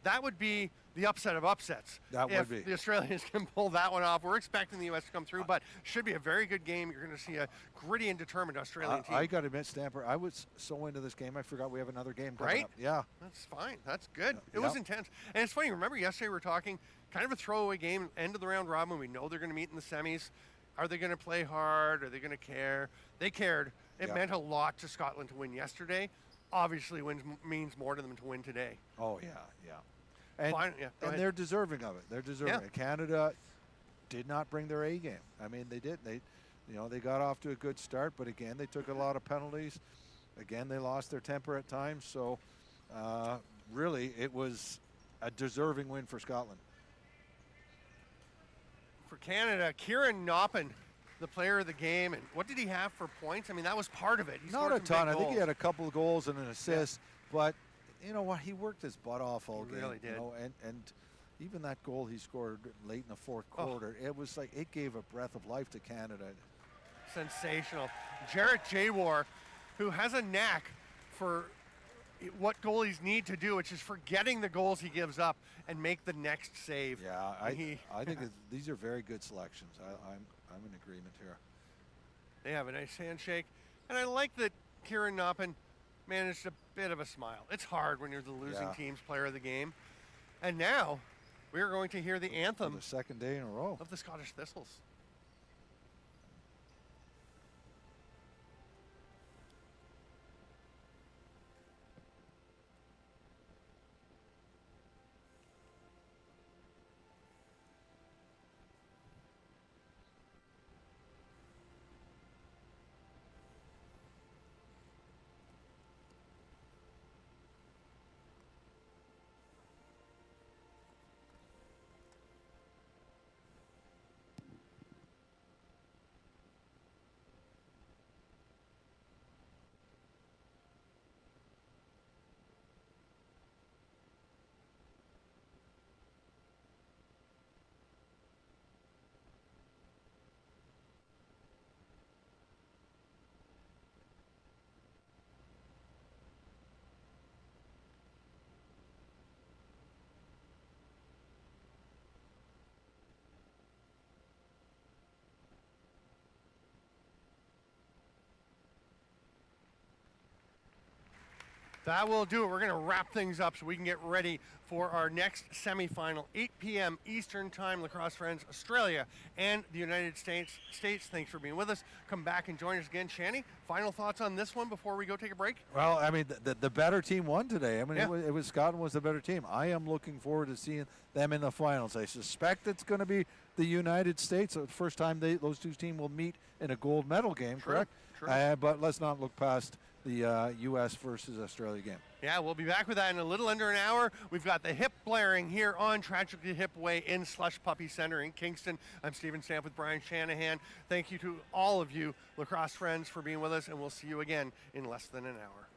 That would be the upset of upsets. That if would be. the Australians can pull that one off. We're expecting the U.S. to come through, but should be a very good game. You're going to see a gritty and determined Australian team. I got to admit, Stamper, I was so into this game, I forgot we have another game coming Right? up. Yeah. That's fine. That's good. It was Yep. intense. And it's funny, remember yesterday we were talking, kind of a throwaway game, end of the round robin. We know they're going to meet in the semis. Are they going to play hard? Are they going to care? They cared. It Yeah. meant a lot to Scotland to win yesterday. Obviously means more to them to win today. Oh, yeah, yeah. And, Fine, yeah, go and ahead. they're deserving of it. They're deserving Yeah. it. Canada, did not bring their A game. I mean, they did. They got off to a good start, but again, they took a lot of penalties. Again, they lost their temper at times. So really, it was a deserving win for Scotland. For Canada, Kieran Noppen, the player of the game, and what did he have for points? I mean, that was part of it. He Not scored a some ton. big I think he goals. had a couple of goals and an assist, but you know what? He worked his butt off all He game. really did. You know, and even that goal he scored late in the fourth quarter, it was like it gave a breath of life to Canada. Sensational. Jarrett Jawar, who has a knack for what goalies need to do, which is forgetting the goals he gives up and make the next save. Yeah, I think these are very good selections. I'm in agreement here. They have a nice handshake, and I like that Kieran Noppen managed a bit of a smile. It's hard when you're the losing team's player of the game. And now we are going to hear the anthem For the second day in a row of the Scottish Thistles. That will do it. We're going to wrap things up so we can get ready for our next semifinal, 8 p.m. Eastern Time. Lacrosse friends, Australia and the United States. Thanks for being with us. Come back and join us again. Shanny, final thoughts on this one before we go take a break? Well, I mean, the better team won today. I mean, it was Scotland was the better team. I am looking forward to seeing them in the finals. I suspect it's going to be the United States. The first time those two teams will meet in a gold medal game, correct? True. But let's not look past the U.S. versus Australia game. Yeah, we'll be back with that in a little under an hour. We've got the hip blaring here on Tragically Hip Way in Slush Puppie Center in Kingston. I'm Stephen Stamp with Brian Shanahan. Thank you to all of you lacrosse friends for being with us, and we'll see you again in less than an hour.